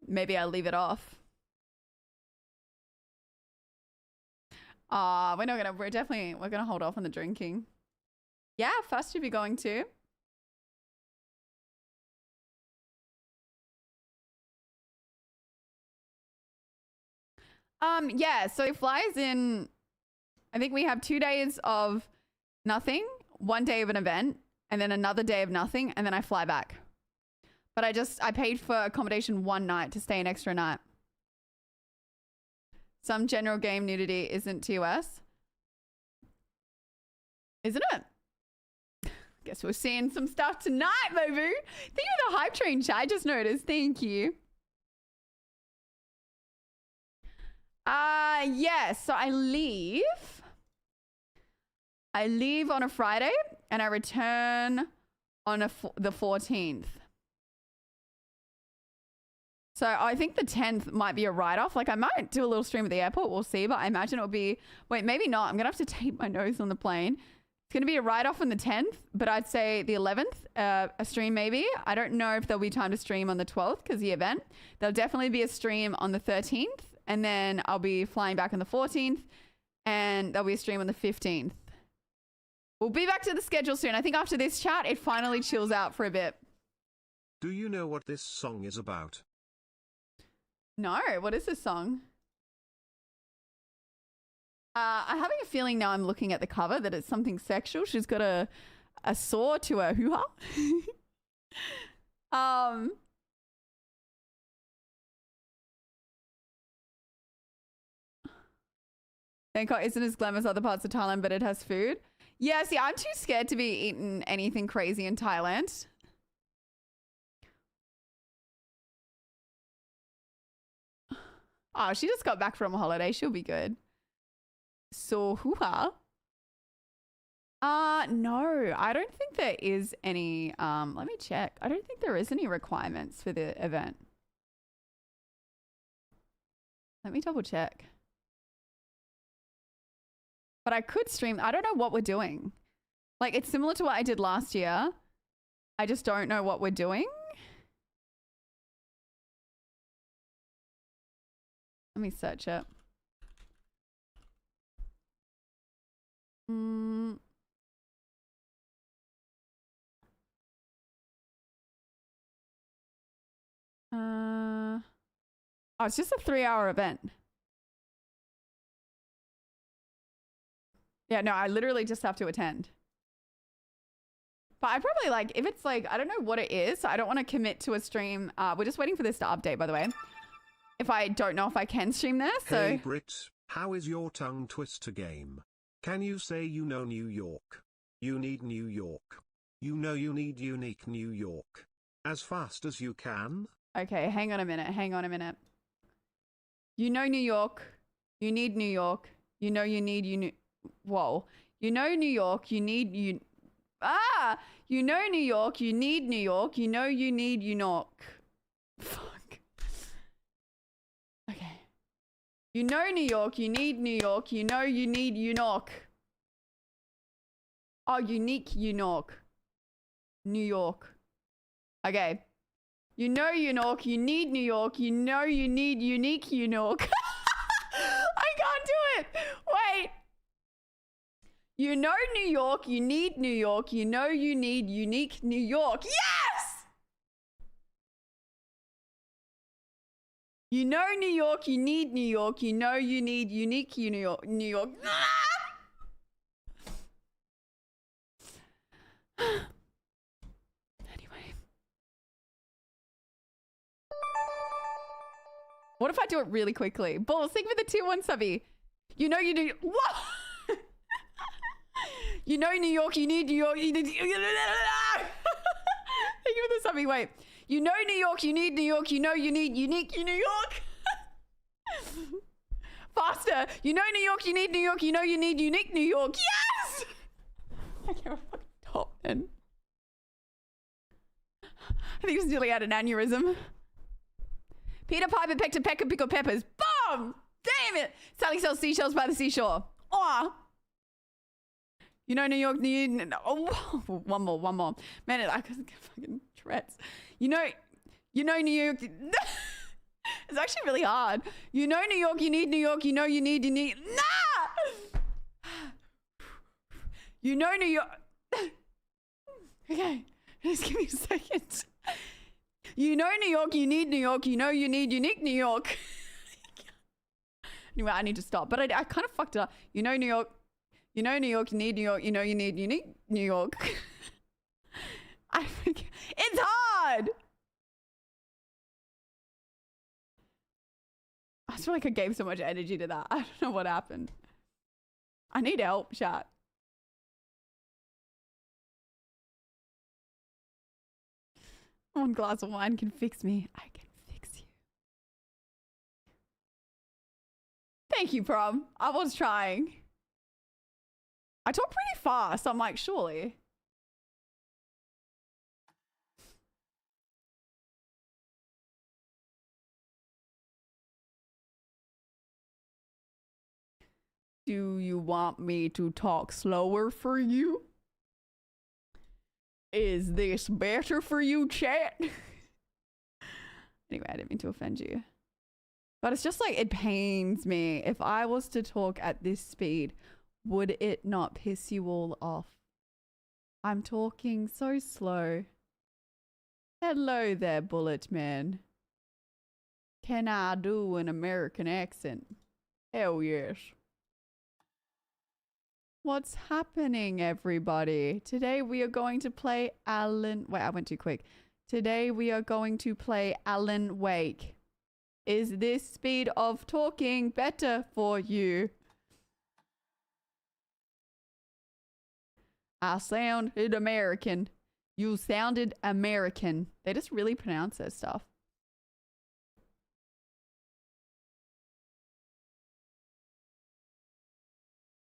Maybe I'll leave it off. We're gonna hold off on the drinking. Yeah, first you'll be going to. Yeah, so it flies in, I think we have 2 days of nothing, 1 day of an event, and then another day of nothing, and then I fly back. But I paid for accommodation 1 night to stay an extra night. Some general game nudity isn't TOS. Isn't it? Guess we're seeing some stuff tonight, Mobu. Thank you for the hype train, chat. I just noticed. Thank you. Yes, so I leave I leave on a Friday and I return on the 14th. So I think the 10th might be a write-off. Like I might do a little stream at the airport. We'll see. But I imagine it'll be... Wait, maybe not. I'm going to have to tape my nose on the plane. It's going to be a write-off on the 10th. But I'd say the 11th, a stream maybe. I don't know if there'll be time to stream on the 12th because the event. There'll definitely be a stream on the 13th. And then I'll be flying back on the 14th. And there'll be a stream on the 15th. We'll be back to the schedule soon. I think after this chat, it finally chills out for a bit. Do you know what this song is about? No, what is this song? I'm having a feeling now I'm looking at the cover that it's something sexual. She's got a saw to her hoo-ha. Bangkok isn't as glamorous as other parts of Thailand, but it has food. Yeah, see, I'm too scared to be eating anything crazy in Thailand. Oh, she just got back from a holiday. She'll be good. So, hoo-ha. No, I don't think there is any, let me check. I don't think there is any requirements for the event. Let me double check. But I could stream. I don't know what we're doing. Like, it's similar to what I did last year. I just don't know what we're doing. Let me search it. Oh, it's just a 3-hour event. Yeah, no, I literally just have to attend. But I probably like, if it's like, I don't know what it is. So I don't want to commit to a stream. We're just waiting for this to update, by the way. If I don't know if I can stream there, so... Hey Brit, how is your tongue twister game? Can you say you know New York? You need New York. You know you need unique New York. As fast as you can? Okay, hang on a minute, hang on a minute. You know New York. You need New York. You know you need Whoa. You know New York. You need you... Ah! You know New York. You need New York. You know you need New York. Fuck. Okay. You know New York. You need New York. You know you need New York. Oh, unique New York. New York. Okay. You know New York. You need New York. You know you need unique New York. I can't do it. Wait. You know New York. You need New York. You know you need unique New York. Yes! You know New York. You need New York. You know you need unique New York. New York. Anyway. What if I do it really quickly? Balls, think with the tier 1 subby. You know you do. What? You know New York, you need New York, you need... Thank you for the subby, wait. You know New York, you need New York, you know you need unique New York. Faster. You know New York, you need New York, you know you need unique New York. Yes! I can't fucking top then. I think it was nearly had an aneurysm. Peter Piper pecked a peck of pickled peppers. Boom! Damn it! Sally sells seashells by the seashore. Aw. You know New York, oh, one more. Man, I couldn't fucking Tourette's. You know New York. It's actually really hard. You know New York, you need New York, you know you need nah! You know New York. Okay, just give me a second. You know New York, you need New York, you know you need unique New York. Anyway, I need to stop, but I kind of fucked it up. You know New York. You know New York, you need New York, you know you need unique New York. It's hard! I feel like I gave so much energy to that. I don't know what happened. I need help, chat. One glass of wine can fix me. I can fix you. Thank you, Prom. I was trying. I talk pretty fast. I'm like, surely. Do you want me to talk slower for you? Is this better for you, chat? Anyway, I didn't mean to offend you. But it's just like, it pains me. If I was to talk at this speed, would it not piss you all off? I'm talking so slow. Hello there, Bullet Man. Can I do an American accent? Hell yes. What's happening, everybody? Today we are going to play Alan... Wait, I went too quick. Today we are going to play Alan Wake. Is this speed of talking better for you? I sounded American. You sounded American. They just really pronounce their stuff.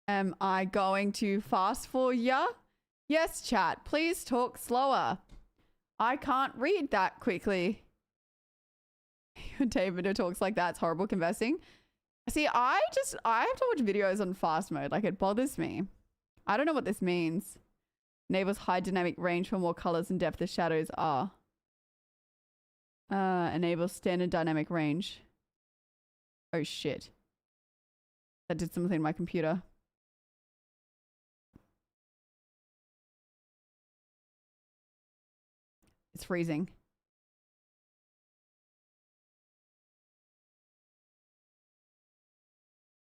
Am I going too fast for ya? Yes, chat. Please talk slower. I can't read that quickly. David who talks like that's horrible conversing. See, I have to watch videos on fast mode. Like, it bothers me. I don't know what this means. Enables high dynamic range for more colors and depth of shadows are. Enables standard dynamic range. Oh shit. That did something to my computer. It's freezing.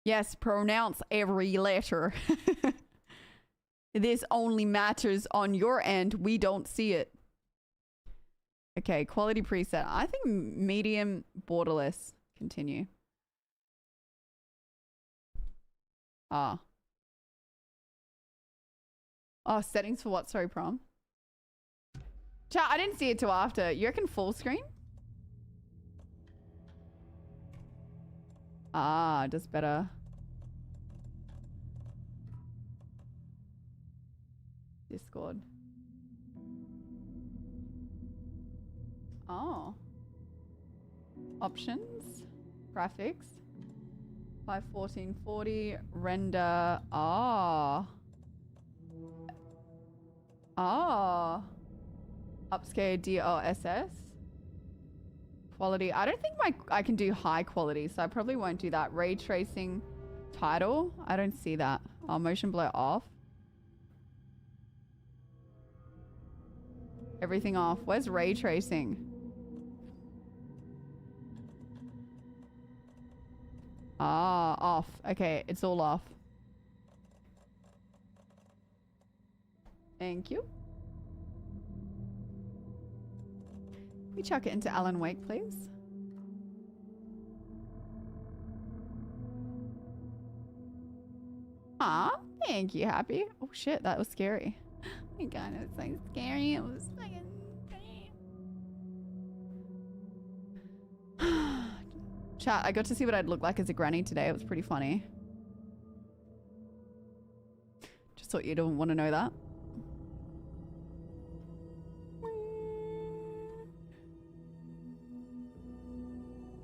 Yes, pronounce every letter. This only matters on your end. We don't see it. Okay, quality preset. I think medium borderless. Continue. Ah. Oh, settings for what? Sorry, Prom. Chat, I didn't see it till after. You reckon full screen? Ah, just better. Discord. Oh. Options. Graphics. 51440. Render. Ah. Ah. Upscale DLSS. Quality. I don't think I can do high quality, so I probably won't do that. Ray tracing title. I don't see that. Oh, motion blur off. Everything off. Where's ray tracing? Ah, off. Okay, it's all off. Thank you. Can we chuck it into Alan Wake, please? Ah, thank you, Happy. Oh shit, that was scary. Oh my god, it was like scary. It was fucking Chat, I got to see what I'd look like as a granny today. It was pretty funny. Just thought you'd want to know that.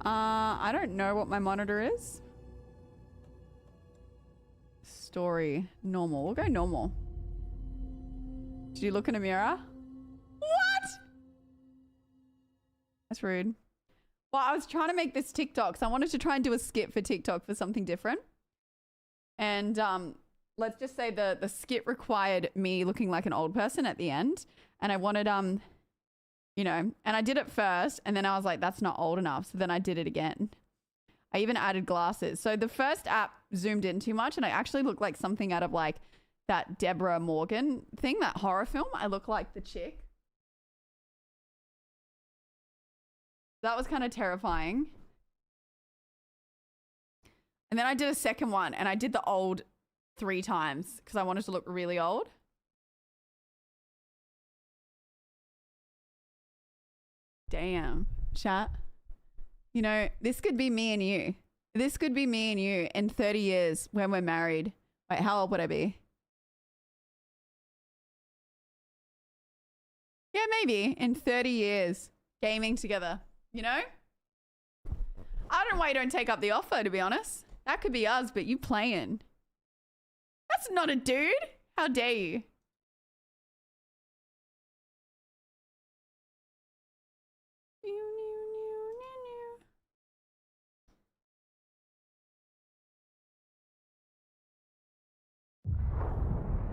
I don't know what my monitor is. Story. Normal. We'll go normal. Did you look in a mirror? What? That's rude. Well, I was trying to make this TikTok, so I wanted to try and do a skit for TikTok for something different. And let's just say the skit required me looking like an old person at the end. And I wanted, you know, and I did it first, and then I was like, that's not old enough. So then I did it again. I even added glasses. So the first app zoomed in too much, and I actually looked like something out of like that Deborah Morgan thing, that horror film. I look like the chick. That was kind of terrifying. And then I did a second one, and I did the old 3 times because I wanted to look really old. Damn, chat. You know, this could be me and you. This could be me and you in 30 years when we're married. Wait, how old would I be? Yeah, maybe in 30 years, gaming together, you know? I don't know why you don't take up the offer, to be honest. That could be us, but you playing. That's not a dude. How dare you?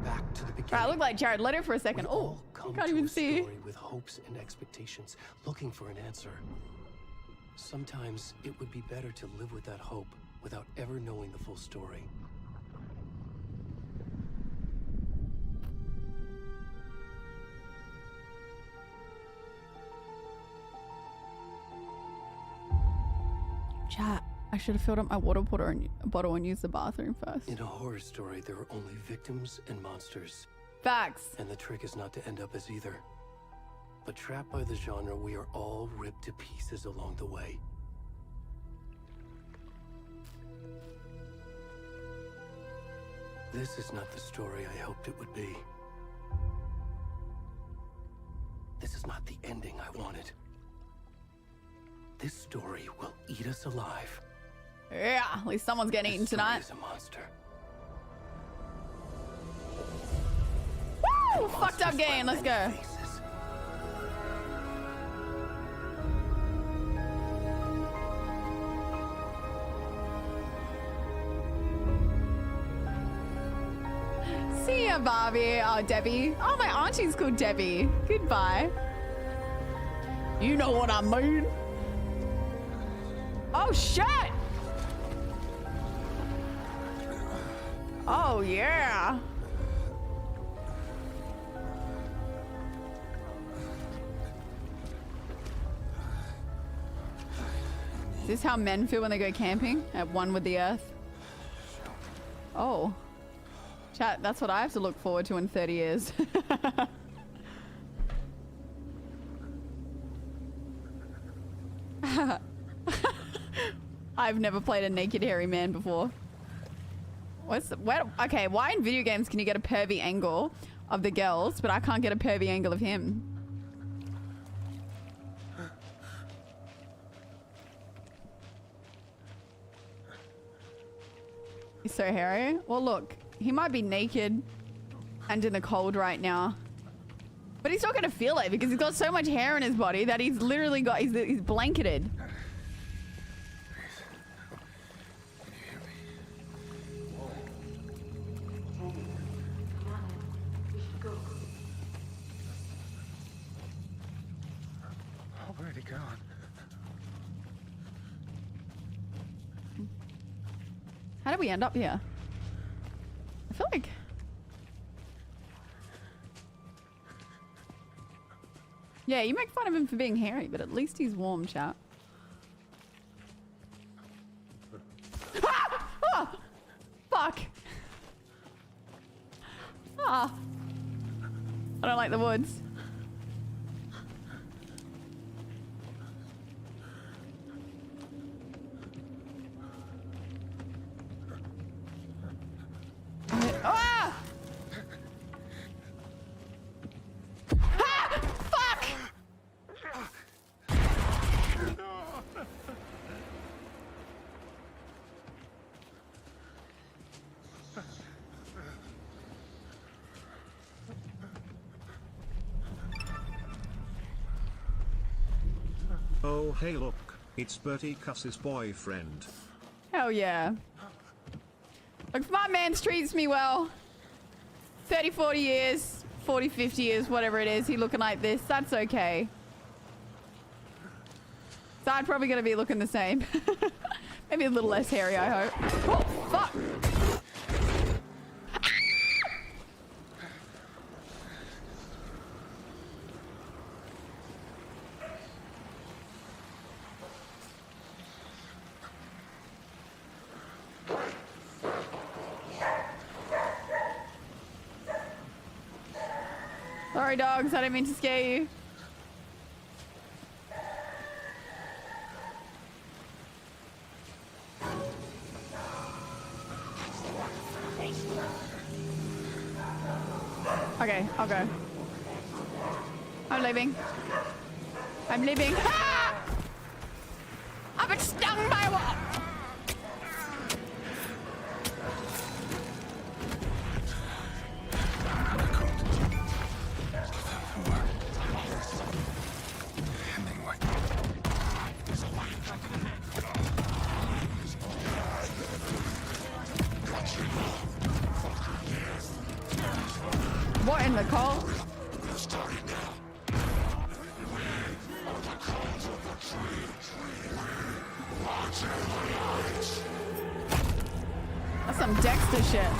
Back to the beginning. Right, I look like Jared Leto for a second. We Oh, all you come can't to even a see. story with hopes and expectations, looking for an answer. Sometimes it would be better to live with that hope without ever knowing the full story. Chat, I should have filled up my water bottle and used the bathroom first. In a horror story, there are only victims and monsters, Facts. and the trick is not to end up as either. But trapped by the genre, we are all ripped to pieces along the way. This is not the story I hoped it would be. This is not the ending I wanted. This story will eat us alive. Yeah, at least someone's getting eaten This story tonight. is a monster. Woo! Fucked up Monsters game. wear Let's many go. faces. See ya, Barbie. Oh, Debbie. Oh, my auntie's called Debbie. Goodbye. You know what I mean. Oh, shit. Oh, yeah. Is this how men feel when they go camping? At one with the earth? Oh. Chat, that's what I have to look forward to in 30 years. I've never played a naked hairy man before. Okay, why in video games can you get a pervy angle of the girls, but I can't get a pervy angle of him? He's so hairy. Well, look, he might be naked and in the cold right now, but he's not gonna feel it because he's got so much hair in his body that he's literally got, he's blanketed. Where'd he gone? How did we end up here? I feel like... Yeah, you make fun of him for being hairy, but at least he's warm, chat. Ah! Ah! Fuck! Ah. I don't like the woods. Ah! Ah! Fuck! Oh hey look, it's Bertie Cuss's boyfriend. Hell yeah. Look, if my man treats me well, 30, 40 years, 40, 50 years, whatever it is, he looking like this, that's okay. So I'm probably going to be looking the same. Maybe a little less hairy, I hope. Oh, fuck! Sorry, dogs. I didn't mean to scare you. Okay, I'll go. I'm leaving. I'm leaving. Ah! I've been stung by what? What in the call? That's some Dexter shit.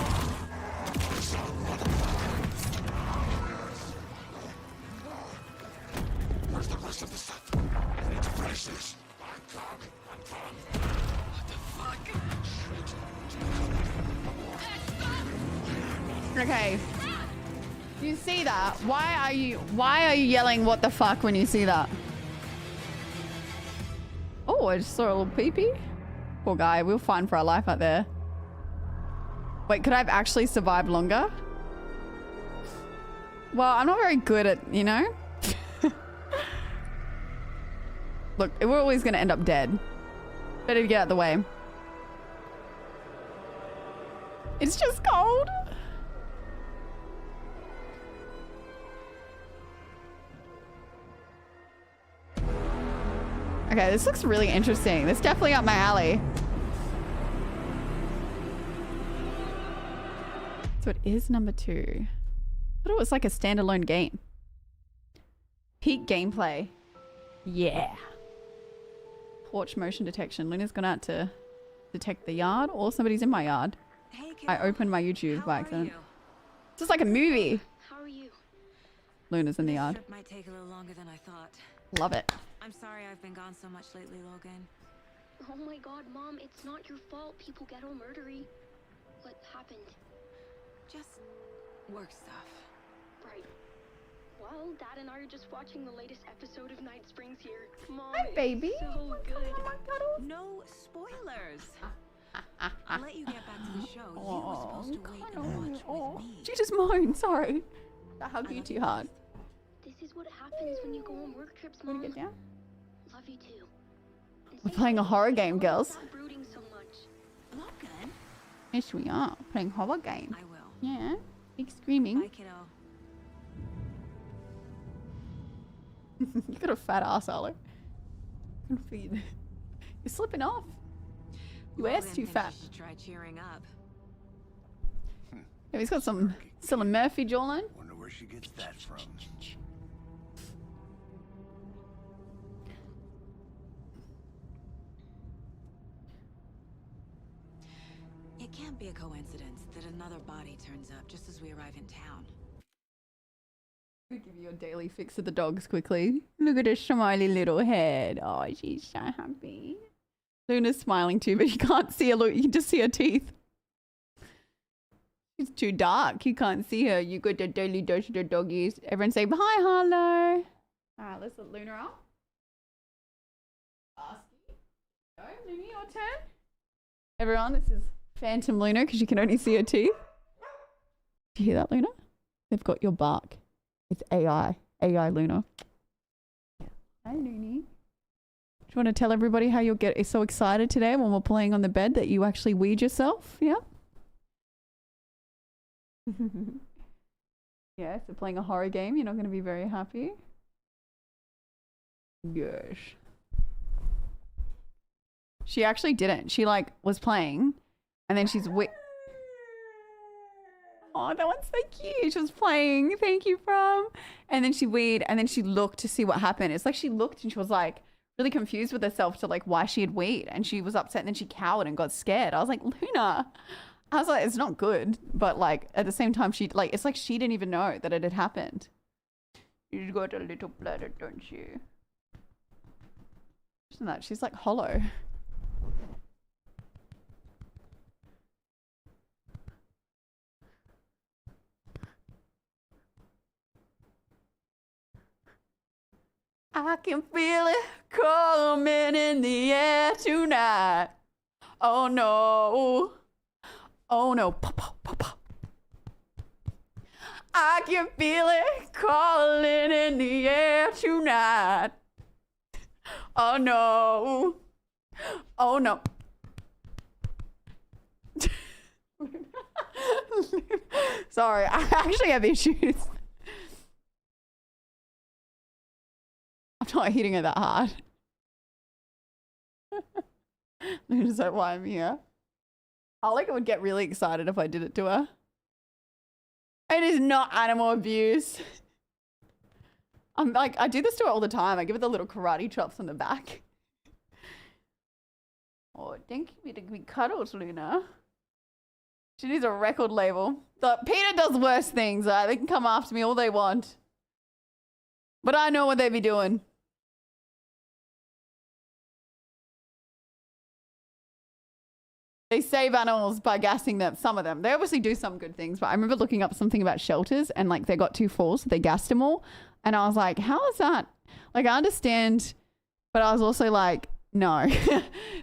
Where's the rest of the stuff? I need to finish this. Okay. You see that? Why are you yelling what the fuck when you see that? Oh, I just saw a little pee-pee. Poor guy, we'll find for our life out there. Wait, could I have actually survived longer? Well, I'm not very good at, you know? Look, we're always gonna end up dead. Better to get out of the way. It's just cold. Okay, this looks really interesting. This is definitely up my alley. So it is number 2. I thought it was like a standalone game. Peak gameplay. Yeah. Porch motion detection. Luna's gone out to detect the yard, or somebody's in my yard. Hey, I kiddo. opened my YouTube How by are accident. you? It's just like a movie. How are you? Luna's in the This yard. trip might take a little longer than I thought. Love it. I'm sorry I've been gone so much lately, Logan. Oh my god, Mom, it's not your fault people get all murdery. What happened? Just work stuff. Right. Well, Dad and I are just watching the latest episode of Night Springs here. Mom, Hi, baby. it's so good. No spoilers. I'll let you get back to the show. You were supposed to wait and watch with me. She just moaned. Sorry. I hugged you too hard. This is what happens when you go on work trips, Wanna Mom. get down? Love you too. And We're say playing a hi. horror game, girls. Stop brooding so much. Logan. Yes, we are. Playing horror game. I will. Yeah. Big screaming. Bye, kiddo. You got a fat ass, Arlo. Can feed. You're slipping off. Your ass Logan too thinks fat. you should try cheering up. Yeah, he's got some Cillian Murphy jawline. Wonder where she gets that from. It can't be a coincidence that another body turns up just as we arrive in town. Give you your daily fix of the dogs quickly. Look at her smiley little head. Oh, she's so happy. Luna's smiling too, but you can't see her. Look, you can just see her teeth. It's too dark. You can't see her. You got the daily dose of the doggies. Everyone say hi, Harlow. Alright, let's let Luna up. Asky. Go, Luna, your turn. Everyone, this is Phantom Luna because you can only see her teeth. Do you hear that, Luna? They've got your bark. It's AI. AI Luna. Hi, Looney. Do you want to tell everybody how you'll get so excited today when we're playing on the bed that you actually weed yourself? Yeah? Yeah, so playing a horror game, you're not going to be very happy. Gosh. She actually didn't. She like was playing and then she's oh, that one's so cute. She was playing. Thank you, From. And then she weed and then she looked to see what happened. It's like she looked and she was like really confused with herself to like why she had weed and she was upset and then she cowered and got scared. I was like, Luna. I was like, it's not good. But like at the same time, she like it's like she didn't even know that it had happened. You got a little bladder, don't you? Isn't that? She's like hollow. I can feel it coming in the air tonight. Oh no. Oh no. Pop, pop, pop, pop. I can feel it calling in the air tonight. Oh no. Oh no. Sorry, I actually have issues. I'm not hitting it that hard. Luna's like, why I'm here. I like would get really excited if I did it to her. It is not animal abuse. I'm like, I do this to her all the time. I give it the little karate chops on the back. Oh, thank you for the cuddles, Luna. She needs a record label. But Peter does worse things. They can come after me all they want. But I know what they be doing. They save animals by gassing them, some of them. They obviously do some good things, but I remember looking up something about shelters and like they got 2 falls, so they gassed them all. And I was like, how is that? Like, I understand, but I was also like, no,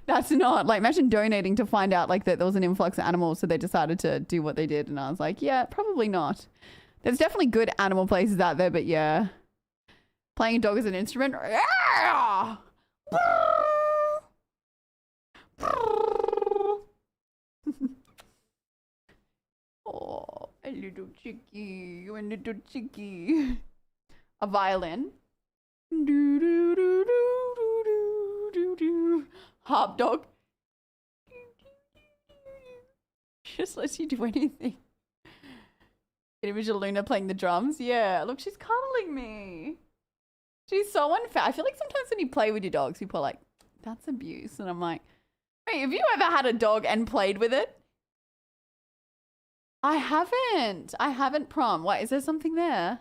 that's not, like, imagine donating to find out like that there was an influx of animals, so they decided to do what they did. And I was like, yeah, probably not. There's definitely good animal places out there, but yeah. Playing a dog as an instrument? Yeah! Oh, a little chickie, you a little chickie. A violin. Do, do, do, do, do, do, do. Harp dog. Just lets you do anything. Can you imagine Luna playing the drums? Yeah, look, she's cuddling me. She's so unfair. I feel like sometimes when you play with your dogs, people are like, that's abuse. And I'm like, hey, have you ever had a dog and played with it? I haven't, prom. Wait, is there something there?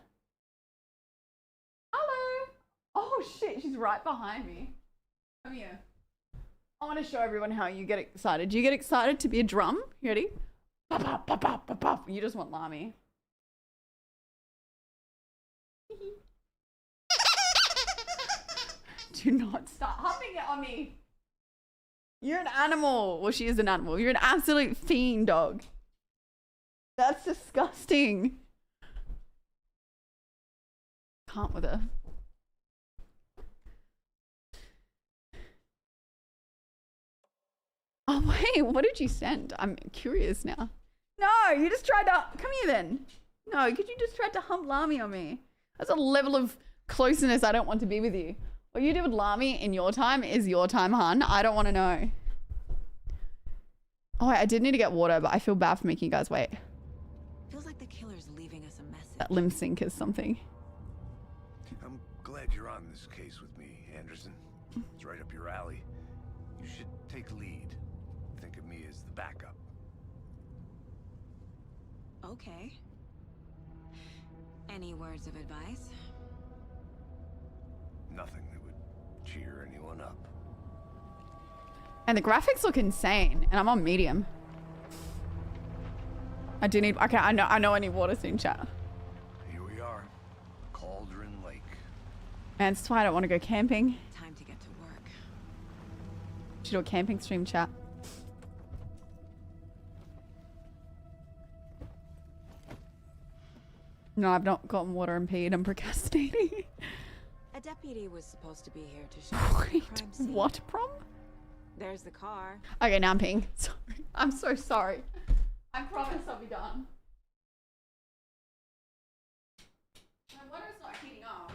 Hello. Oh shit, she's right behind me. Come here. I want to show everyone how you get excited. Do you get excited to be a drum? You ready? Pop, pop, pop, pop, pop, pop. You just want Lami. Do not start humping it on me. You're an animal. Well, she is an animal. You're an absolute fiend, dog. That's disgusting. Can't with her. Oh, wait. What did you send? I'm curious now. No, you just tried to... Come here, then. No, because you just tried to hump Lami on me. That's a level of closeness I don't want to be with you. What you did with Lami in your time is your time, hun. I don't want to know. Oh, wait, I did need to get water, but I feel bad for making you guys wait. Feels like the killer's leaving us a message. That limb sync is something. I'm glad you're on this case with me, Anderson. It's right up your alley. You should take lead. Think of me as the backup. Okay. Any words of advice? Nothing that would cheer anyone up. And the graphics look insane, and I'm on medium. I do need... Okay, I know I need water soon, chat. Here we are. Cauldron Lake. And that's why I don't want to go camping. Time to get to work. Should do a camping stream, chat. No, I've not gotten water and peed. I'm procrastinating. A deputy was supposed to be here to show us the Wait, crime scene. what, prom? There's the car. Okay, now I'm peeing. Sorry. I'm so sorry. I promise I'll be done. My water's not heating up.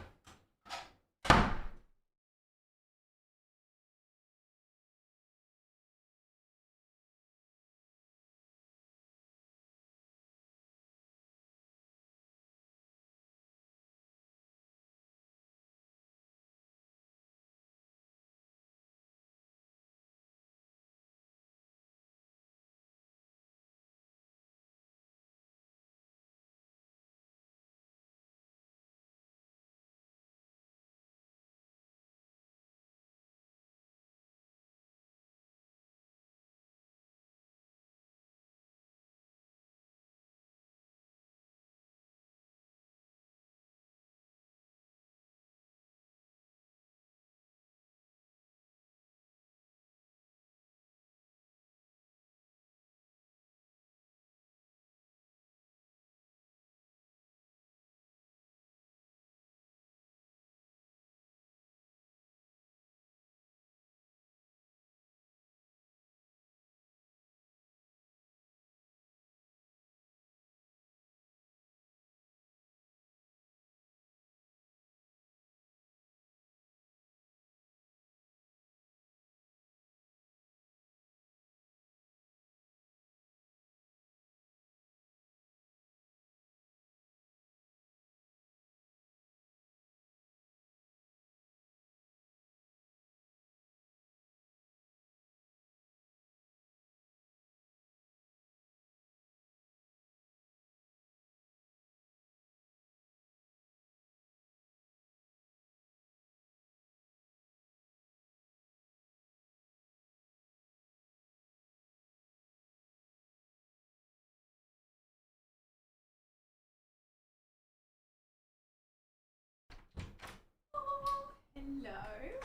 Hello.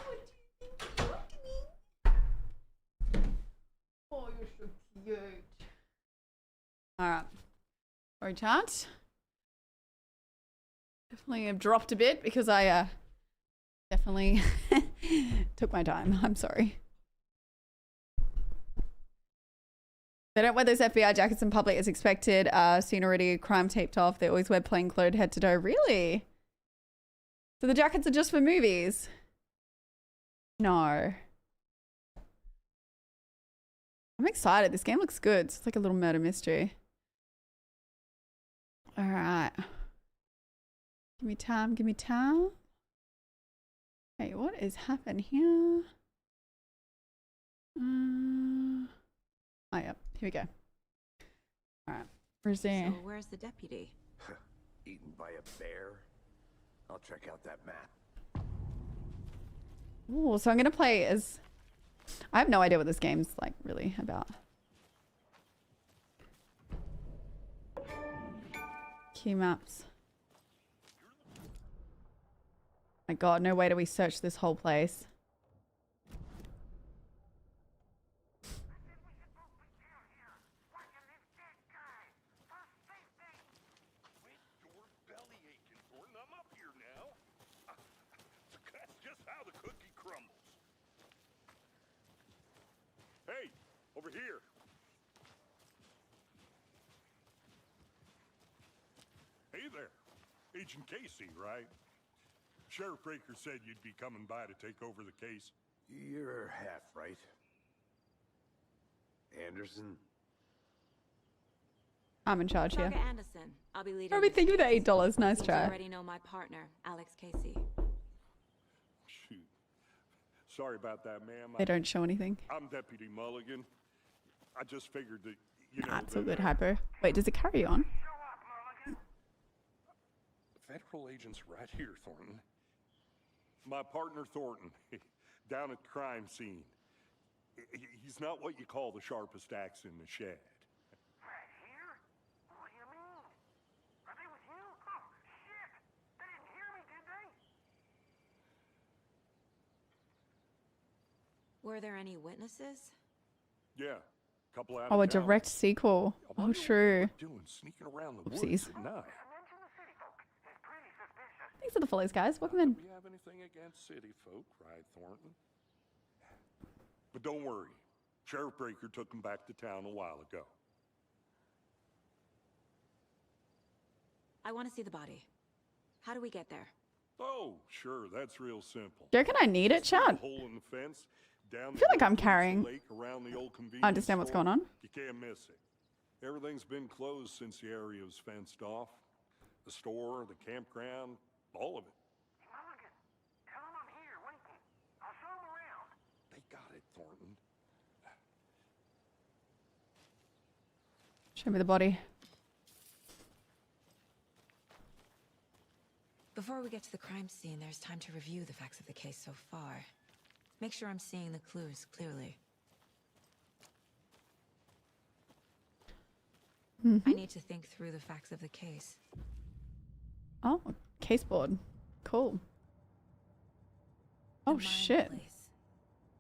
What do you think you're doing? Oh, you're so cute. Alright. Sorry, chat. Definitely have dropped a bit because I definitely took my time. I'm sorry. They don't wear those FBI jackets in public as expected. Seen already, crime taped off. They always wear plain clothes head to toe. Really? So the jackets are just for movies? No. I'm excited. This game looks good. It's like a little murder mystery. All right. Give me time. Give me time. Hey, what is happening here? Oh, yeah. Here we go. All right. Where's the... So where's the deputy? Eaten by a bear? I'll check out that map. Ooh, so I'm going to play as... I have no idea what this game's like really about. Key maps. My god, no way do we search this whole place. Hey, over here. Hey there. Agent Casey, right? Sheriff Breaker said you'd be coming by to take over the case. You're half right. Anderson? I'm in charge here. Target Anderson. I'll be leading. Probably this thank you for the case. $8. Nice You try. already know my partner, Alex Casey. Shoot. Sorry about that, ma'am. They don't show anything. I'm Deputy Mulligan. I just figured that, you know... That's all that, good, Hyper. Wait, does it carry on? Federal agent's right here, Thornton. My partner, Thornton, down at the crime scene. He's not what you call the sharpest axe in the shed. Right here? What do you mean? Are they with you? Oh, shit! They didn't hear me, did they? Were there any witnesses? Yeah, couple out Oh, a of town. direct sequel. I Oh, wonder what true. they're doing sneaking around the Oopsies. woods at night. Mention the city folk. It's pretty suspicious. Thanks for the follows, guys. Welcome in. Do we have anything against city folk, right, Thornton? But don't worry. Sheriff Breaker took him back to town a while ago. I want to see the body. How do we get there? Oh, sure, that's real simple. Do you reckon I need it, Just through a chat? hole in the fence, down I feel like I'm the carrying. lake around the old convenience I understand what's store. going on. You can't miss it. Everything's been closed since the area was fenced off. The store, the campground, all of it. Mulligan, tell them I'm here, waiting. I'll show them around. They got it, Thornton. Show me the body. Before we get to the crime scene, there's time to review the facts of the case so far. Make sure I'm seeing the clues clearly. I need to think through the facts of the case. Oh, case board. Cool. The Oh, Mind shit. Place.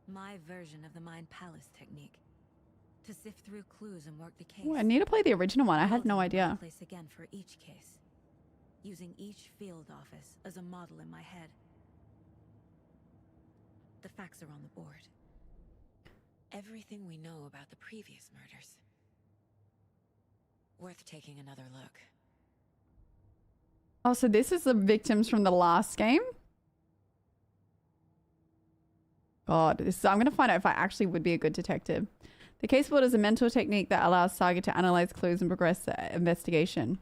My version of the Mind Palace technique. To sift through clues and work the case. Ooh, I need to play the original one. I had no Building the Mind idea. Place again for each case. Using each field office as a model in my head. The facts are on the board. Everything we know about the previous murders. Worth taking another look. Oh, so this is the victims from the last game? God, I'm going to find out if I actually would be a good detective. The case board is a mental technique that allows Saga to analyze clues and progress the investigation.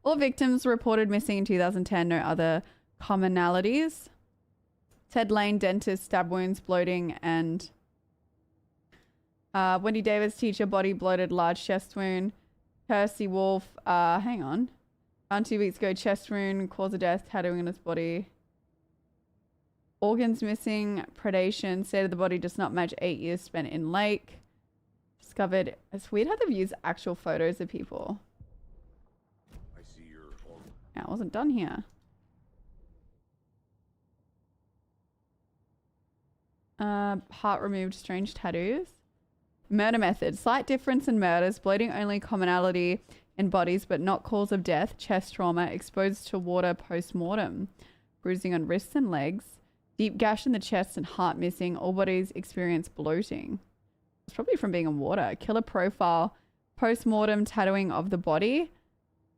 All victims reported missing in 2010. No other commonalities. Ted Lane, dentist, stab wounds, bloating, and Wendy Davis, teacher, body bloated, large chest wound. Percy Wolf, hang on. Around 2 weeks ago, chest wound, cause of death, tattooing on his body. Organs missing, predation, state of the body does not match 8 years spent in lake. Discovered. It's weird how they've used actual photos of people. I see your organ. Yeah, I wasn't done here. Heart removed, strange tattoos. Murder method. Slight difference in murders. Bloating only commonality in bodies, but not cause of death. Chest trauma. Exposed to water post-mortem. Bruising on wrists and legs. Deep gash in the chest and heart missing. All bodies experience bloating. It's probably from being in water. Killer profile. Post-mortem tattooing of the body.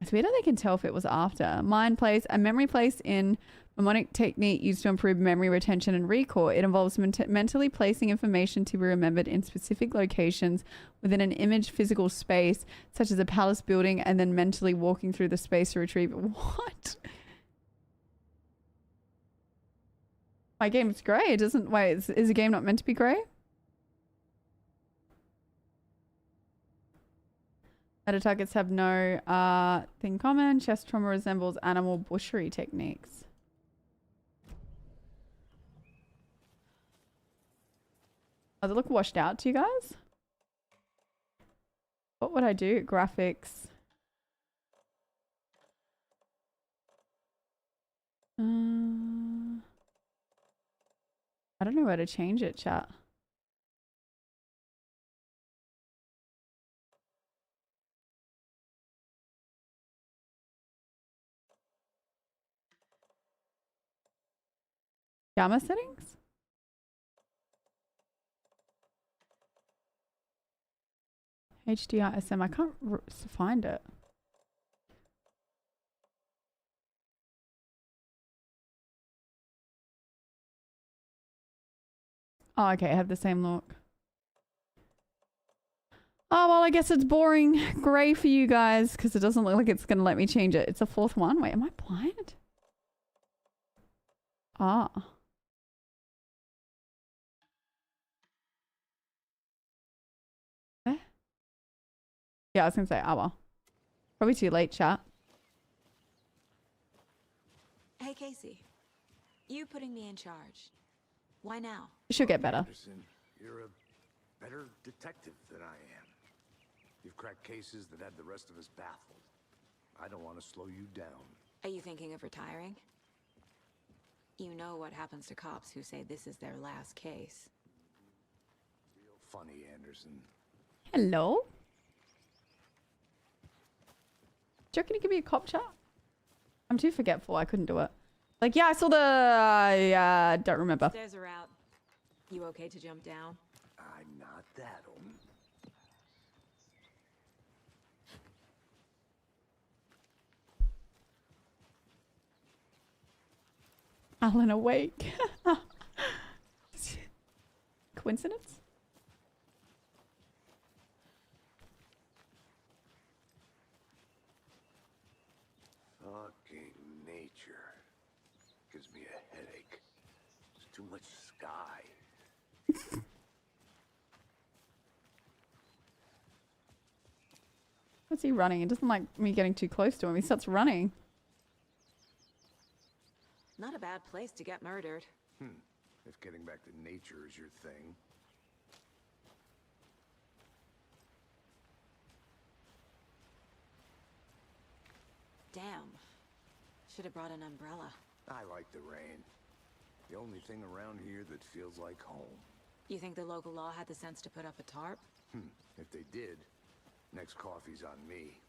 It's weird how they can tell if it was after. Mind place. A memory place in mnemonic technique used to improve memory retention and recall. It involves mentally placing information to be remembered in specific locations within an image physical space, such as a palace building, and then mentally walking through the space to retrieve it. What? My game's grey. It doesn't... Wait, is the game not meant to be grey? Meta targets have no thing common. Chest trauma resembles animal butchery techniques. Does it look washed out to you guys? What would I do? Graphics. I don't know where to change it, chat. Gamma settings? HDR-SM. I can't find it. Oh, okay. I have the same look. Oh, well, I guess it's boring grey for you guys because it doesn't look like it's going to let me change it. It's a fourth one. Wait, am I blind? Ah. Yeah, I was going to say, oh well. Probably too late, chat. Hey, Casey. You putting me in charge. Why now? It should get better. Anderson, you're a better detective than I am. You've cracked cases that had the rest of us baffled. I don't want to slow you down. Are you thinking of retiring? You know what happens to cops who say this is their last case. Real funny, Anderson. Hello? Do you reckon you could be a cop, chat? I'm too forgetful. I couldn't do it. Like, yeah, I saw the... I don't remember. Stairs are out. You okay to jump down? I'm not that old. Alan awake. Coincidence? Fucking nature. Gives me a headache. There's too much sky. What's he running? It doesn't like me getting too close to him. He starts running. Not a bad place to get murdered. If getting back to nature is your thing. Damn. Should have brought an umbrella. I like the rain. The only thing around here that feels like home. You think the local law had the sense to put up a tarp? If they did, next coffee's on me.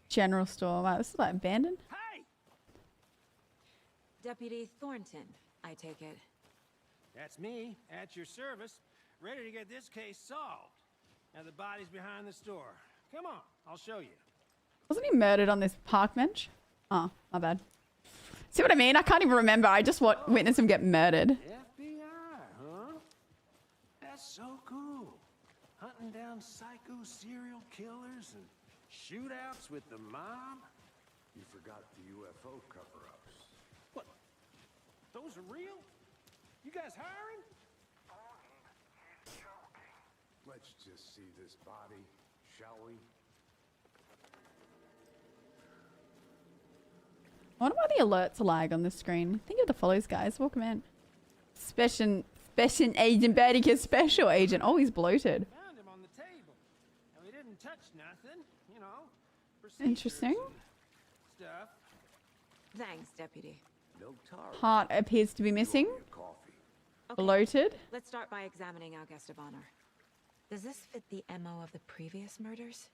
General store. Wow, this is like abandoned. Hey! Deputy Thornton, I take it. That's me, at your service, ready to get this case solved. Now the body's behind the store. Come on, I'll show you. Wasn't he murdered on this park bench? Oh, my bad. See what I mean? I can't even remember. I just witnessed him get murdered. FBI, huh? That's so cool. Hunting down psycho serial killers and shootouts with the mob? You forgot the UFO cover-ups. What? Those are real? You guys hiring? Let's just see this body, shall we? I wonder why the alerts lag on the screen. Think of the follows, guys. Welcome in. Special Agent Baticus, Special Agent. Oh, he's bloated. Found him on the table. And we didn't touch nothing, you know. Interesting. Stuff. Thanks, Deputy. No tar. Heart appears to be missing. Coffee. Okay, Bloated. let's start by examining our guest of honor. Does this fit the MO of the previous murders?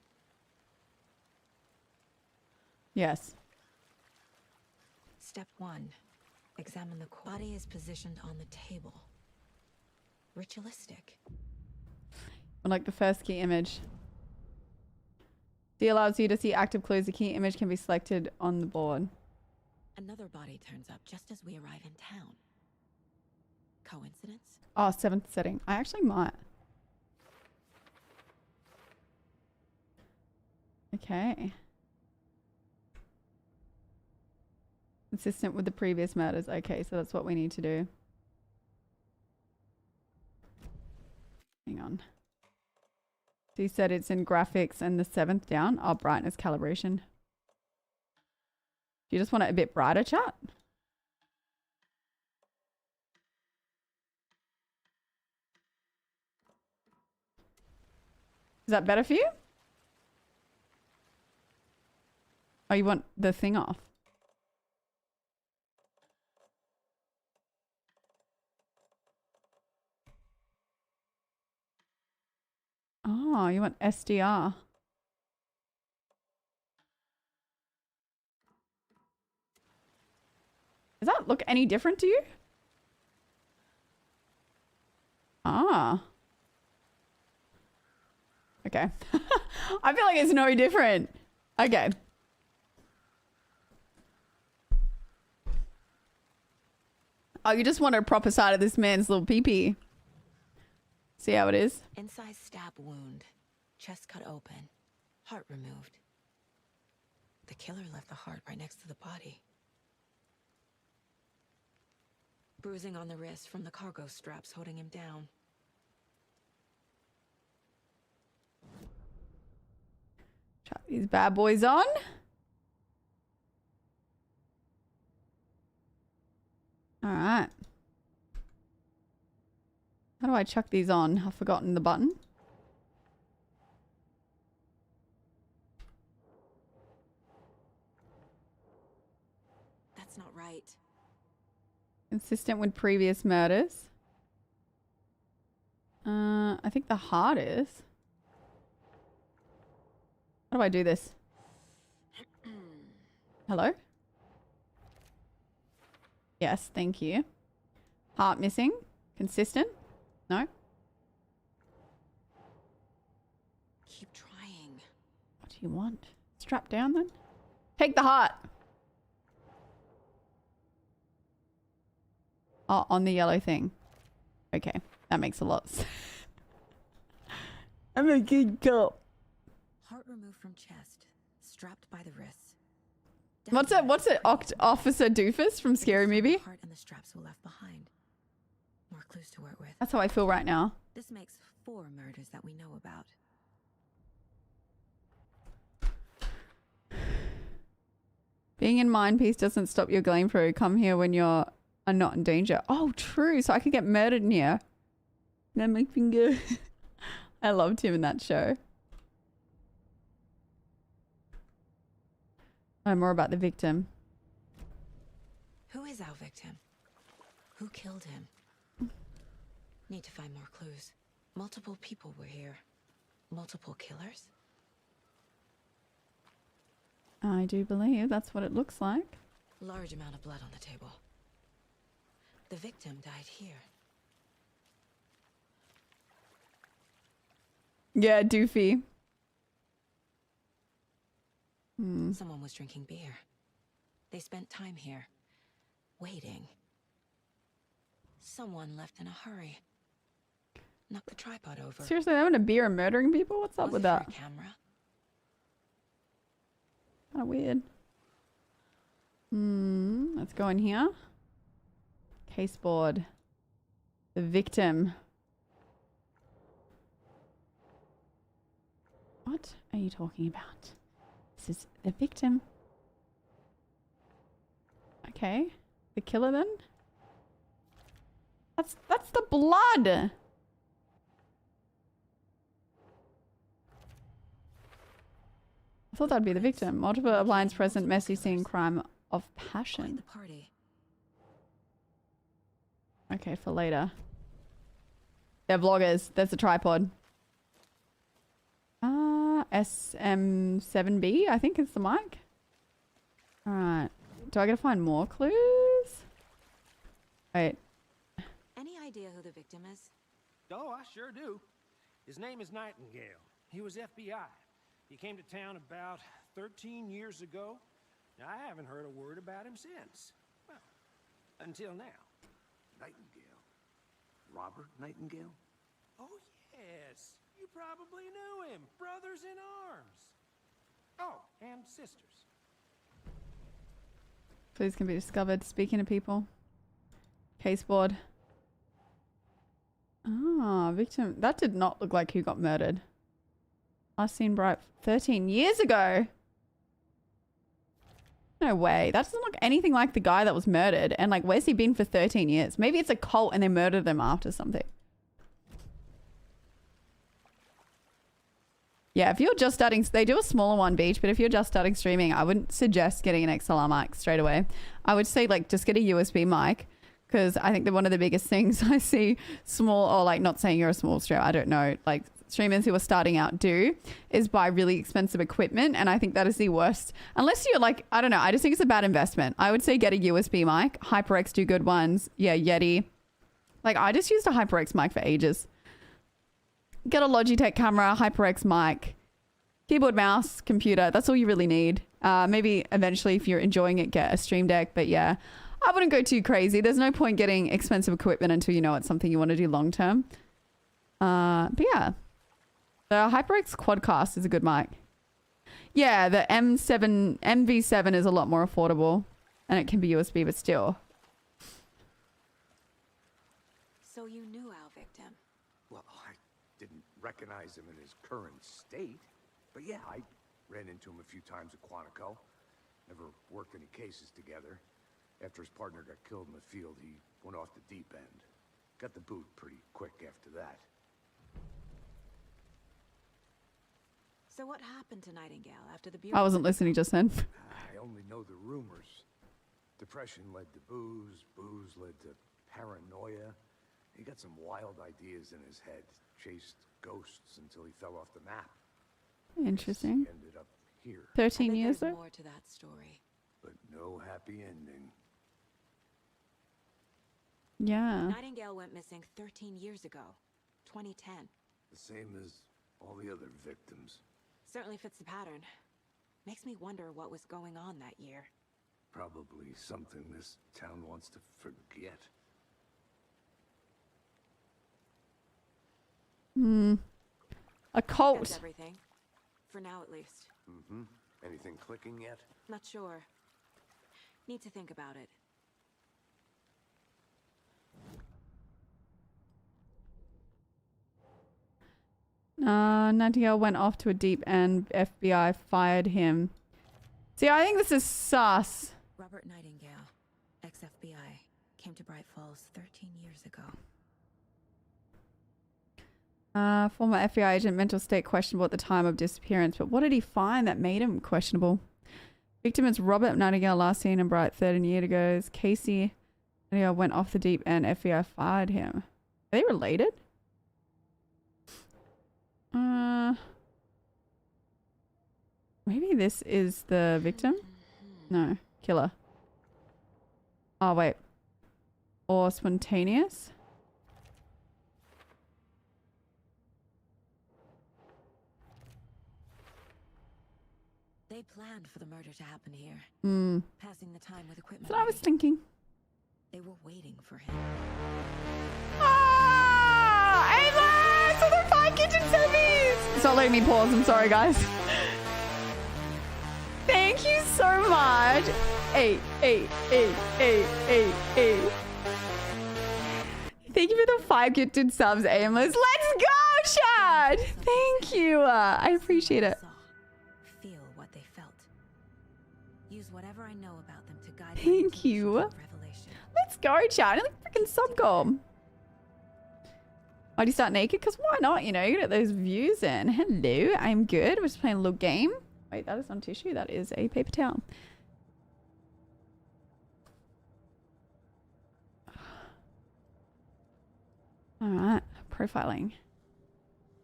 Yes. Step 1. Examine the body is positioned on the table. Ritualistic. Like the first key image. D allows you to see active clues. The key image can be selected on the board. Another body turns up just as we arrive in town. Coincidence? Oh, 7th setting. I actually might. Okay. Consistent with the previous murders. Okay, so that's what we need to do. Hang on. So you said it's in graphics and the 7th down. Oh, brightness calibration. Do you just want it a bit brighter, chat? Is that better for you? Oh, you want the thing off? Oh, you want SDR. Does that look any different to you? Ah. Okay. I feel like it's no different. Okay. Oh, you just want a proper side of this man's little pee-pee. See how it is? Inside stab wound. Chest cut open. Heart removed. The killer left the heart right next to the body. Bruising on the wrist from the cargo straps holding him down. Chuck these bad boys on. All right. How do I chuck these on? I've forgotten the button. That's not right. Consistent with previous murders. I think the heart is. How do I do this? Hello? Yes, thank you. Heart missing. Consistent? No? Keep trying. What do you want? Strap down then? Take the heart. Oh, on the yellow thing. Okay, that makes a lot of sense. I'm a good cop. Heart removed from chest, strapped by the wrists. What's it? Officer Doofus from Scary Movie? Heart and the straps were left behind. More clues to work with. That's how I feel right now. This makes 4 murders that we know about. Being in Mind Piece doesn't stop your gleam through. Come here when you're not in danger. Oh, true. So I could get murdered in here. That makes me go. I loved him in that show. Know more about the victim. Who is our victim? Who killed him? Need to find more clues. Multiple people were here. Multiple killers? I do believe that's what it looks like. Large amount of blood on the table. The victim died here. Yeah, Doofy. Someone was drinking beer. They spent time here, waiting. Someone left in a hurry. Knocked the tripod over. Seriously, having a beer and murdering people? What's up Was with it for that? a camera? Kind of weird. Let's go in here. Case board. The victim. What are you talking about? This is the victim. Okay. The killer then? That's the blood. I thought that'd be the victim. Multiple appliance present, messy scene, crime of passion. The party. Okay, for later. They're vloggers. There's a tripod. SM7B, I think is the mic. Alright. Do I gotta find more clues? Wait. Any idea who the victim is? Oh, I sure do. His name is Nightingale. He was FBI. He came to town about 13 years ago. I haven't heard a word about him since. Well, until now. Nightingale? Robert Nightingale? Oh, yes. You probably knew him. Brothers in arms. Oh, and sisters. Clues can be discovered. Speaking to people. Case board. Ah, victim. That did not look like who got murdered. Last seen bright 13 years ago. No way. That doesn't look anything like the guy that was murdered. And like, where's he been for 13 years? Maybe it's a cult and they murdered them after something. Yeah, if you're just starting, they do a smaller one, Beach, but if you're just starting streaming, I wouldn't suggest getting an XLR mic straight away. I would say like just get a USB mic, because I think that one of the biggest things I see small, or like, not saying you're a small streamer, I don't know, like streamers who are starting out do, is buy really expensive equipment. And I think that is the worst. Unless you're like, I don't know, I just think it's a bad investment. I would say get a USB mic. HyperX do good ones. Yeah, Yeti. Like I just used a HyperX mic for ages. Get a Logitech camera, HyperX mic, keyboard, mouse, computer. That's all you really need. Maybe eventually if you're enjoying it, get a Stream Deck. But yeah, I wouldn't go too crazy. There's no point getting expensive equipment until you know it's something you want to do long term. But yeah, the HyperX Quadcast is a good mic. Yeah, the MV7 is a lot more affordable and it can be USB, but still. So you knew our victim? Well, I didn't recognize him in his current state. But yeah, I ran into him a few times at Quantico. Never worked any cases together. After his partner got killed in the field, he went off the deep end. Got the boot pretty quick after that. So what happened to Nightingale after the Bureau? I wasn't listening just then. I only know the rumors. Depression led to booze, booze led to paranoia. He got some wild ideas in his head, chased ghosts until he fell off the map. Interesting. He ended up here. 13 years There's though? more to that story. But no happy ending. Yeah. Nightingale went missing 13 years ago, 2010. The same as all the other victims. Certainly fits the pattern. Makes me wonder what was going on that year. Probably something this town wants to forget. A cult. That's everything. For now, at least. Mm-hmm. Anything clicking yet? Not sure. Need to think about it. Nightingale went off to a deep end. FBI fired him. See, I think this is sus. Robert Nightingale, ex-FBI, came to Bright Falls 13 years ago. Former FBI agent, mental state questionable at the time of disappearance. But what did he find that made him questionable? Victim is Robert Nightingale, last seen in Bright 13 years ago. Casey Nightingale went off the deep end. FBI fired him. Are they related? Maybe this is the victim? No, killer. Oh, wait. Or spontaneous? They planned for the murder to happen here. Passing the time with equipment. That's what I was thinking. They were waiting for him. Ah! Ava! So they're 5 kitchen semis! It's not letting me pause. I'm sorry, guys. Thank you so much. Hey. Thank you for the 5 gifted subs, Aimless. Let's go, Chad! Thank you. I appreciate it. Feel what they felt. Use whatever I know about them to guide Thank you. Let's go, chat. Like freaking subgom. Why do you start naked? Because why not? You know, you get those views in. Hello, I'm good. We're just playing a little game. Wait, that is not tissue. That is a paper towel. All right, profiling.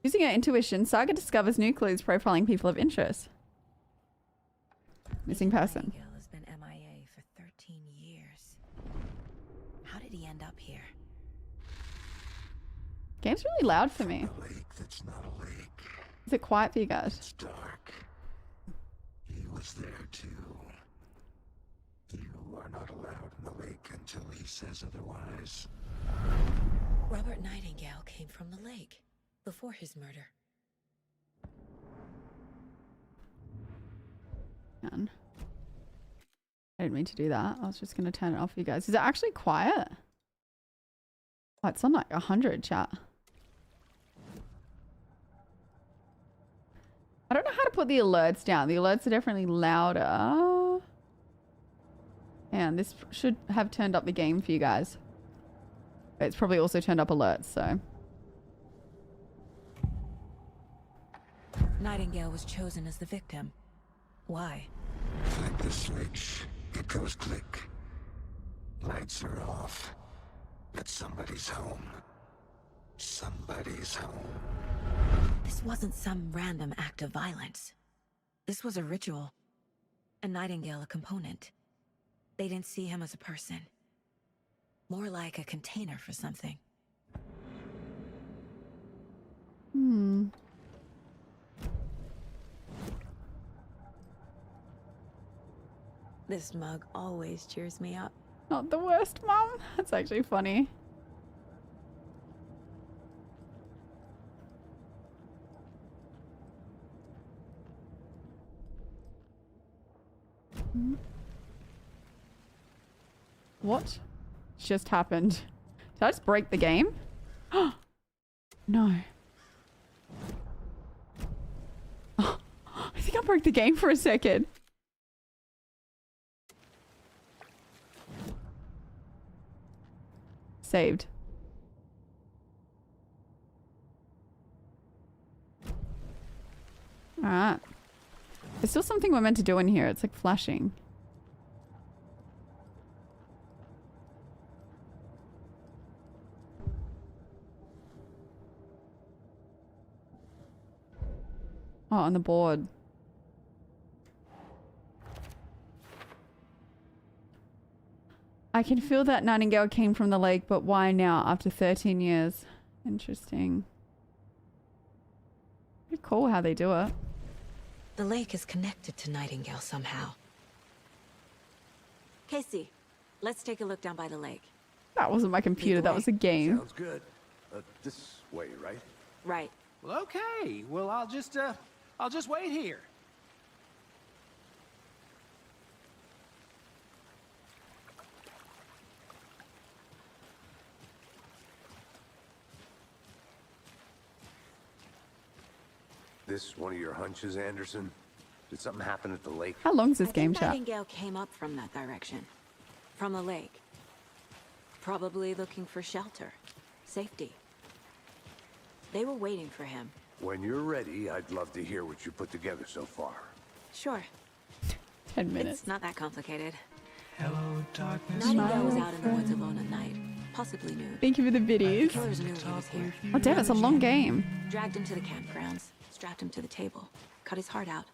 Using her intuition, Saga discovers new clues profiling people of interest. Missing person. Nightingale has been MIA for 13 years. How did he end up here? Game's really loud for me. Lake that's not a lake. Is it quiet for you guys? It's dark. He was there too. You are not allowed in the lake until he says otherwise. Robert Nightingale came from the lake before his murder. Man. I didn't mean to do that. I was just going to turn it off for you guys. Is it actually quiet? Oh, it's on like 100, chat. I don't know how to put the alerts down. The alerts are definitely louder. And this should have turned up the game for you guys. But it's probably also turned up alerts, so. Nightingale was chosen as the victim. Why? Flip the switch. It goes click. Lights are off. But somebody's home. Somebody's home. This wasn't some random act of violence. This was a ritual. And Nightingale a component. They didn't see him as a person. More like a container for something. Hmm. This mug always cheers me up. Not the worst, Mum. That's actually funny. What just happened? Did I just break the game? No. I think I broke the game for a second. Saved. Alright. There's still something we're meant to do in here. It's like flashing. Oh, on the board. I can feel that Nightingale came from the lake, but why now after 13 years? Interesting. Pretty cool how they do it. The lake is connected to Nightingale somehow. Casey, let's take a look down by the lake. That wasn't my computer, that was a game. Sounds good. This way, right? Right. Well, okay. Well, I'll just wait here. This one of your hunches, Anderson? Did something happen at the lake? How long's this I game, think chat? Nightingale came up from that direction. From the lake. Probably looking for shelter. Safety. They were waiting for him. When you're ready, I'd love to hear what you put together so far. Sure. 10 minutes. It's not that complicated. Hello, darkness. Nightingale was out in the woods alone at night. Possibly nude. Thank you for the biddies. Killers knew he was here. Oh damn, it's a long game. Dragged him to the campgrounds. Strapped him to the table. Cut his heart out.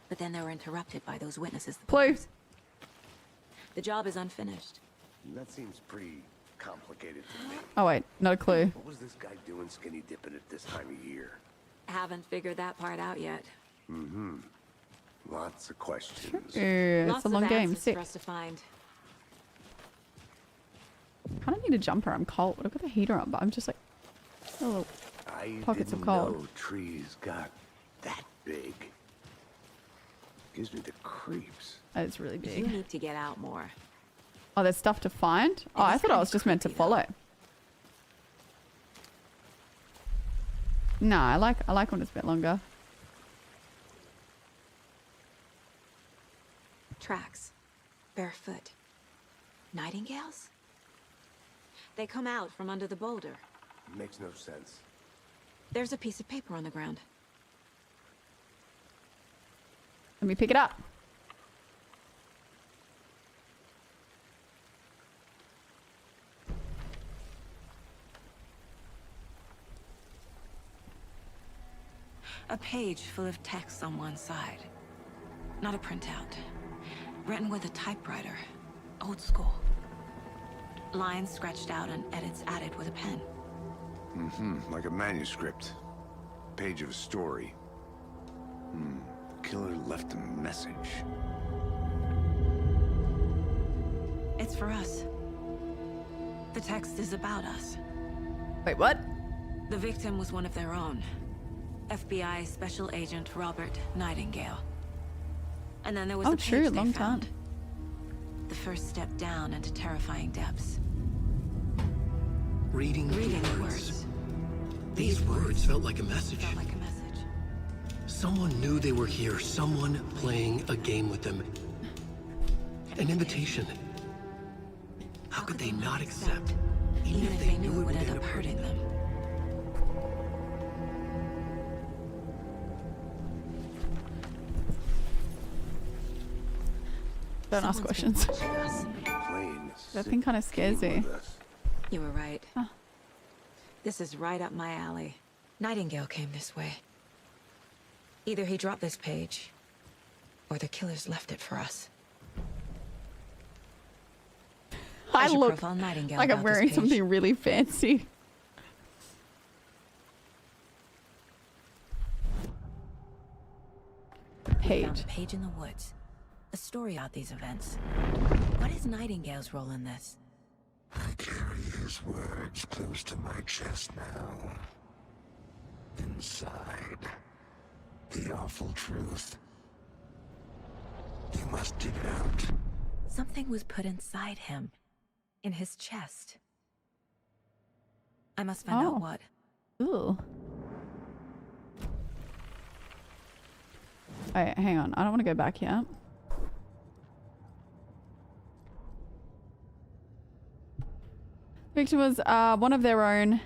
But then they were interrupted by those witnesses. Please. The job is unfinished. That seems pretty complicated to me. Oh wait, not a clue. What was this guy doing skinny dipping at this time of year? Haven't figured that part out yet. Mm-hmm. Lots of questions. It's Lots a long of game. answers Sick. for us to find. I don't need a jumper. I'm cold. I've got the heater on, but I'm just like, oh, I pockets of didn't cold. know trees got that big. Gives me the creeps. It's really You big. need to get out more. Oh, there's stuff to find? Oh, I thought I was just meant to follow. No, I like when it's a bit longer. Tracks. Barefoot. Nightingales? They come out from under the boulder. Makes no sense. There's a piece of paper on the ground. Let me pick it up. A page full of text on one side. Not a printout. Written with a typewriter. Old school. Lines scratched out and edits added with a pen. Mm-hmm, like a manuscript. Page of a story. The killer left a message. It's for us. The text is about us. Wait, what? The victim was one of their own. FBI Special Agent Robert Nightingale. And then there was Oh, the page true, they long found. time. The first step down into terrifying depths. Reading the words. These words felt like a message. Felt like a message. Someone knew they were here. Someone playing a game with them. An invitation. How could they not accept? Even if they knew it would end up hurting them. Don't ask questions. Plain, That thing kind of scares me. You were right. Huh. This is right up my alley. Nightingale came this way. Either he dropped this page, or the killers left it for us. I should look profile Nightingale like I'm about this wearing page. something really fancy. We found Page. a page in the woods. A story about these events. What is Nightingale's role in this? I carry his words close to my chest now. Inside, the awful truth. You must dig it out. Something was put inside him. In his chest. I must find out what. Ooh. Alright, hang on. I don't want to go back yet. Victim was one of their own.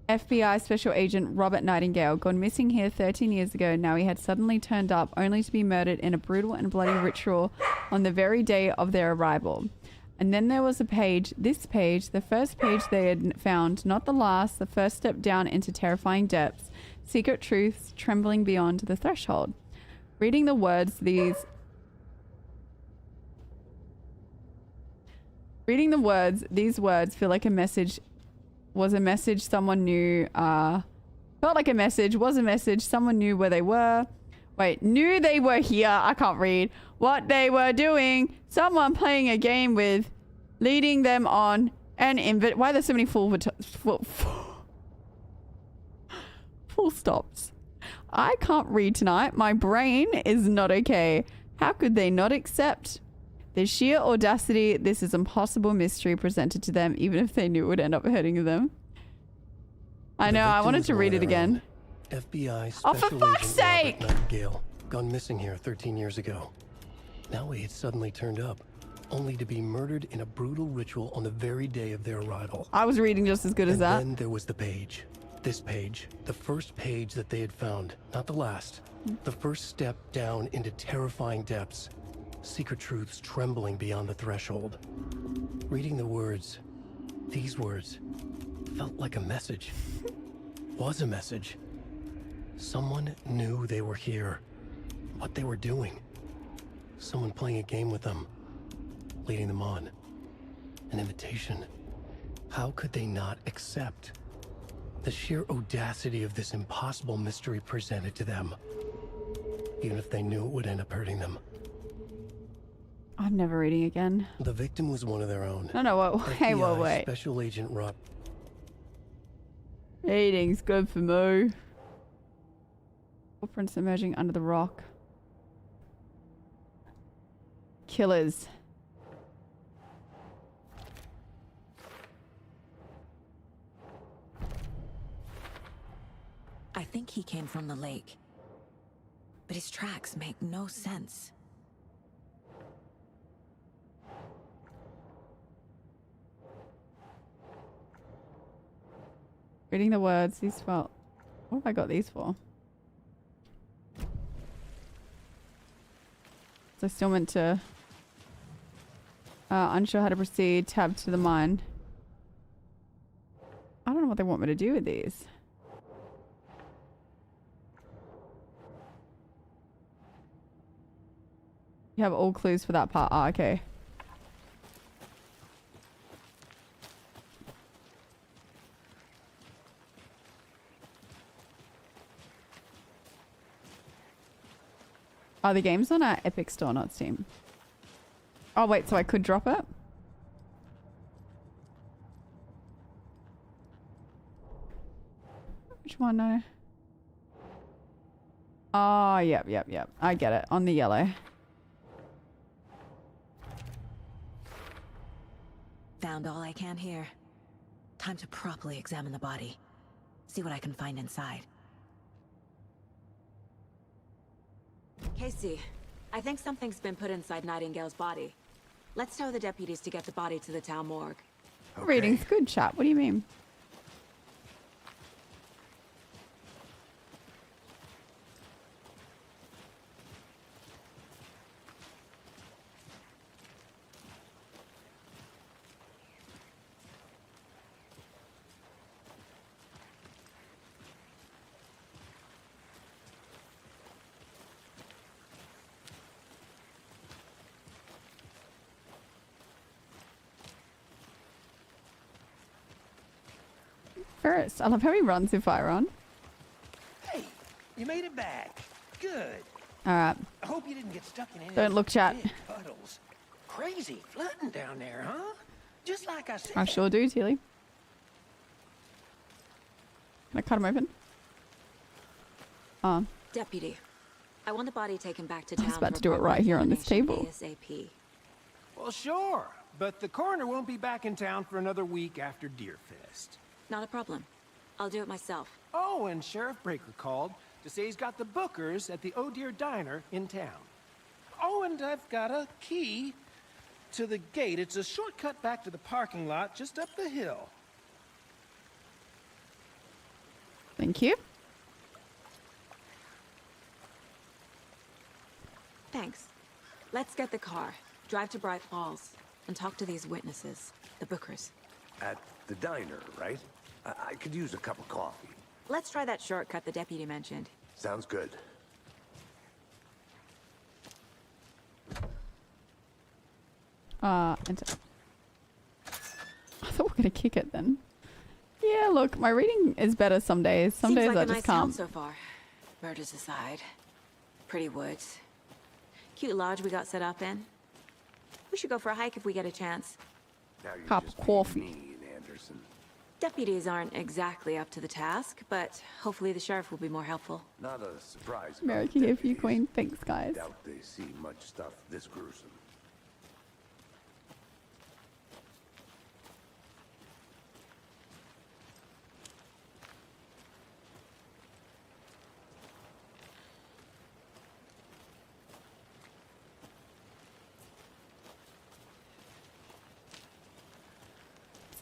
FBI Special Agent Robert Nightingale, gone missing here 13 years ago. Now he had suddenly turned up only to be murdered in a brutal and bloody ritual on the very day of their arrival. And then there was a page, this page, the first page they had found, not the last, the first step down into terrifying depths, secret truths trembling beyond the threshold. Reading the words, these words feel like a message, was a message someone knew, felt like a message, was a message someone knew where they were. Wait, knew they were here. I can't read. What they were doing. Someone playing a game with, leading them on an invite. Why are there so many full stops? I can't read tonight. My brain is not okay. How could they not accept the sheer audacity? This is impossible mystery presented to them, even if they knew it would end up hurting them. I know. I wanted to read it again. FBI Oh, for Special fuck's Agent sake! Robert Nightingale, gone missing here 13 years ago. Now he had suddenly turned up, only to be murdered in a brutal ritual on the very day of their arrival. I was reading just as good as that. And then there was the page. This page, the first page that they had found, not the last. The first step down into terrifying depths. Secret truths trembling beyond the threshold. Reading the words, these words, felt like a message. Was a message. Someone knew they were here. What they were doing. Someone playing a game with them. Leading them on. An invitation. How could they not accept? The sheer audacity of this impossible mystery presented to them. Even if they knew it would end up hurting them. I'm never reading again. The victim was one of their own. No, whoa, hey, whoa, FBI wait. Special Agent Rob. Eating's good for moo. Footprints emerging under the rock. Killers. I think he came from the lake. But his tracks make no sense. Reading the words. These felt. What have I got these for? So still meant to. Unsure how to proceed. Tab to the mind. I don't know what they want me to do with these. You have all clues for that part. Ah, okay. Are the games on our Epic Store, not Steam? Oh, wait, so I could drop it? Which one? No. Oh, yep. I get it. On the yellow. Found all I can here. Time to properly examine the body. See what I can find inside. Casey, I think something's been put inside Nightingale's body. Let's tell the deputies to get the body to the town morgue. Okay. Reading's good, chat. What do you mean? First, I love how he runs with fire on. Hey, you made it back. Good. All right. I hope you didn't get stuck in any Don't look, chat. big puddles. Crazy flooding down there, huh? Just like I said. I sure do, Tilly. Can I cut him open? Deputy, I want the body taken back to town. I was about to do it right here on this table. ASAP. Well, sure. But the coroner won't be back in town for another week after Deerfest. Not a problem. I'll do it myself. Oh, and Sheriff Breaker called to say he's got the Bookers at the Oh Dear Diner in town. Oh, and I've got a key to the gate. It's a shortcut back to the parking lot just up the hill. Thank you. Thanks. Let's get the car, drive to Bright Falls, and talk to these witnesses, the Bookers. At the diner, right? I could use a cup of coffee. Let's try that shortcut the deputy mentioned. Sounds good. Enter. I thought we were gonna kick it then. Yeah, look, my reading is better some days. Some Seems days like I a just nice town can't. so far. Murders aside. Pretty woods. Cute lodge we got set up in. We should go for a hike if we get a chance. Now you're Cup just of being coffee. mean, Anderson. Deputies aren't exactly up to the task, but hopefully the sheriff will be more helpful. Not a surprise. America gave you queen. Thanks, guys. Doubt they see much stuff this gruesome.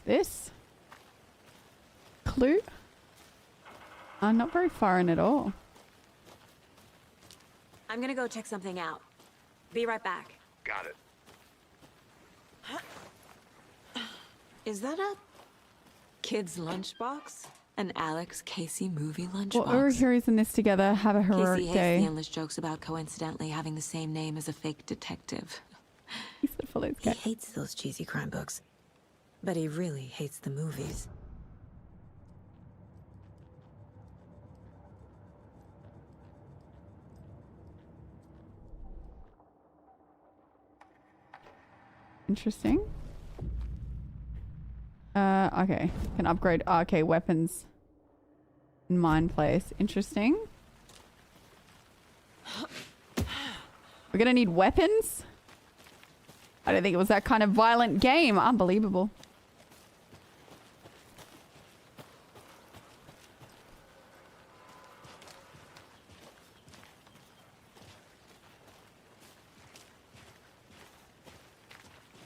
This clue? I'm not very far in at all. I'm gonna go check something out. Be right back. Got it. Is that a kid's lunchbox? An Alex Casey movie lunchbox? Well, we're heroes in this together. Have a heroic Casey hates day. the endless jokes about coincidentally having the same name as a fake detective. He said follow his He cat. hates those cheesy crime books. But he really hates the movies. Interesting. Okay. Can upgrade. Oh, okay, weapons. In mine place. Interesting. We're gonna need weapons? I don't think it was that kind of violent game. Unbelievable.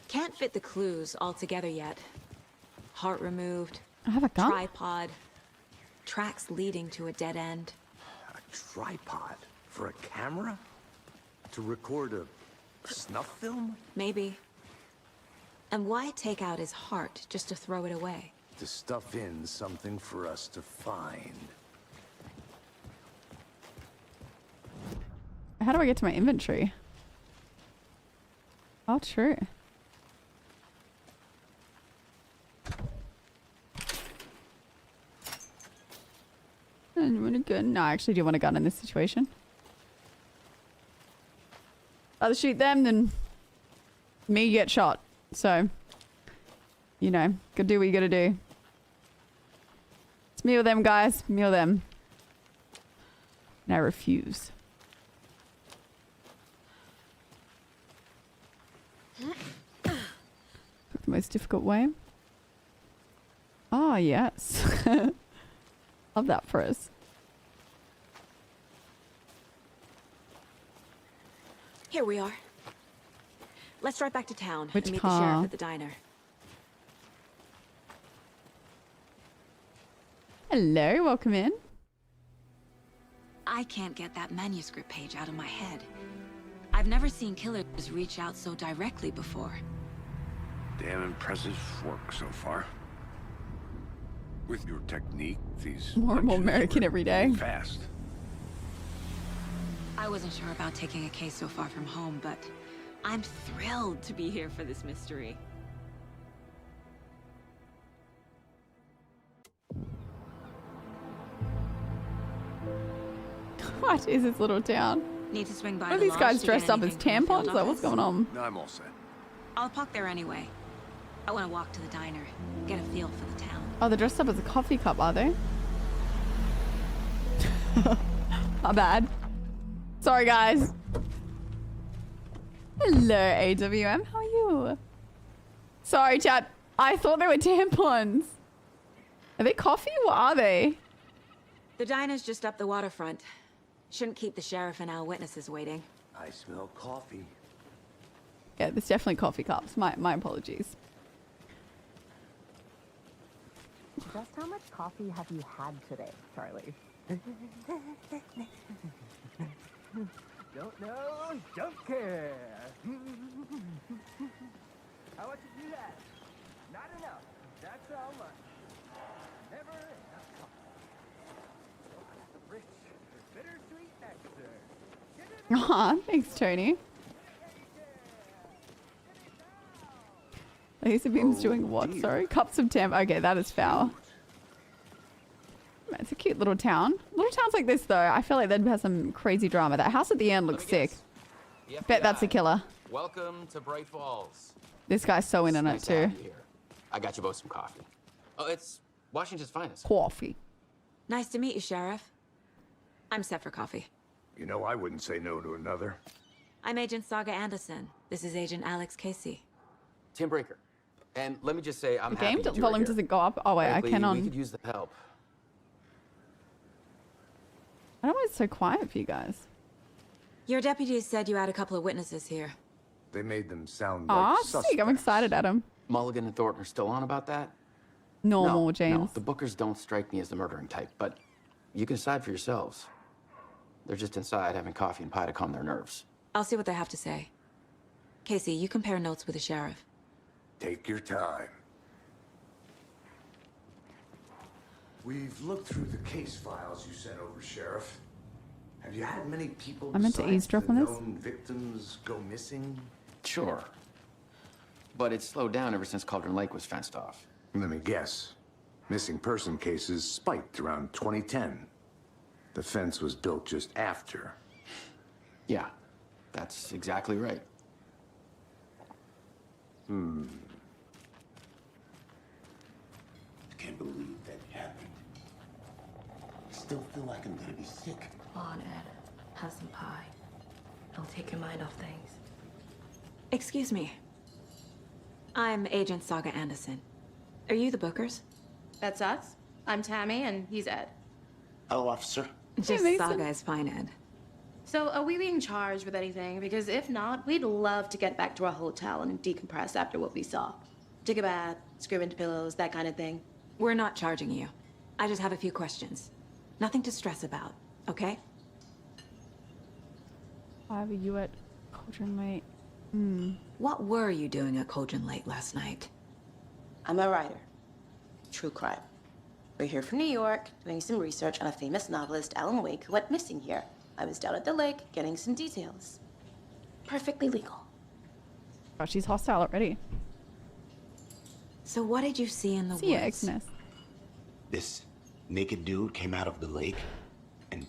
Can't fit the clues all together yet. Heart removed. I have a gun. Tripod. tracks leading to a dead end. A tripod? For a camera? To record a snuff film? Maybe. And why take out his heart just to throw it away? To stuff in something for us to find. How do I get to my inventory? Oh, true. I want a gun. No, I actually do want a gun in this situation. Rather shoot them than me get shot. So, you know, gotta do what you gotta do. It's me or them, guys. Me or them. And I refuse. Took the most difficult way. Oh, yes. Love that for us. Here we are. Let's drive back to town Which and meet car? the sheriff at the diner. Hello, welcome in. I can't get that manuscript page out of my head. I've never seen killers reach out so directly before. Damn impressive work so far. With your technique, these More and more punches American were every day. Fast. I wasn't sure about taking a case so far from home, but I'm thrilled to be here for this mystery. What is this little town? Need to swing by What are the these lodge guys to dressed get up as anything from the tampons? field Like, what's office? going on? No, I'm all set. I'll park there anyway. I want to walk to the diner, get a feel for the town. Oh, they're dressed up as a coffee cup, are they? My bad. Sorry, guys. Hello, AWM. How are you? Sorry, chat. I thought they were tampons. Are they coffee? What are they? The diner's just up the waterfront. Shouldn't keep the sheriff and our witnesses waiting. I smell coffee. Yeah, there's definitely coffee cups. My apologies. Just how much coffee have you had today, Charlie? Don't know, don't care. How much did you have? Not enough. That's how much. Never enough coffee. Rich, bittersweet nectar. Aw, thanks, Tony. Laser beams doing what? Sorry? Cups of temp. Okay, that is foul. It's a cute little town. Little towns like this, though, I feel like they'd have some crazy drama. That house at the end looks sick. Bet that's a killer. Welcome to Bright Falls. This guy's so in on it, Nice to have too. you here. I got you both some coffee. Oh, it's Washington's finest. Coffee. Nice to meet you, Sheriff. I'm set for coffee. You know, I wouldn't say no to another. I'm Agent Saga Anderson. This is Agent Alex Casey. Tim Breaker. And let me just say, I'm The happy game you two are volume here. doesn't go up. Oh, wait, Frankly, I can on. We could use the help. I don't know why it's so quiet for you guys. Your deputies said you had a couple of witnesses here. They made them sound Aw, like sick. suspects. I'm excited at him. Mulligan and Thornton are still on about that? Normal, no, James. No, the Bookers don't strike me as the murdering type, but you can decide for yourselves. They're just inside having coffee and pie to calm their nerves. I'll see what they have to say. Casey, you compare notes with the sheriff. Take your time. We've looked through the case files you sent over, Sheriff. Have you had many people I meant to besides eavesdrop the on this. known victims go missing? Sure. But it's slowed down ever since Cauldron Lake was fenced off. Let me guess. Missing person cases spiked around 2010. The fence was built just after. Yeah, that's exactly right. I can't believe that happened. I still feel like I'm gonna be sick. Come on, Ed. Have some pie. It'll take your mind off things. Excuse me. I'm Agent Saga Anderson. Are you the Bookers? That's us. I'm Tammy, and he's Ed. Hello, officer. Just Mason. Saga is fine, Ed. So, are we being charged with anything? Because if not, we'd love to get back to our hotel and decompress after what we saw. Take a bath, scream into pillows, that kind of thing. We're not charging you. I just have a few questions. Nothing to stress about, okay? Why were you at Cauldron Lake? What were you doing at Cauldron Lake last night? I'm a writer. True crime. We're here from New York, doing some research on a famous novelist, Alan Wake, who went missing here. I was down at the lake, getting some details. Perfectly legal. Oh, she's hostile already. So what did you see in the See ya, woods? Xmas. This naked dude came out of the lake, and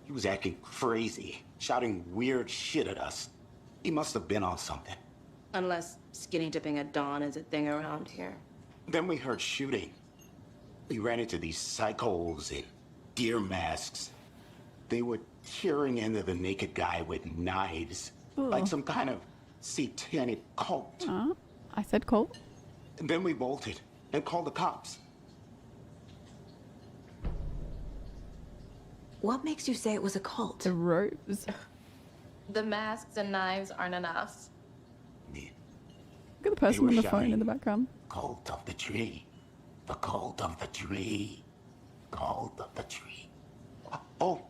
he was acting crazy, shouting weird shit at us. He must have been on something. Unless skinny dipping at dawn is a thing around here. Then we heard shooting. We ran into these psychos in deer masks. They were tearing into the naked guy with knives, like some kind of satanic cult. I said cult. And then we bolted and called the cops. What makes you say it was a cult? The ropes. The masks and knives aren't enough. Look at the person on the phone in the background. Cult of the tree. The cult of the tree. Cult of the tree. Oh,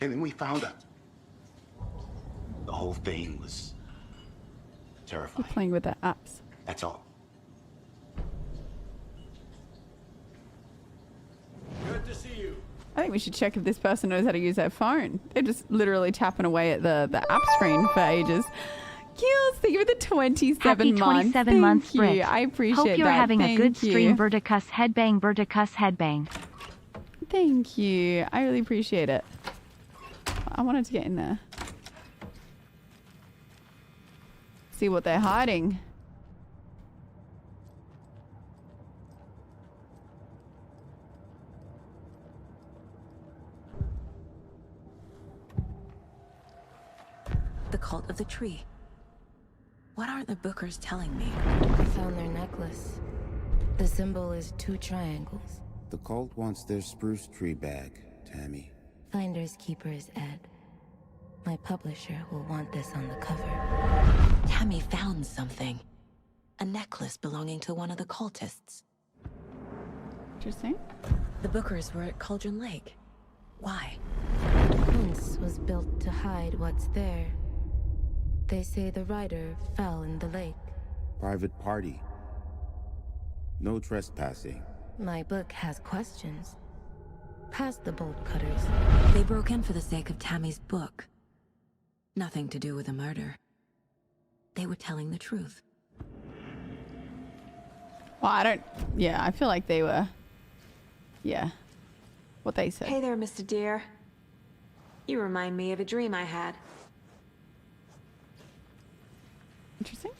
and then we found out. The whole thing was terrifying. You're playing with their apps. That's all. Good to see you. I think we should check if this person knows how to use their phone. They're just literally tapping away at the app screen for ages. Kills, thank you for the 27 Happy months. 27 months, Thank Brit. you. I appreciate Hope you're that. having Thank a good you. stream. Verticus headbang, Verticus headbang. Thank you. I really appreciate it. I wanted to get in there. See what they're hiding. The cult of the tree. What aren't the Bookers telling me? I found their necklace. The symbol is 2 triangles. The cult wants their spruce tree back, Tammy. Finders keepers, Ed. My publisher will want this on the cover. Tammy found something. A necklace belonging to one of the cultists. Interesting. The Bookers were at Cauldron Lake. Why? Once was built to hide what's there. They say the writer fell in the lake. Private party. No trespassing. My book has questions. Past the bolt cutters. They broke in for the sake of Tammy's book. Nothing to do with a murder. They were telling the truth. Well, I don't... Yeah, I feel like they were... Yeah. What they said. Hey there, Mr. Deer. You remind me of a dream I had. Interesting.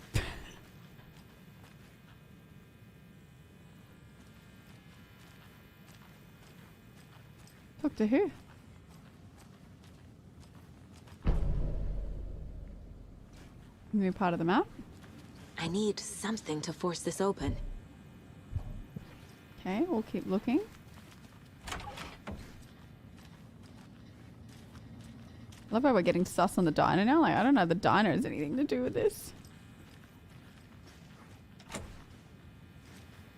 Talk to who? New part of the map. I need something to force this open. Okay, we'll keep looking. I love how we're getting sus on the diner now. Like, I don't know if the diner has anything to do with this.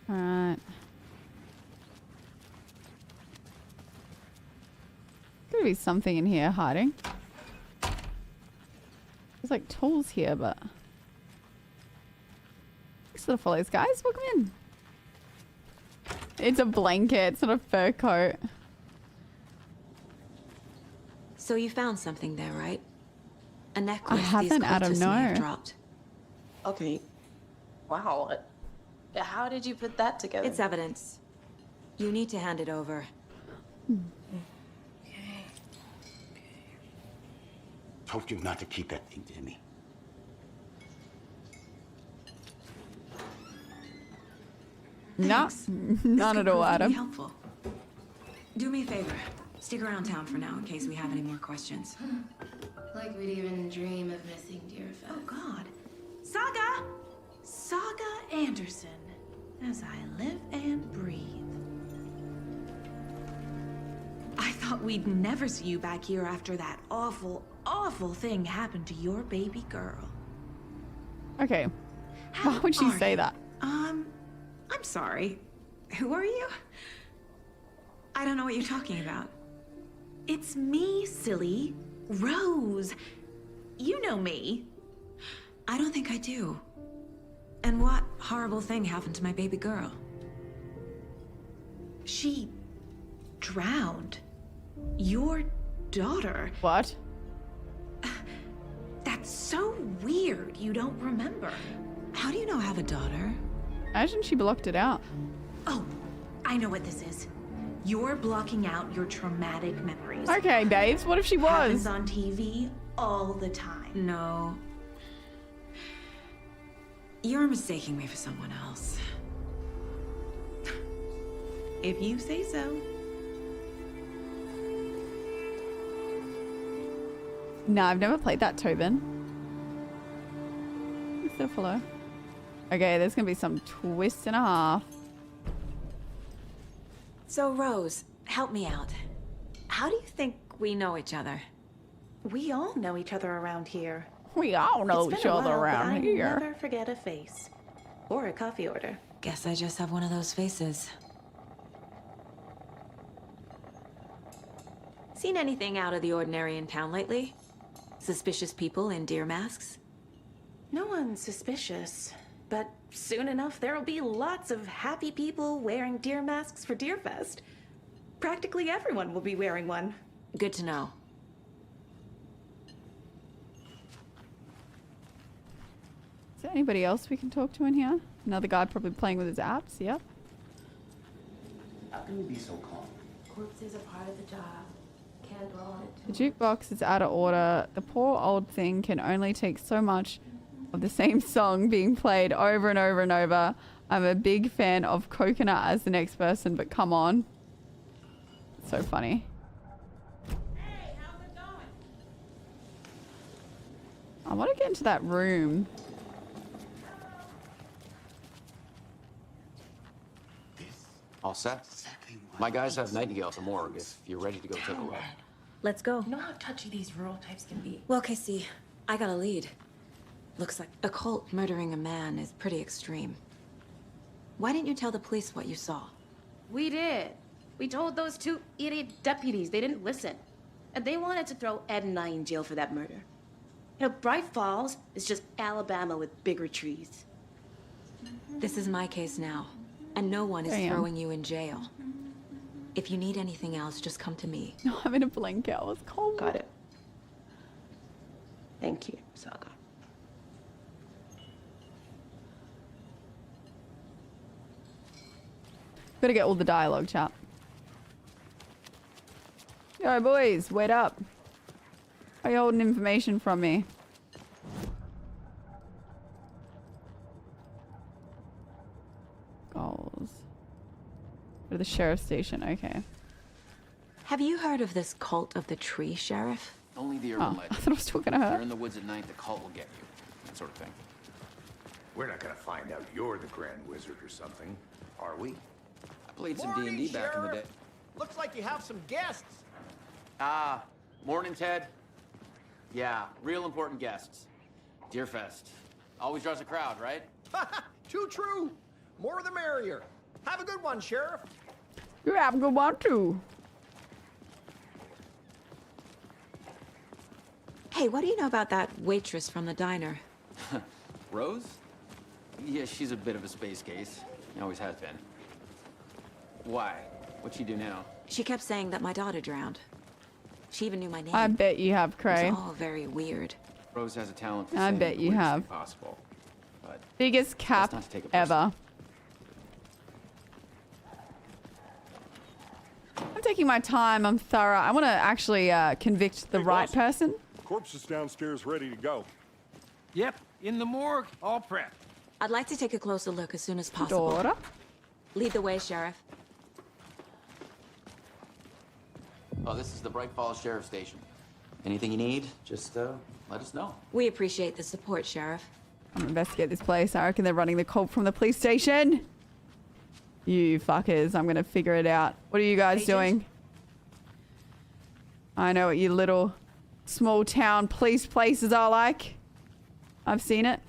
Alright. Could be something in here hiding. There's like tools here, but... Thanks for the follows, guys. Welcome in. It's a blanket. It's not a fur coat. So you found something there, right? A necklace I haven't, Adam, these cultists may have no. dropped. Okay. Wow. How did you put that together? It's evidence. You need to hand it over. Told you not to keep that thing, Timmy. No, none at all, Adam. Helpful. Do me a favor. Stick around town for now in case we have any more questions. Like we'd even dream of missing Deerfest. Oh, God. Saga! Saga Anderson. As I live and breathe. I thought we'd never see you back here after that awful, awful thing happened to your baby girl. Okay. Why would she say that? I'm sorry. Who are you? I don't know what you're talking about. It's me, silly. Rose. You know me. I don't think I do. And what horrible thing happened to my baby girl? She drowned. Your daughter. What? That's so weird you don't remember. How do you know I have a daughter? Imagine she blocked it out. Oh, I know what this is. You're blocking out your traumatic memories. Okay, babes, what if she was? Happens on TV all the time. No. You're mistaking me for someone else. If you say so. No, I've never played that, Tobin. Still follow. Okay, there's gonna be some twist and a half. So, Rose, help me out. How do you think we know each other? We all know each other around here. We all know It's each been a other while, but around I here. never forget a face. Or a coffee order. Guess I just have one of those faces. Seen anything out of the ordinary in town lately? Suspicious people in deer masks? No one's suspicious. But soon enough, there'll be lots of happy people wearing deer masks for Deerfest. Practically everyone will be wearing one. Good to know. Is there anybody else we can talk to in here? Another guy probably playing with his apps, yep. How can you be so calm? Corpses are part of the job. Can't dwell on it The jukebox is out of order. The poor old thing can only take so much of the same song being played over and over and over. I'm a big fan of Coconut as the next person, but come on. So funny. Hey, how's it going? I want to get into that room. All set? My guys have Nightingale at the morgue if you're ready to go take a look. Let's go. You know how touchy these rural types can be. Well, Casey, I got a lead. Looks like a cult murdering a man is pretty extreme. Why didn't you tell the police what you saw? We did. We told those two idiot deputies. They didn't listen. And they wanted to throw Ed and I in jail for that murder. You know, Bright Falls is just Alabama with bigger trees. This is my case now, and no one is Damn. throwing you in jail. If you need anything else, just come to me. No, I'm in a blanket. I was cold. Got it. Thank you, Saga. Gotta get all the dialogue, chap. Yo, boys, wait up. Are you holding information from me? Goals. Go to the sheriff's station, okay. Have you heard of this cult of the tree, Sheriff? Only the urban Oh, I legend. thought I was talking to If her. you're in the woods at night, the cult will get you. That sort of thing. We're not gonna find out you're the Grand Wizard or something, are we? I played some D&D back in the day. Looks like you have some guests. Ah, morning, Ted. Yeah, real important guests. Deerfest. Always draws a crowd, right? Too true. More the merrier. Have a good one, Sheriff. You have a good one too. Hey, what do you know about that waitress from the diner? Rose? Yeah, she's a bit of a space case. Always has been. Why? What'd she do now? She kept saying that my daughter drowned. She even knew my name. I bet you have, Cray. It's all very weird. Rose has a talent for I saying bet the you weirdest have. thing possible. But Biggest cap not to take it personally. ever. I'm taking my time. I'm thorough. I want to actually convict the right person. Corpse is downstairs ready to go. Yep, in the morgue, all prepped. I'd like to take a closer look as soon as possible. Daughter. Lead the way, Sheriff. Oh, this is the Bright Falls Sheriff Station. Anything you need, just let us know. We appreciate the support, Sheriff. I'm gonna investigate this place. I reckon they're running the cult from the police station. You fuckers. I'm gonna figure it out. What are you guys doing? I know what you little small town police places are like. I've seen it.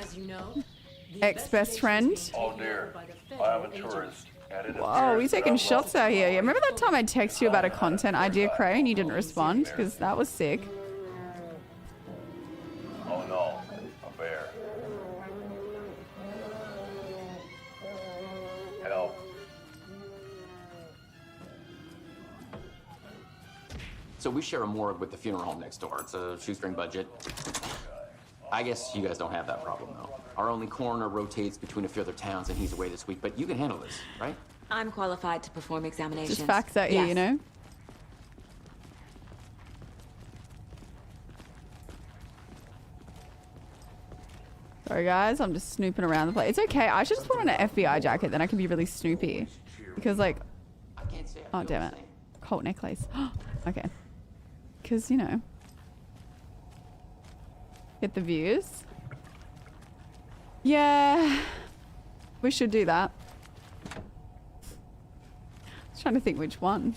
As you know, Ex-best friend. Oh dear, I am a tourist, Whoa, we taking shots out here. Yeah, remember that time I texted you about a content idea, Cray, and you didn't respond? Because that was sick. Oh no, a bear. Help. So we share a morgue with the funeral home next door. It's a shoestring budget. I guess you guys don't have that problem, though. Our only coroner rotates between a few other towns, and he's away this week. But you can handle this, right? I'm qualified to perform examinations. Just facts at you, Yes. you know? Sorry, guys. I'm just snooping around the place. It's okay. I should just put on an FBI jacket. Then I can be really snoopy. Because, like... Oh, damn it. Colt necklace. Okay. Because, you know... Get the views. Yeah. We should do that. I was trying to think which one.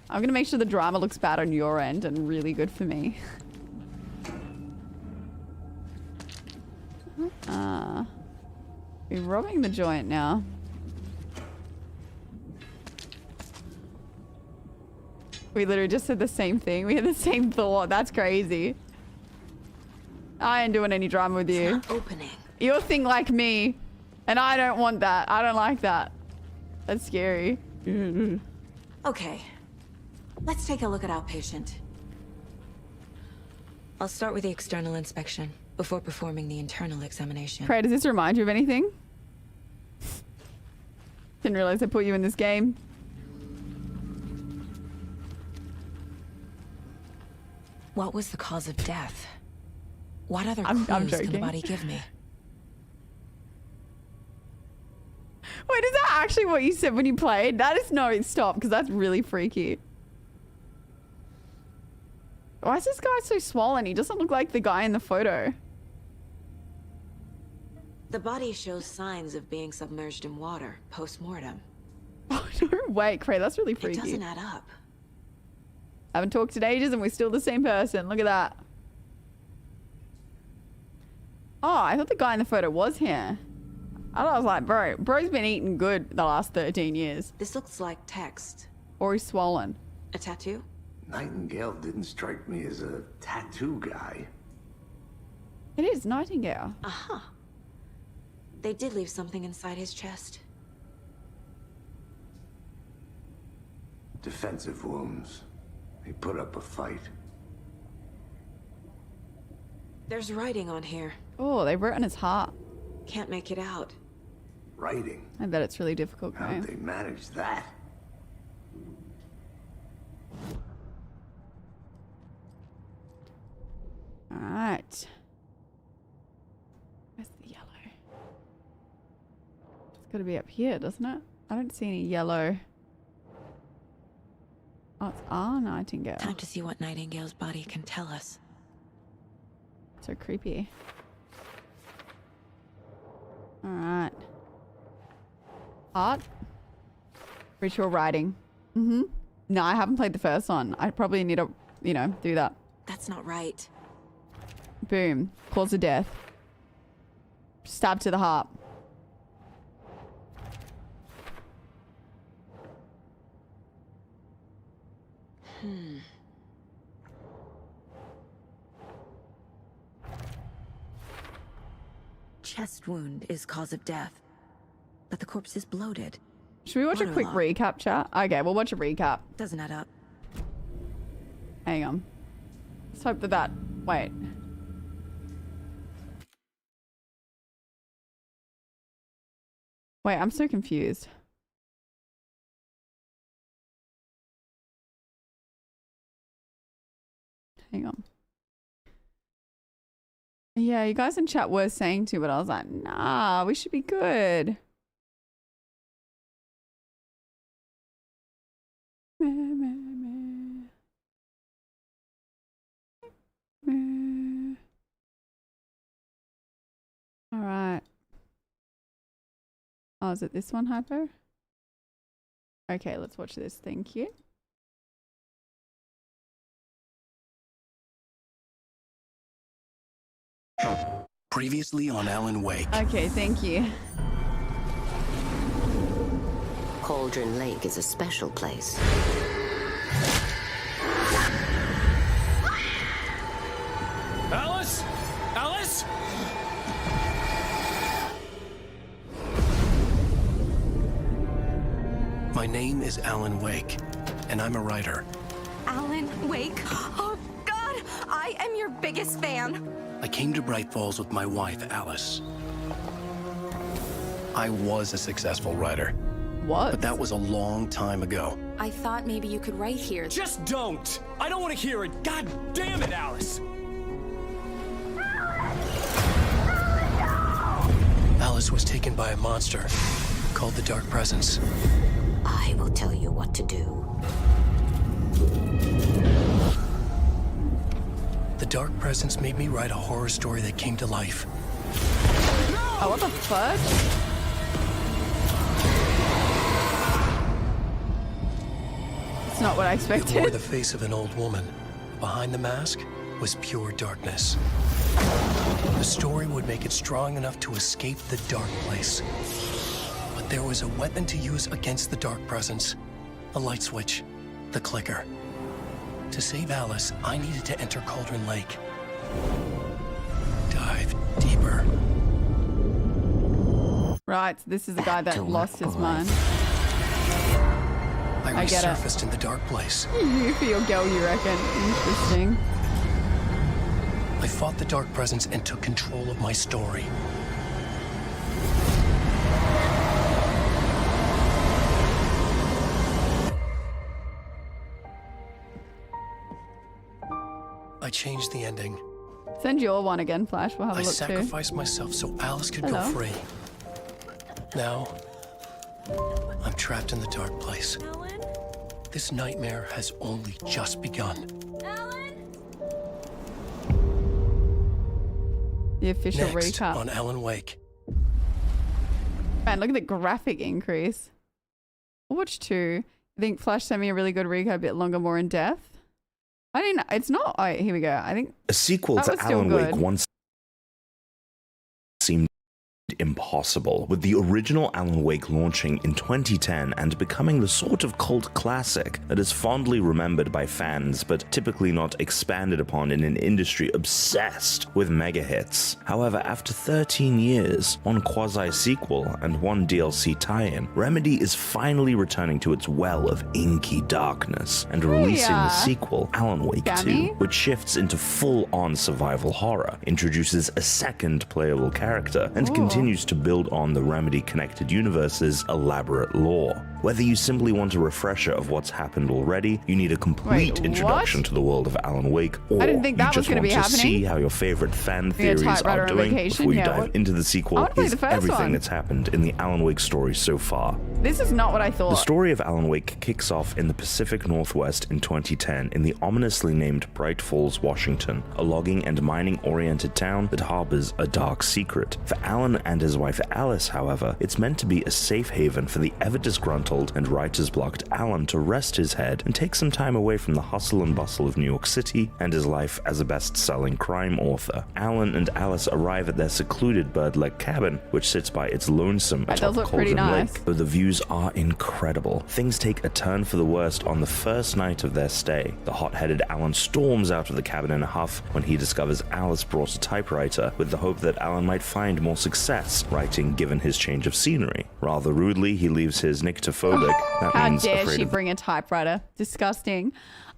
I'm going to make sure the drama looks bad on your end and really good for me. We're robbing the joint now. We literally just said the same thing. We had the same thought. That's crazy. I ain't doing any drama with you. It's not opening. You'll think like me. And I don't want that. I don't like that. That's scary. Okay. Let's take a look at our patient. I'll start with the external inspection before performing the internal examination. Cray, does this remind you of anything? Didn't realize I put you in this game. What was the cause of death? What other I'm clues can the joking. body give me? Wait, is that actually what you said when you played? That is no, stop, because that's really freaky. Why is this guy so swollen? He doesn't look like the guy in the photo. The body shows signs of being submerged in water post-mortem. Oh, no way, Cray, that's really freaky. It doesn't add up. I haven't talked in ages and we're still the same person. Look at that. Oh, I thought the guy in the photo was here. I thought I was like, bro's been eating good the last 13 years. This looks like text. Or he's swollen. A tattoo? Nightingale didn't strike me as a tattoo guy. It is Nightingale. Uh-huh. They did leave something inside his chest. Defensive wounds. He put up a fight. There's writing on here. Oh, they wrote on his heart. Can't make it out. Writing? I bet it's really difficult, Cray. How'd they manage that? Alright. Where's the yellow? It's gotta be up here, doesn't it? I don't see any yellow. Oh, it's our Nightingale. Time to see what Nightingale's body can tell us. So creepy. Alright. Art. Ritual writing. Mm-hmm. No, I haven't played the first one. I probably need to, you know, do that. That's not right. Boom. Cause of death. Stab to the heart. Chest wound is cause of death. But the corpse is bloated. Should we watch a quick Waterlogged. recap, chat? Okay, we'll watch a recap. Doesn't add up. Hang on. Let's hope that... Wait. Wait, I'm so confused. Hang on. Yeah, you guys in chat were saying to, but I was like, nah, we should be good. Meh, meh, meh. Meh. All right. Oh, is it this one, Hypo? Okay, let's watch this. Thank you. Previously on Alan Wake. Okay, thank you. Cauldron Lake is a special place. Alice? Alice? My name is Alan Wake, and I'm a writer. Alan Wake? Oh, God! I am your biggest fan. I came to Bright Falls with my wife, Alice. I was a successful writer. What? But that was a long time ago. I thought maybe you could write here. Just don't! I don't want to hear it! God damn it, Alice! Alice was taken by a monster called the Dark Presence. I will tell you what to do. The Dark Presence made me write a horror story that came to life. Oh, what the fuck? It's not what I expected. It wore the face of an old woman. Behind the mask was pure darkness. The story would make it strong enough to escape the dark place. But there was a weapon to use against the Dark Presence. A light switch. The clicker. To save Alice, I needed to enter Cauldron Lake. Dive deeper. Right, so this is the guy that lost his mind. I get it. resurfaced in the dark place. You for your girl, you reckon? Interesting. I fought the Dark Presence and took control of my story. I changed the ending. Send your one again, Flash. We'll have a I look too. sacrificed myself so Alice could go free. Now, I'm trapped in the dark place. This nightmare has only just begun. The official Next recap. on Alan Wake. Man, look at the graphic increase. I'll watch 2. I think Flash sent me a really good recap, a bit longer, more in depth. I didn't. It's not. Oh, here we go. I think a sequel that to was still Alan good. Wake once seemed impossible, with the original Alan Wake launching in 2010 and becoming the sort of cult classic that is fondly remembered by fans but typically not expanded upon in an industry obsessed with mega hits. However, after 13 years, one quasi-sequel and one DLC tie-in, Remedy is finally returning to its well of inky darkness and releasing the sequel, Alan Wake 2, which shifts into full-on survival horror, introduces a second playable character, and continues to build on the Remedy-connected universe's elaborate lore. Whether you simply want a refresher of what's happened already, you need a complete introduction to the world of Alan Wake, or I didn't think that you was just gonna want be to happening. see how your favorite fan Being a theories typewriter are on doing vacation, before you yeah, dive what- into the I sequel wanna play is the first everything one. that's happened in the Alan Wake story so far. This is not what I thought. The story of Alan Wake kicks off in the Pacific Northwest in 2010 in the ominously named Bright Falls, Washington, a logging and mining-oriented town that harbors a dark secret. For Alan and his wife Alice, however, it's meant to be a safe haven for the ever-disgruntled and writer's-blocked Alan to rest his head and take some time away from the hustle and bustle of New York City and his life as a best-selling crime author. Alan and Alice arrive at their secluded bird-leg cabin, which sits by its lonesome That atop does look pretty Cauldron nice. Lake. Though the views are incredible, things take a turn for the worst on the first night of their stay. The hot-headed Alan storms out of the cabin in a huff when he discovers Alice brought a typewriter with the hope that Alan might find more success writing given his change of scenery. Rather rudely, he leaves his nyctophobic, that How means dare afraid she of bring a typewriter? Disgusting.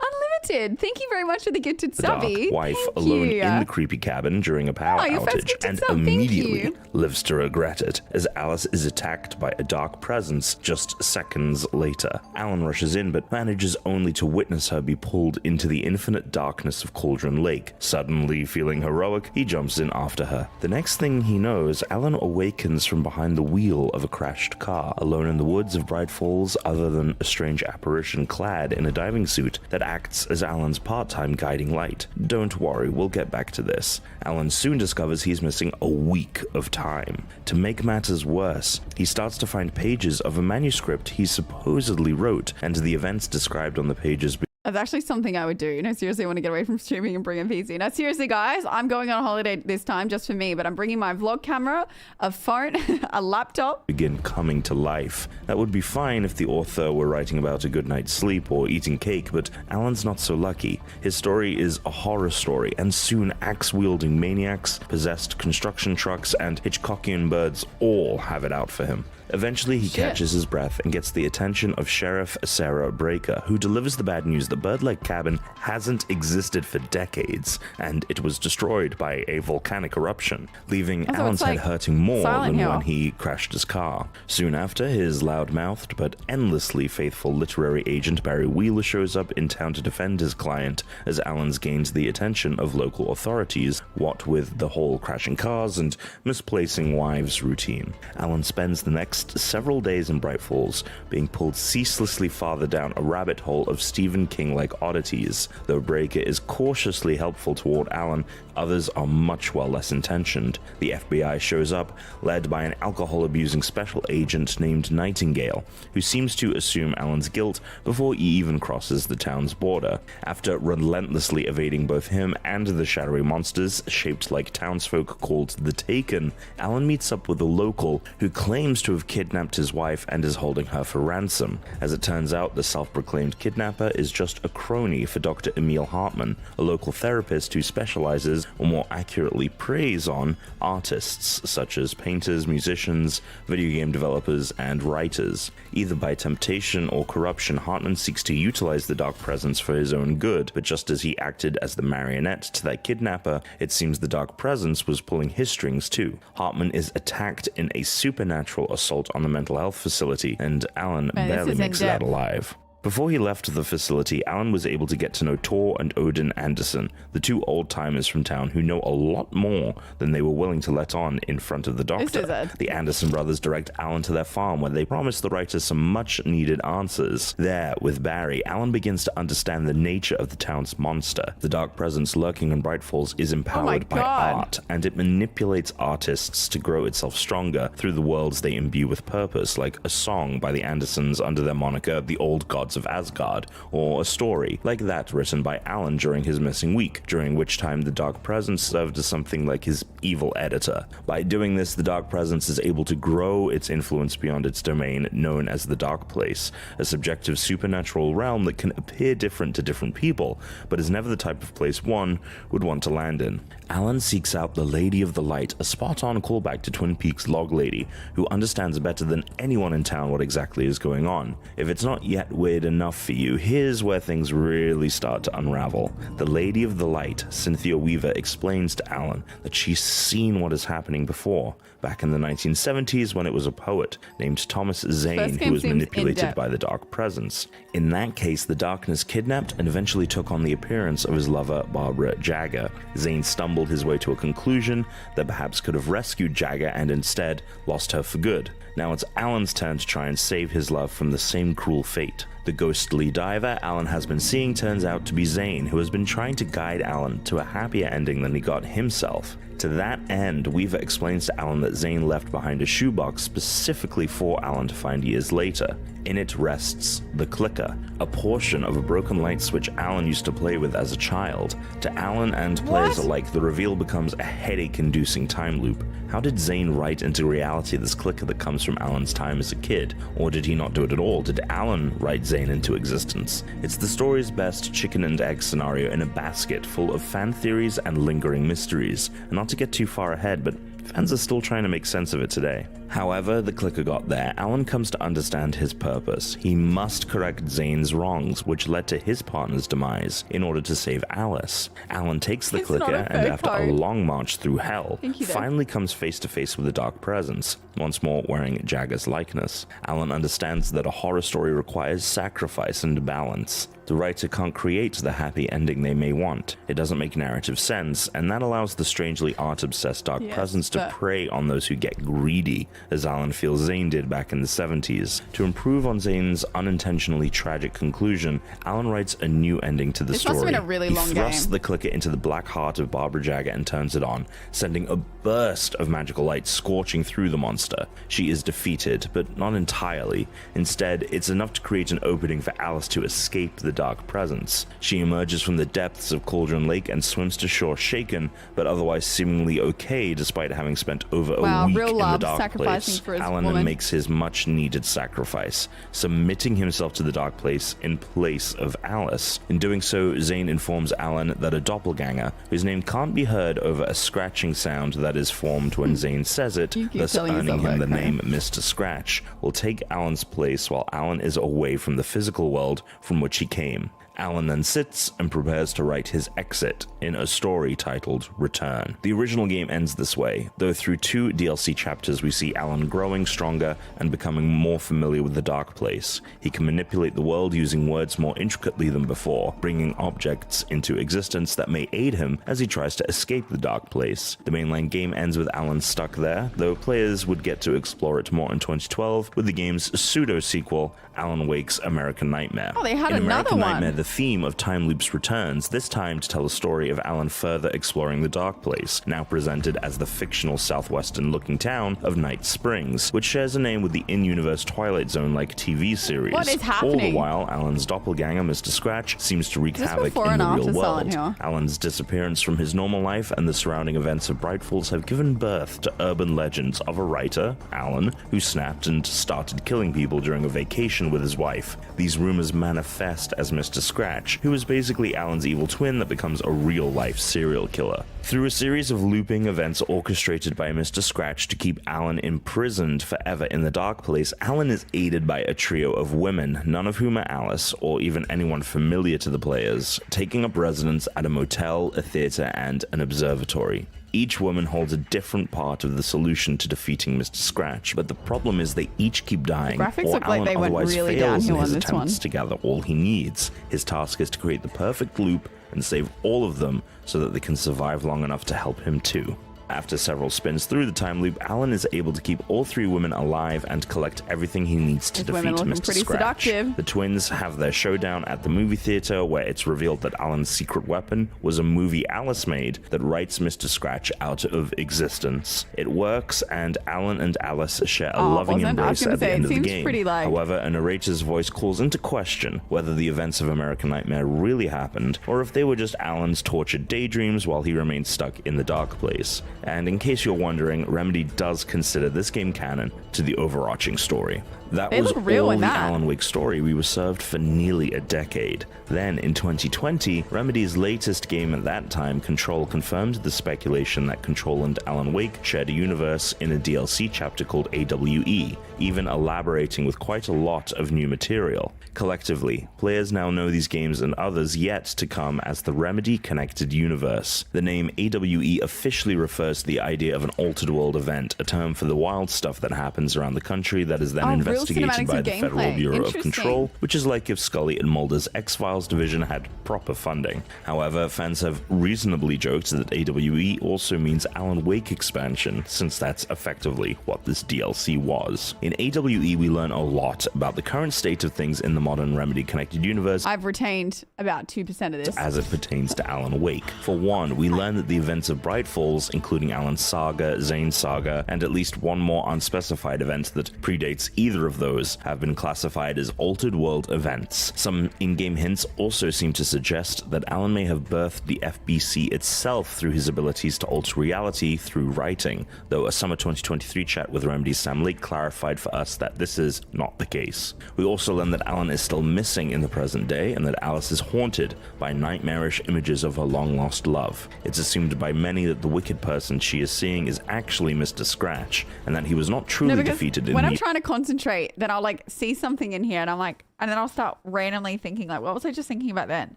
Unlimited. Thank you very much for the gifted the dark subby. wife Thank alone you. in the creepy cabin during a power Oh, your first outage gifted and sub, thank immediately you. lives to regret it as Alice is attacked by a dark presence just seconds later. Alan rushes in but manages only to witness her be pulled into the infinite darkness of Cauldron Lake. Suddenly feeling heroic, he jumps in after her. The next thing he knows, Alan awakens from behind the wheel of a crashed car, alone in the woods of Bright Falls other than a strange apparition clad in a diving suit that acts as Alan's part-time guiding light. Don't worry, we'll get back to this. Alan soon discovers he's missing a week of time. To make matters worse, he starts to find pages of a manuscript he supposedly wrote, and the events described on the pages That's actually something I would do. Seriously, I want to get away from streaming and bring a PC. Now, seriously, guys, I'm going on holiday this time just for me, but I'm bringing my vlog camera, a phone, a laptop. Begin coming to life. That would be fine if the author were writing about a good night's sleep or eating cake, but Alan's not so lucky. His story is a horror story, and soon axe-wielding maniacs, possessed construction trucks, and Hitchcockian birds all have it out for him. Eventually, he catches his breath and gets the attention of Sheriff Sarah Breaker, who delivers the bad news that Bird Lake Cabin hasn't existed for decades, and it was destroyed by a volcanic eruption, leaving Alan's head hurting more than when he crashed his car. Soon after, his loud-mouthed but endlessly faithful literary agent Barry Wheeler shows up in town to defend his client, as Alan's gains the attention of local authorities, what with the whole crashing cars and misplacing wives routine. Alan spends the next several days in Bright Falls, being pulled ceaselessly farther down a rabbit hole of Stephen King-like oddities. Though Breaker is cautiously helpful toward Alan, others are much less intentioned. The FBI shows up, led by an alcohol-abusing special agent named Nightingale, who seems to assume Alan's guilt before he even crosses the town's border. After relentlessly evading both him and the shadowy monsters, shaped like townsfolk called the Taken, Alan meets up with a local who claims to have kidnapped his wife and is holding her for ransom. As it turns out, the self-proclaimed kidnapper is just a crony for Dr. Emil Hartman, a local therapist who specializes, or more accurately preys on, artists such as painters, musicians, video game developers, and writers. Either by temptation or corruption, Hartman seeks to utilize the Dark Presence for his own good, but just as he acted as the marionette to that kidnapper, it seems the Dark Presence was pulling his strings too. Hartman is attacked in a supernatural assault on the mental health facility, and Alan barely makes it out alive. Before he left the facility, Alan was able to get to know Tor and Odin Anderson, the two old-timers from town who know a lot more than they were willing to let on in front of the doctor. The Anderson brothers direct Alan to their farm, where they promise the writer some much-needed answers. There, with Barry, Alan begins to understand the nature of the town's monster. The Dark Presence lurking in Bright Falls is empowered by art, and it manipulates artists to grow itself stronger through the worlds they imbue with purpose, like a song by the Andersons under their moniker The Old Gods of Asgard, or a story like that written by Alan during his missing week, during which time the Dark Presence served as something like his evil editor. By doing this, the Dark Presence is able to grow its influence beyond its domain, known as the Dark Place, a subjective supernatural realm that can appear different to different people, but is never the type of place one would want to land in. Alan seeks out the Lady of the Light, a spot-on callback to Twin Peaks' Log Lady, who understands better than anyone in town what exactly is going on. If it's not yet weird enough for you, here's where things really start to unravel. The Lady of the Light, Cynthia Weaver, explains to Alan that she's seen what is happening before, back in the 1970s when it was a poet named Thomas Zane who was manipulated by the Dark Presence. In that case, the Darkness kidnapped and eventually took on the appearance of his lover, Barbara Jagger. Zane stumbled his way to a conclusion that perhaps could have rescued Jagger and instead lost her for good. Now it's Alan's turn to try and save his love from the same cruel fate. The ghostly diver Alan has been seeing turns out to be Zane, who has been trying to guide Alan to a happier ending than he got himself. To that end, Weaver explains to Alan that Zane left behind a shoebox specifically for Alan to find years later. In it rests the Clicker, a portion of a broken light switch Alan used to play with as a child. To Alan and players alike, the reveal becomes a headache-inducing time loop. How did Zane write into reality this Clicker that comes from Alan's time as a kid? Or did he not do it at all? Did Alan write Zane into existence? It's the story's best chicken and egg scenario in a basket full of fan theories and lingering mysteries. And not to get too far ahead, but fans are still trying to make sense of it today. However the Clicker got there, Alan comes to understand his purpose. He must correct Zane's wrongs, which led to his partner's demise, in order to save Alice. Alan takes the Clicker and after a long march through hell, finally comes face to face with the Dark Presence, once more wearing Jagger's likeness. Alan understands that a horror story requires sacrifice and balance. The writer can't create the happy ending they may want. It doesn't make narrative sense, and that allows the strangely art-obsessed Dark Presence to prey on those who get greedy as Alan feels Zane did back in the 70s. To improve on Zane's unintentionally tragic conclusion, Alan writes a new ending to the story. This must have been a really long He thrusts game. the clicker into the black heart of Barbara Jagger and turns it on, sending a burst of magical light scorching through the monster. She is defeated, but not entirely. Instead, it's enough to create an opening for Alice to escape the dark presence. She emerges from the depths of Cauldron Lake and swims to shore shaken, but otherwise seemingly okay despite having spent over a week real in the love, dark sacrificing place. for his Alan woman. makes his much-needed sacrifice, submitting himself to the dark place in place of Alice. In doing so, Zane informs Alan that a doppelganger, whose name can't be heard over a scratching sound that is formed when Zane says it, You keep thus telling earning yourself him the that, name Mr. Scratch, will take Alan's place while Alan is away from the physical world from which he came. Alan then sits and prepares to write his exit in a story titled Return. The original game ends this way, though through 2 DLC chapters we see Alan growing stronger and becoming more familiar with the Dark Place. He can manipulate the world using words more intricately than before, bringing objects into existence that may aid him as he tries to escape the Dark Place. The mainline game ends with Alan stuck there, though players would get to explore it more in 2012 with the game's pseudo-sequel, Alan Wake's American Nightmare. Oh, they had in another American one. Nightmare, the theme of time loops returns, this time to tell a story of Alan further exploring the Dark Place, now presented as the fictional southwestern-looking town of Night Springs, which shares a name with the in-universe Twilight Zone-like TV series. What is All the happening? while, Alan's doppelganger, Mr. Scratch, seems to wreak Is this havoc before in and the after real Silent world. Hill? Alan's disappearance from his normal life and the surrounding events of Bright Falls have given birth to urban legends of a writer, Alan, who snapped and started killing people during a vacation with his wife. These rumors manifest as Mr. Scratch, who is basically Alan's evil twin that becomes a real-life serial killer. Through a series of looping events orchestrated by Mr. Scratch to keep Alan imprisoned forever in the Dark Place, Alan is aided by a trio of women, none of whom are Alice or even anyone familiar to the players, taking up residence at a motel, a theater, and an observatory. Each woman holds a different part of the solution to defeating Mr. Scratch, but the problem is they each keep dying, The graphics or look like Alan they went otherwise really fails in downhill his on this attempts one. to gather all he needs. His task is to create the perfect loop and save all of them so that they can survive long enough to help him too. After several spins through the time loop, Alan is able to keep all 3 women alive and collect everything he needs to These women defeat looking Mr. pretty Scratch. seductive. The twins have their showdown at the movie theater, where it's revealed that Alan's secret weapon was a movie Alice made that writes Mr. Scratch out of existence. It works, and Alan and Alice share a loving wasn't? I was embrace gonna at the say, end it of the seems game. pretty like- However, a narrator's voice calls into question whether the events of American Nightmare really happened, or if they were just Alan's tortured daydreams while he remained stuck in the Dark Place. And in case you're wondering, Remedy does consider this game canon to the overarching story. That They was look real all in the that. Alan Wake story we were served for nearly a decade. Then, in 2020, Remedy's latest game at that time, Control, confirmed the speculation that Control and Alan Wake shared a universe in a DLC chapter called AWE, even elaborating with quite a lot of new material. Collectively, players now know these games and others yet to come as the Remedy Connected Universe. The name AWE officially refers to the idea of an altered world event, a term for the wild stuff that happens around the country that is then real investigated cinematics by and the Federal gameplay. Bureau of Interesting. Control, which is like if Scully and Mulder's X-Files division had proper funding. However, fans have reasonably joked that AWE also means Alan Wake expansion, since that's effectively what this DLC was. In AWE, we learn a lot about the current state of things in the modern Remedy Connected Universe I've retained about 2% of this. as it pertains to Alan Wake. For one, we learn that the events of Bright Falls, including Alan's saga, Zane's saga, and at least one more unspecified event that predates either of those, have been classified as altered world events. Some in-game hints also seem to suggest that Alan may have birthed the FBC itself through his abilities to alter reality through writing, though a summer 2023 chat with Remedy's Sam Lake clarified for us that this is not the case. We also learn that Alan is still missing in the present day, and that Alice is haunted by nightmarish images of her long-lost love. It's assumed by many that the wicked person she is seeing is actually Mr. Scratch, and that he was not truly because defeated in when the I'm trying to concentrate, then I'll like see something in here and I'm like, and then I'll start randomly thinking like, what was I just thinking about then?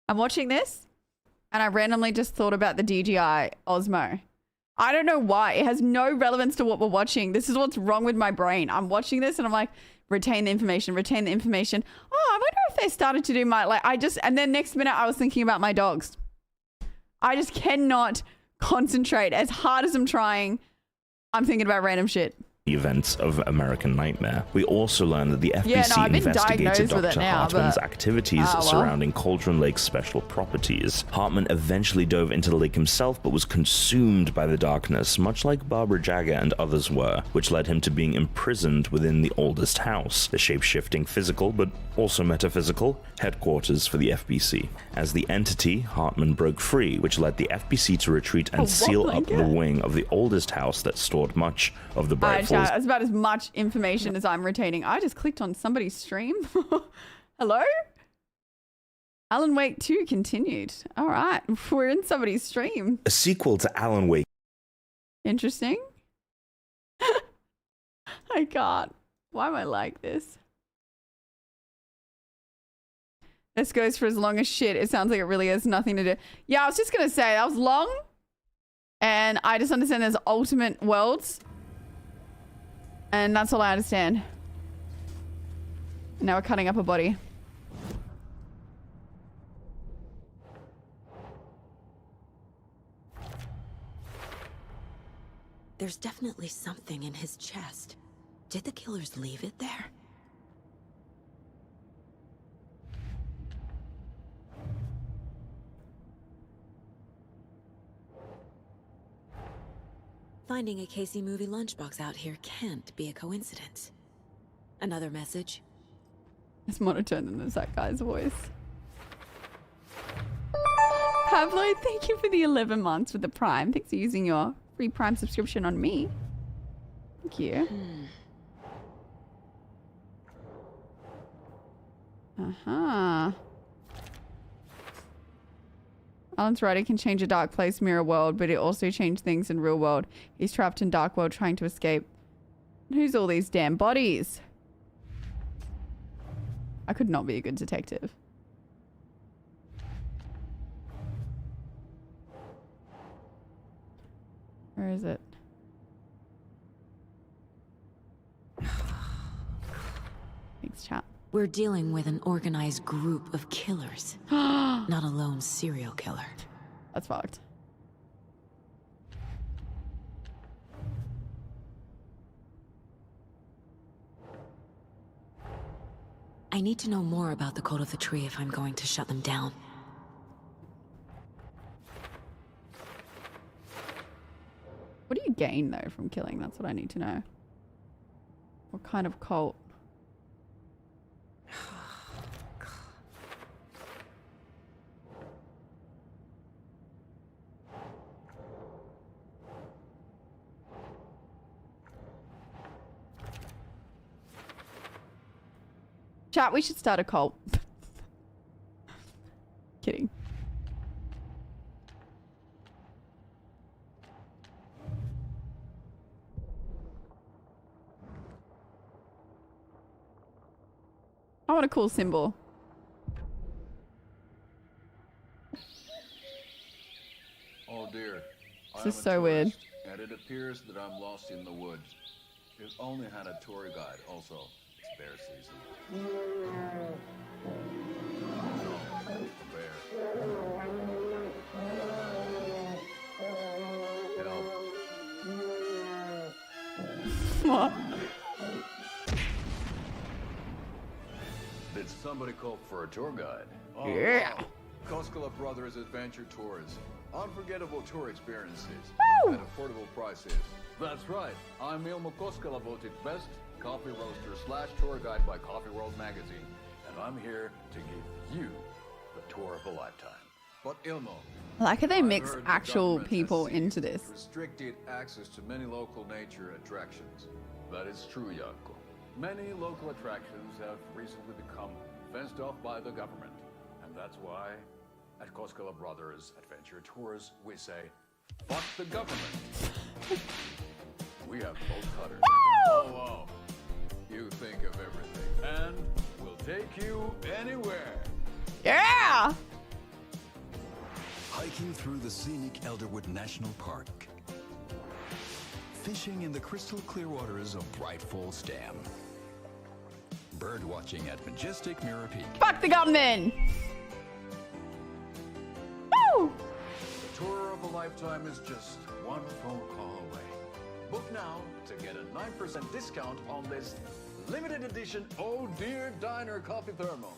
I'm watching this and I randomly just thought about the DJI Osmo. I don't know why. It has no relevance to what we're watching. This is what's wrong with my brain. I'm watching this and I'm like, retain the information, retain the information. Oh, I wonder if they started to do my, like, and then next minute I was thinking about my dogs. I just cannot concentrate as hard as I'm trying. I'm thinking about random shit. events of American Nightmare. We also learned that the FBC I've been investigated diagnosed with it Dr. now, Hartman's but- activities well. surrounding Cauldron Lake's special properties. Hartman eventually dove into the lake himself, but was consumed by the darkness, much like Barbara Jagger and others were, which led him to being imprisoned within the oldest house, the shape-shifting physical, but also metaphysical, headquarters for the FBC. As the entity, Hartman broke free, which led the FBC to retreat and seal up the wing of the oldest house that stored much of the Bright Falls. That's about as much information as I'm retaining. I just clicked on somebody's stream. Hello? Alan Wake 2 continued. All right, we're in somebody's stream. A sequel to Alan Wake. Interesting. I can't. Why am I like this? This goes for as long as shit. It sounds like it really has nothing to do. Yeah, I was just going to say, that was long. And I just understand there's ultimate worlds. And that's all I understand. Now we're cutting up a body. There's definitely something in his chest. Did the killers leave it there? Finding a Casey movie lunchbox out here can't be a coincidence. Another message? It's monotone than that guy's voice. Pablo, thank you for the 11 months with the Prime. Thanks for using your free Prime subscription on me. Thank you. Alan's writing can change a dark place, mirror world, but it also changed things in real world. He's trapped in dark world trying to escape. Who's all these damn bodies? I could not be a good detective. Where is it? Thanks, chat. We're dealing with an organized group of killers, not a lone serial killer. That's fucked. I need to know more about the Code of the Tree if I'm going to shut them down. What do you gain, though, from killing? That's what I need to know. What kind of cult? Chat, we should start a cult. Kidding. I want a cool symbol. Oh dear. This is so weird. And it appears that I'm lost in the woods. We've only had a tour guide also. It's bear season. Bear. What? Did somebody call for a tour guide? Oh, Yeah. wow. Koskela Brothers Adventure Tours. Unforgettable tour experiences Woo! at affordable prices. That's right. I'm Ilmo Koskela, voted best coffee roaster / tour guide by Coffee World magazine. And I'm here to give you the tour of a lifetime. But Ilmo, I like how they I've mix heard the actual government people has into seized this. restricted access to many local nature attractions. That is true, Janko. Many local attractions have recently become fenced off by the government. And that's why, at Koskela Brothers Adventure Tours, we say, fuck the government. We have both cutters. Oh, wow. You think of everything. And we'll take you anywhere. Yeah! Hiking through the scenic Elderwood National Park. Fishing in the crystal clear waters of Bright Falls Dam. Bird watching at majestic Mirror Peak. Fuck the government! Woo! The tour of a lifetime is just one phone call away. Book now, to get a 9% discount on this limited edition Oh Dear Diner coffee thermos.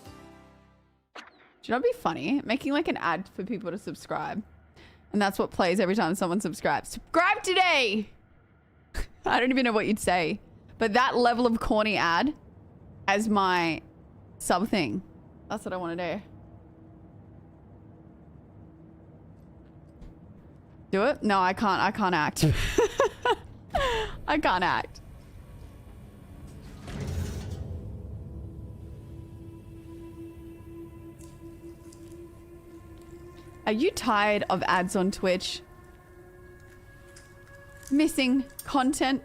Should that be funny? Making like an ad for people to subscribe. And that's what plays every time someone subscribes. Subscribe today! I don't even know what you'd say. But that level of corny ad as my sub thing. That's what I want to do. Do it? No, I can't. I can't act. I can't act. Are you tired of ads on Twitch? Missing content?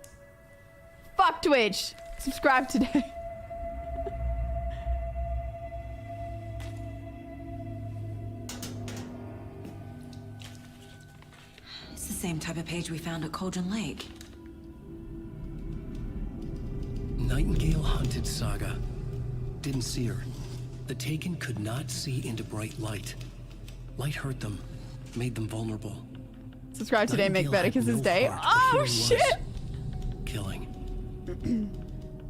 Fuck Twitch! Subscribe today. It's the same type of page we found at Cauldron Lake. Nightingale hunted Saga. Didn't see her. The Taken could not see into bright light. Light hurt them, made them vulnerable. Subscribe today, make better because it's day. heart, Oh but here he shit! was, killing.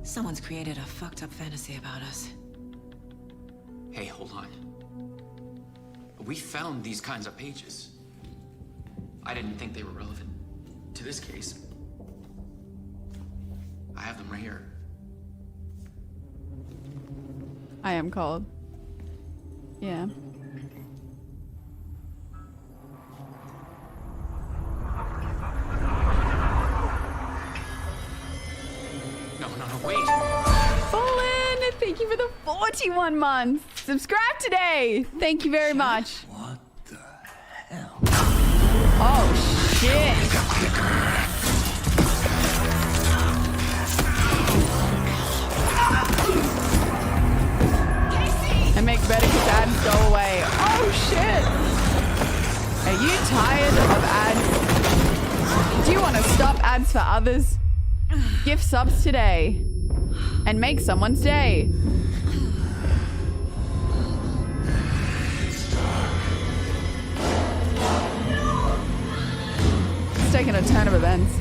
Someone's created a fucked up fantasy about us. Hey, hold on. We found these kinds of pages. I didn't think they were relevant to this case. I have them right here. I am cold. Yeah. No, wait. Fallen, thank you for the 41 months. Subscribe today. Thank you very much. What the hell? Oh, shit. And make better because ads go away. Oh, shit. Are you tired of ads? Do you want to stop ads for others? Gift subs today and make someone's day. It's taking a turn of events.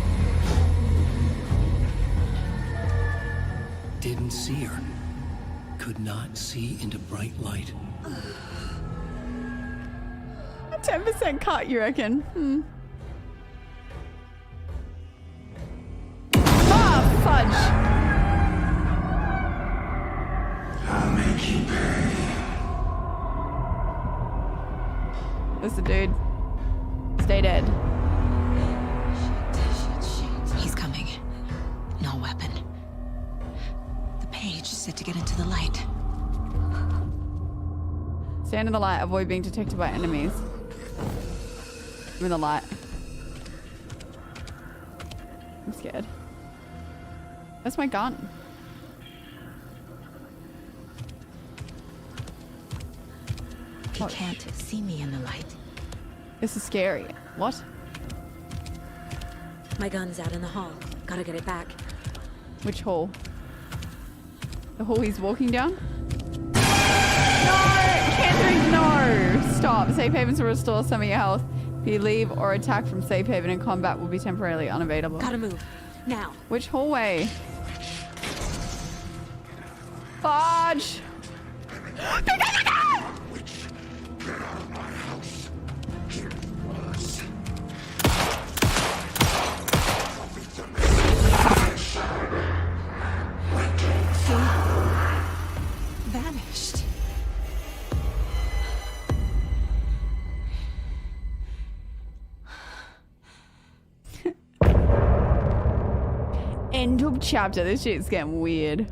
Didn't see her. Could not see into bright light. A 10% cut, you reckon? Fudge. I'll make you pay. Listen, dude. Stay dead. He's coming. No weapon. The page said to get into the light. Stand in the light. Avoid being detected by enemies. I'm in the light. I'm scared. That's my gun. He can't see me in the light. This is scary. What? My gun's out in the hall. Gotta get it back. Which hall? The hall he's walking down? No! Kendrick, no! Stop. Safe havens will restore some of your health. If you leave or attack from safe haven in combat will be temporarily unavailable. Gotta move. Now. Which hallway? Fudge! Vanished. End of chapter. This shit's getting weird.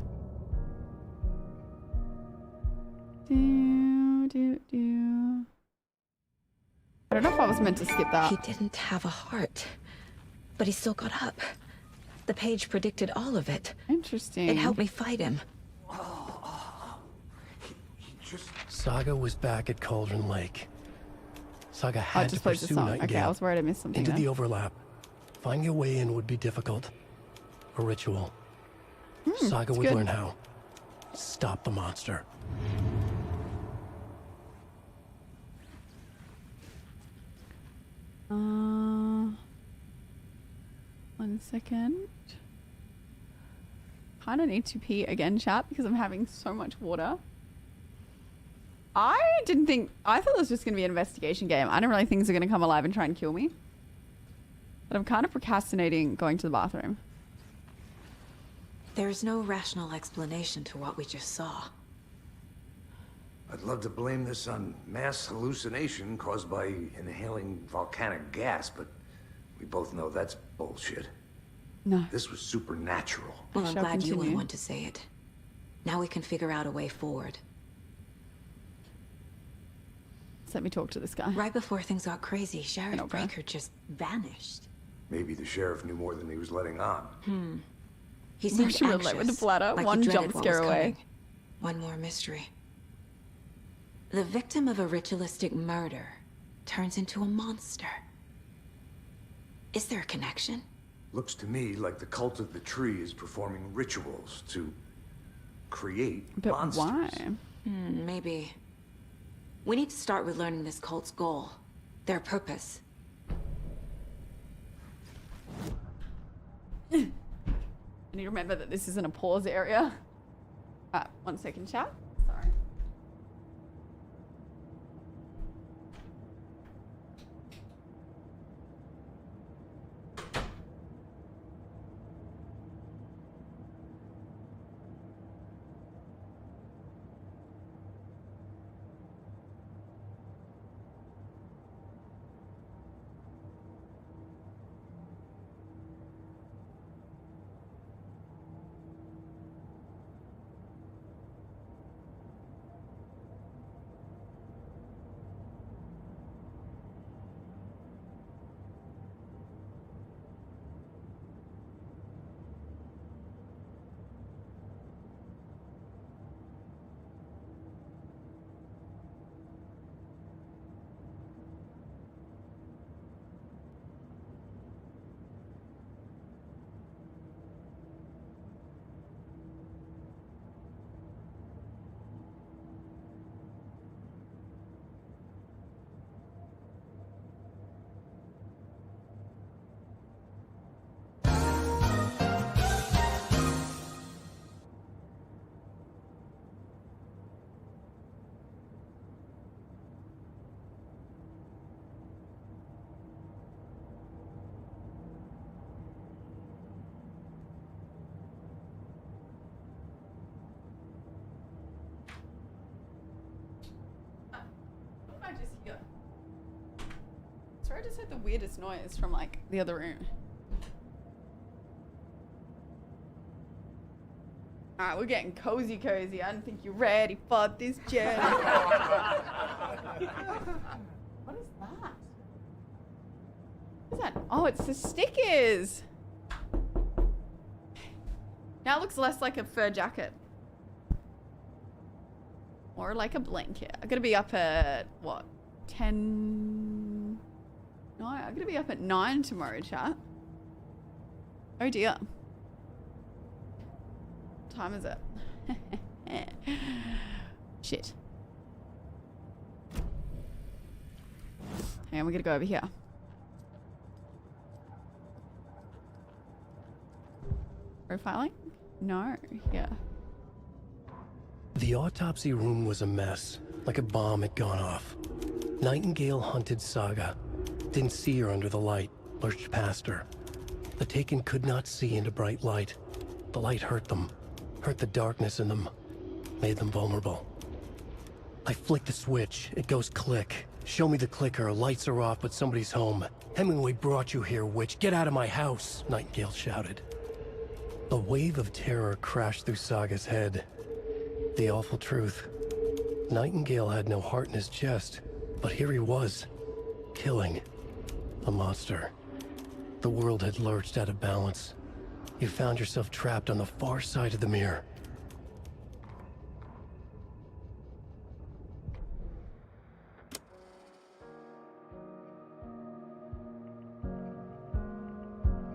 I don't know if I was meant to skip that. He didn't have a heart, but he still got up. The page predicted all of it. Interesting. It helped me fight him. Saga was back at Cauldron Lake. Saga had to just played the pursue song. Nightingale. Okay, I was worried I missed something Into there. the overlap. Finding a way in would be difficult. A ritual. Saga it's would good. learn how. Stop the monster. One second. kind of need to pee again, chat, because I'm having so much water. I thought it was just going to be an investigation game. I don't really think things are going to come alive and try and kill me. But I'm kind of procrastinating going to the bathroom. There's no rational explanation to what we just saw. I'd love to blame this on mass hallucination caused by inhaling volcanic gas, but we both know that's bullshit. No. This was supernatural. Well, I'm glad you were the one to say it. Now we can figure out a way forward. Let me talk to this guy. Right before things got crazy, Sheriff Breaker just vanished. Maybe the sheriff knew more than he was letting on. He seemed She anxious, relate with the bladder. like One he dreaded jump what scare was away. coming. One more mystery. The victim of a ritualistic murder turns into a monster. Is there a connection? Looks to me like the cult of the tree is performing rituals to create monsters. Why? Maybe. We need to start with learning this cult's goal, their purpose. I need to remember that this isn't a pause area. 1 second, chat. Sorry. I just heard the weirdest noise from like the other room. Alright, we're getting cozy. I don't think you're ready for this journey. What is that? What is that? Oh, it's the stickers. Now it looks less like a fur jacket. More like a blanket. I'm gonna be up at what? 10? No, I'm gonna be up at 9 tomorrow, chat. Oh dear. What time is it? Shit. Hang on, we're gonna go over here. Profiling? No, yeah. The autopsy room was a mess, like a bomb had gone off. Nightingale hunted Saga. Didn't see her under the light, lurched past her. The Taken could not see into bright light. The light hurt them, hurt the darkness in them, made them vulnerable. I flick the switch, it goes click. Show me the clicker, lights are off, but somebody's home. Hemingway brought you here, witch. Get out of my house, Nightingale shouted. A wave of terror crashed through Saga's head. The awful truth. Nightingale had no heart in his chest, but here he was, killing a monster. The world had lurched out of balance. You found yourself trapped on the far side of the mirror.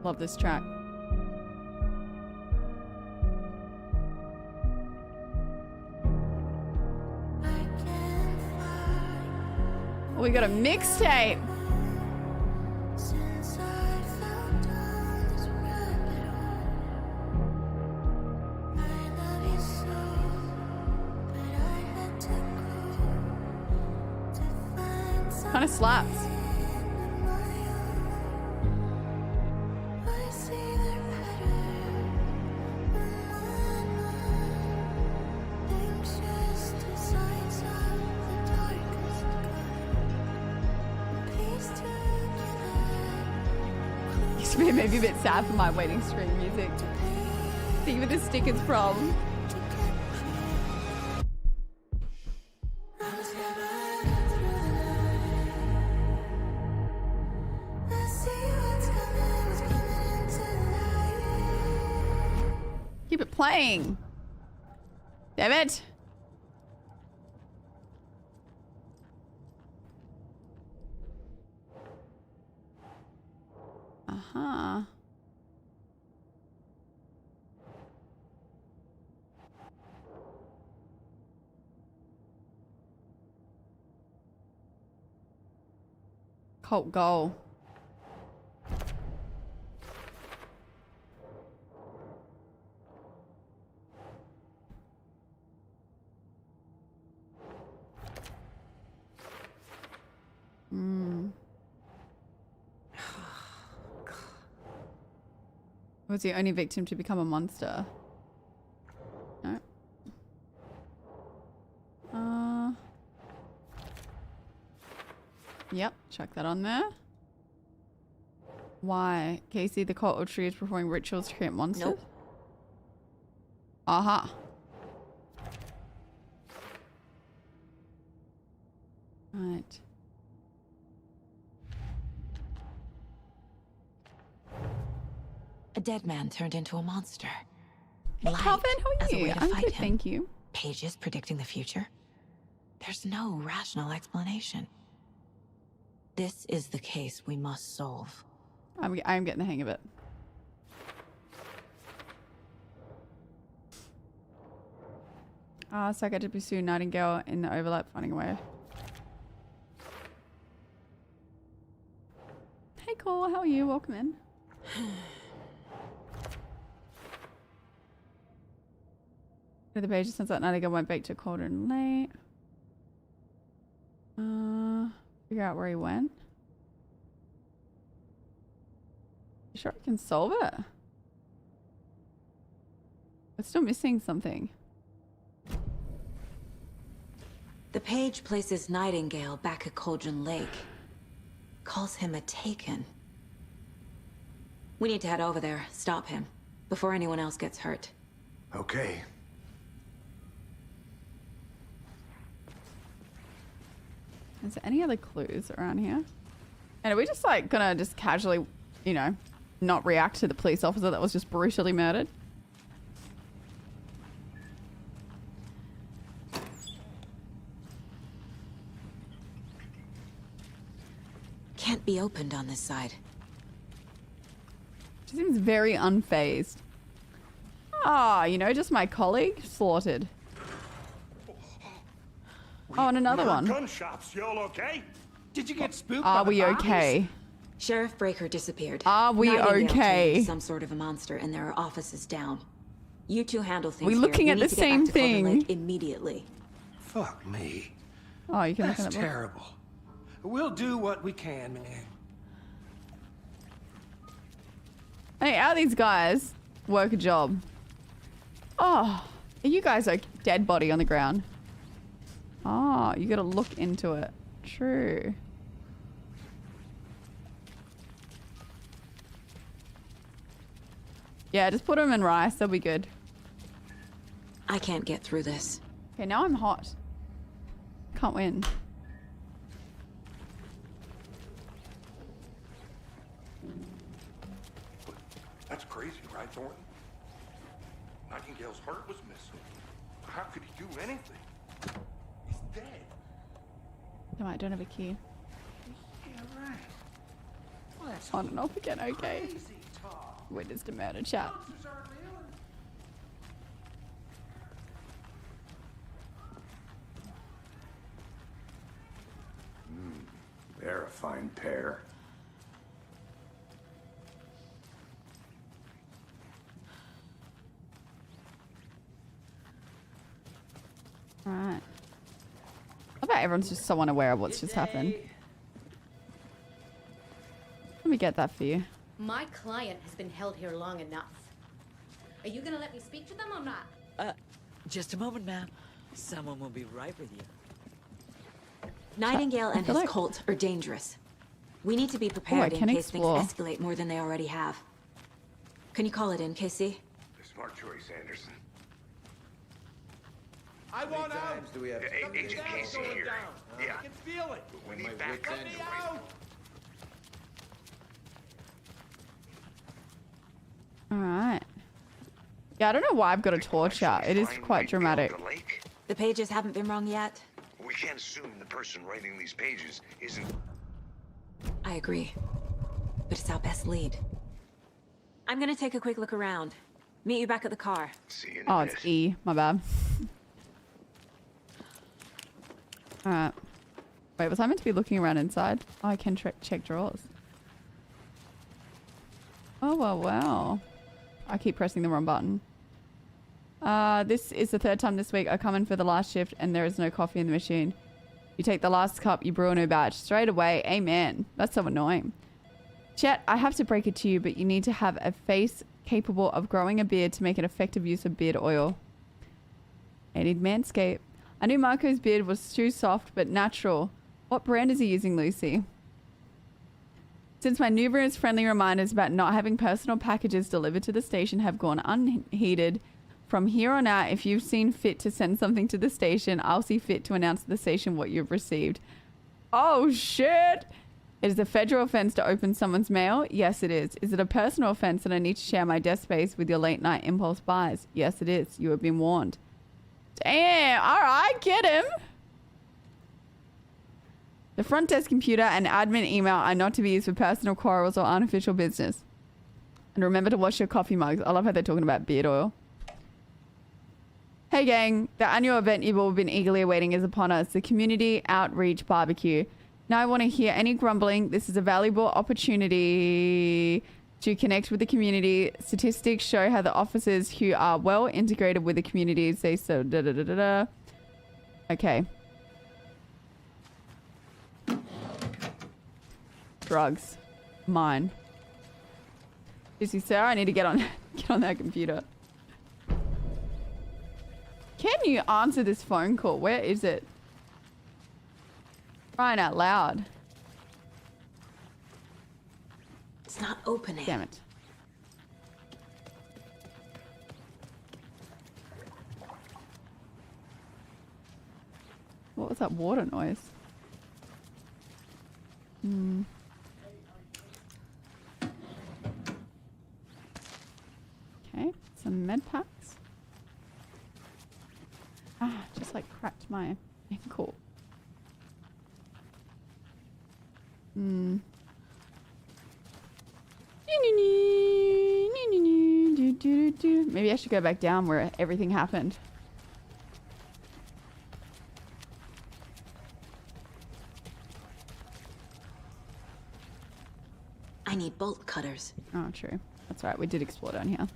Love this track. We got a mixtape. Kind of slaps. Used to be maybe a bit sad for my waiting screen music. See where the sticker's from. Keep it playing. Damn it. Uh-huh. Cult goal. Was the only victim to become a monster? No. Yep, chuck that on there. Why? Casey, the cult or tree is performing rituals to create monsters? Nope. Aha. Right. A dead man turned into a monster. Hey, Calvin, how as are a way you? to I'm fight good, him. thank you. Pages predicting the future? There's no rational explanation. This is the case we must solve. I'm getting the hang of it. So I get to pursue Nightingale in the overlap, finding a way. Hey, Cole, how are you? Welcome in. The page since that Nightingale went back to Cauldron Lake. Figure out where he went. You sure I can solve it? We're still missing something. The page places Nightingale back at Cauldron Lake. Calls him a Taken. We need to head over there, stop him, before anyone else gets hurt. Okay. Is there any other clues around here? And are we just like gonna just casually, you know, not react to the police officer that was just brutally murdered? Can't be opened on this side. She seems very unfazed. Ah, you know, just my colleague slaughtered. Oh, and another one. Gun shops, y'all okay? Did you get spooked? Are by the we bodies? okay? Sheriff Breaker disappeared. Are we Nightingale turned okay? into some sort of a monster, and there are offices down. You two handle things. We're looking here. at We the need to get back same to Cauldron thing. Lake immediately. Fuck me. Oh, you can look That's at that book. terrible. We'll do what we can, man. Hey, how these guys work a job? Oh, are you guys a dead body on the ground? Oh, you gotta look into it. True. Yeah, just put them in rice. They'll be good. I can't get through this. Okay, now I'm hot. Can't win. That's crazy, right, Thornton? Nightingale's heart was missing. How could he do anything? He's dead. No, I don't have a key. Yeah, right. Well, that's On and off again, okay. crazy talk. Witnessed a murder chat. Monsters aren't real. They're a fine pair. Right. I bet everyone's just so unaware of what's just happened. get that for you. My client has been held here long enough. Are you gonna let me speak to them or not? Just a moment, ma'am. Someone will be right with you. Nightingale and his like- cult are dangerous. We need to be prepared in can case explore. things escalate more than they already have. Can you call it in, Casey? Smart choice, Anderson. I want out. Do we have Agent Casey here? Yeah. I can feel it. We need backup. Cut me out. All right. Yeah, I don't know why I've got a torch out. It is quite dramatic. The pages haven't been wrong yet. We can't assume the person writing these pages isn't. I agree. But it's our best lead. I'm gonna take a quick look around. Meet you back at the car. See you in Oh, it's E. My bad. All right. Wait, was I meant to be looking around inside? Oh, I can check drawers. Oh, wow. I keep pressing the wrong button. This is the third time this week I come in for the last shift and there is no coffee in the machine. You take the last cup, you brew a new batch. Straight away. Amen. That's so annoying. Chet, I have to break it to you, but you need to have a face capable of growing a beard to make an effective use of beard oil. I need Manscaped. I knew Marco's beard was too soft, but natural. What brand is he using, Lucy? Since my numerous friendly reminders about not having personal packages delivered to the station have gone unheeded, from here on out, if you've seen fit to send something to the station, I'll see fit to announce to the station what you've received. Oh, shit! It is a federal offense to open someone's mail? Yes, it is. Is it a personal offense that I need to share my desk space with your late night impulse buys? Yes, it is. You have been warned. Damn! Alright, get him! The front desk computer and admin email are not to be used for personal quarrels or unofficial business. And remember to wash your coffee mugs. I love how they're talking about beard oil. Hey gang, the annual event you've all been eagerly awaiting is upon us, the Community Outreach Barbecue. Now I want to hear any grumbling. This is a valuable opportunity to connect with the community. Statistics show how the officers who are well integrated with the community say so. Okay. Drugs. Mine. Excuse me, sir. I need to get on that computer. Can you answer this phone call? Where is it? Crying out loud. It's not opening. Damn it. What was that water noise? Okay, some med packs. Ah, just like cracked my ankle. Maybe I should go back down where everything happened. I need bolt cutters. Oh, true. That's right. We did explore down here.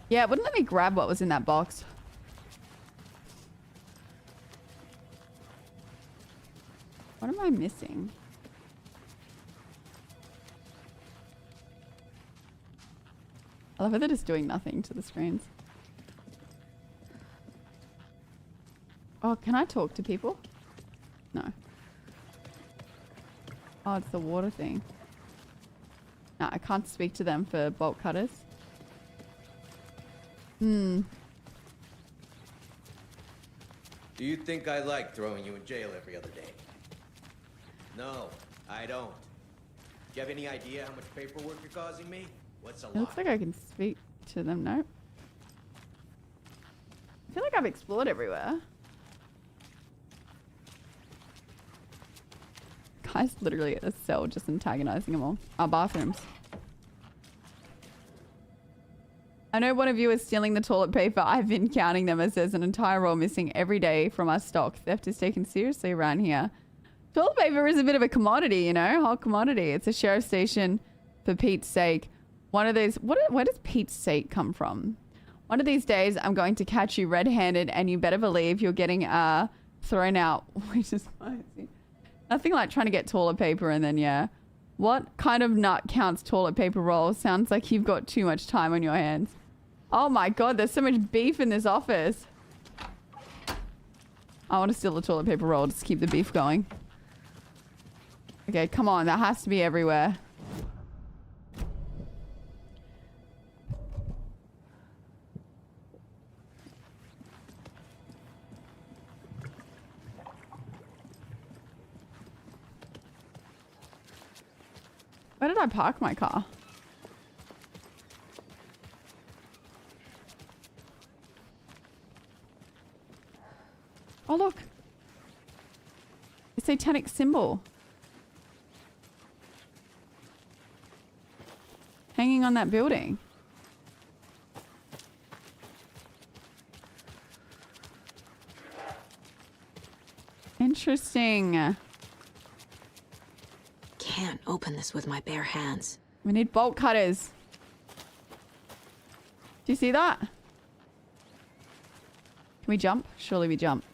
Yeah, it wouldn't let me grab what was in that box. What am I missing? I love how they're just doing nothing to the screens. Oh, can I talk to people? No. Oh, it's the water thing. No, I can't speak to them for bolt cutters. Do you think I like throwing you in jail every other day? No, I don't. Do you have any idea how much paperwork you're causing me? What's a It looks like I can speak to them. Nope. I feel like I've explored everywhere. Guy's literally at a cell just antagonizing them all. Our bathrooms. I know one of you is stealing the toilet paper. I've been counting them as there's an entire roll missing every day from our stock. Theft is taken seriously around here. Toilet paper is a bit of a commodity, you know, hot commodity. It's a sheriff's station for Pete's sake. One of those, where does Pete's sake come from? One of these days, I'm going to catch you red-handed and you better believe you're getting thrown out, which is spicy. Nothing like trying to get toilet paper and then, yeah. What kind of nut counts toilet paper roll? Sounds like you've got too much time on your hands. Oh my god, there's so much beef in this office. I want to steal the toilet paper roll just to keep the beef going. Okay, come on. That has to be everywhere. Where did I park my car? Oh, look. A satanic symbol. Hanging on that building. Interesting. Can't open this with my bare hands. We need bolt cutters. Do you see that? Can we jump? Surely we jump.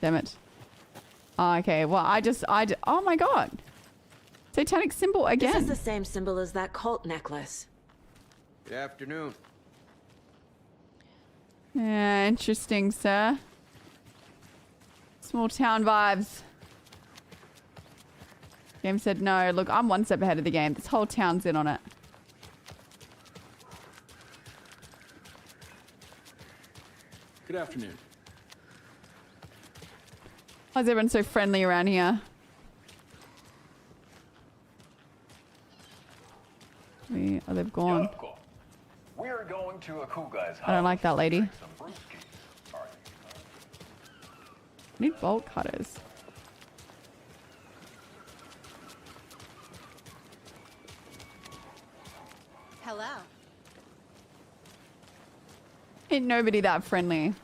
Damn it. Oh, okay, well, oh my god. Satanic symbol again. This is the same symbol as that cult necklace. Good afternoon. Yeah, interesting, sir. Small town vibes. Game said no. Look, I'm one step ahead of the game. This whole town's in on it. Good afternoon. Why is everyone so friendly around here? Oh, they've gone. We're going to a cool guy's house. I don't like that lady. Drink some brewskis. Need bolt cutters. Hello. Ain't nobody that friendly.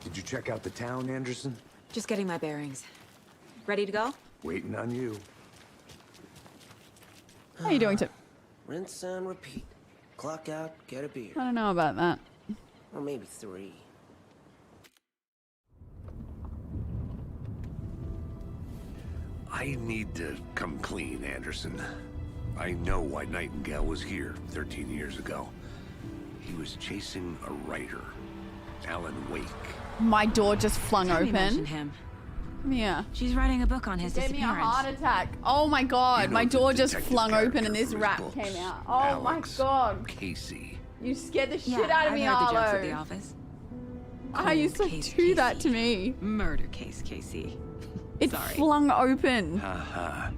Did you check out the town, Anderson? Just getting my bearings. Ready to go? Waiting on you. How you doing, Tip? Rinse and repeat. Clock out, get a beer. I don't know about that. Or maybe 3. I need to come clean, Anderson. I know why Nightingale was here 13 years ago. He was chasing a writer, Alan Wake. My door just flung Tell me open. mention him. Yeah. She's writing a book on his Gave me a disappearance. heart attack. Oh my god, You know my the door just detective flung open character and this from his rat books, came out. Oh Alex my god. Casey. You scared the shit Yeah, out of me, I've heard the jokes at the Arlo. office. I used to Case do that to me. Murder case, Casey. It Sorry. flung open. Haha.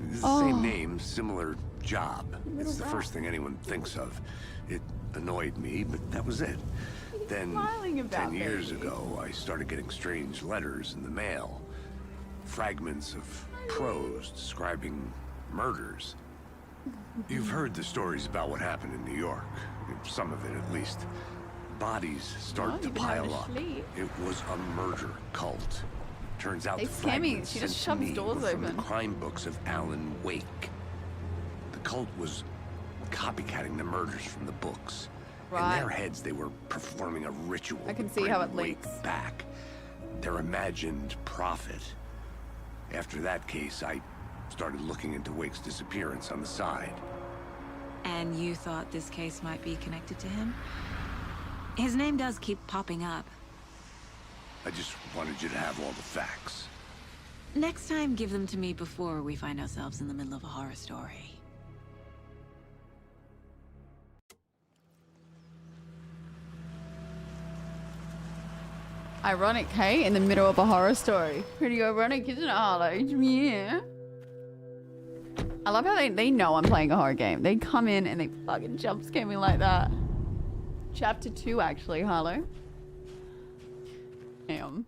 It's the Oh. same name, similar job. It's the rat. first thing anyone thinks of. It annoyed me, but that was it. Then, smiling about, 10 years baby? ago, I started getting strange letters in the mail. Fragments of prose describing murders. You've heard the stories about what happened in New York. Some of it, at least. Bodies start to you've been having pile a up. sleep. It was a murder cult. Turns out They the scare me. fragments She just sent to shoves me doors were from open. the crime books of Alan Wake. The cult was copycatting the murders from the books. Right. In their heads, they were performing a ritual. I can to see bring how it Wake links. back. Their imagined prophet. After that case, I started looking into Wake's disappearance on the side. And you thought this case might be connected to him? His name does keep popping up. I just wanted you to have all the facts. Next time, give them to me before we find ourselves in the middle of a horror story. Ironic, hey? In the middle of a horror story. Pretty ironic, isn't it, Arlo? Yeah. I love how they know I'm playing a horror game. They come in and they fucking jump scare me like that. Chapter 2, actually, Harlow. Damn.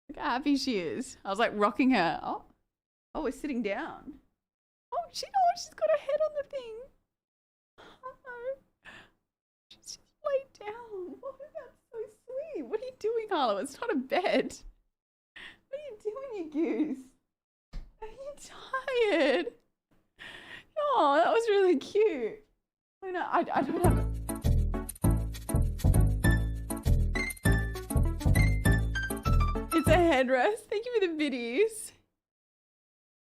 Look how happy she is. I was like rocking her. Oh, we're sitting down. Oh, she's got her head on the thing. Oh, she's just laid down. Oh, that's so sweet. What are you doing, Harlow? It's not a bed. What are you doing, you goose? Are you tired? Oh, that was really cute. I don't have it. It's a headrest. Thank you for the biddies.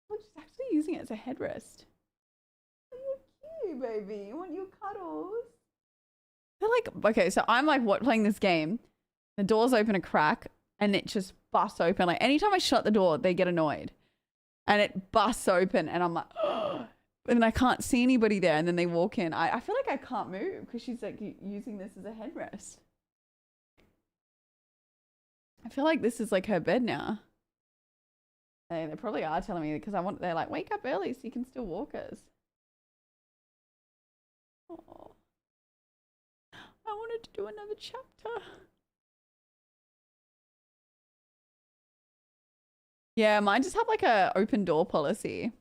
Look, she's actually using it as a headrest. Oh, you're cute, baby. I want your cuddles. They're like, okay, so I'm like, playing this game. The doors open a crack and it just busts open. Like anytime I shut the door, they get annoyed. And it busts open and I'm like, oh, and I can't see anybody there. And then they walk in. I feel like I can't move because she's like using this as a headrest. I feel like this is like her bed now. They probably are telling me because they're like, wake up early so you can still walk us. Oh, I wanted to do another chapter. Yeah, mine just have like a open door policy.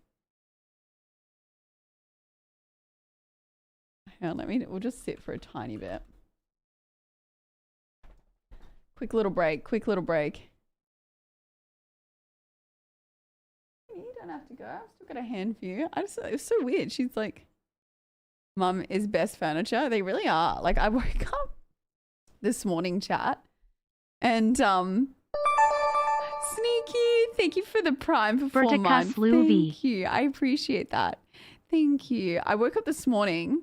Hang on, we'll just sit for a tiny bit. Quick little break, quick little break. You don't have to go. I've still got a hand for you. It was so weird. She's like, Mum is best furniture. They really are. Like I woke up this morning, chat, and Sneaky, thank you for the Prime for 4 months. Thank you. I appreciate that. Thank you. I woke up this morning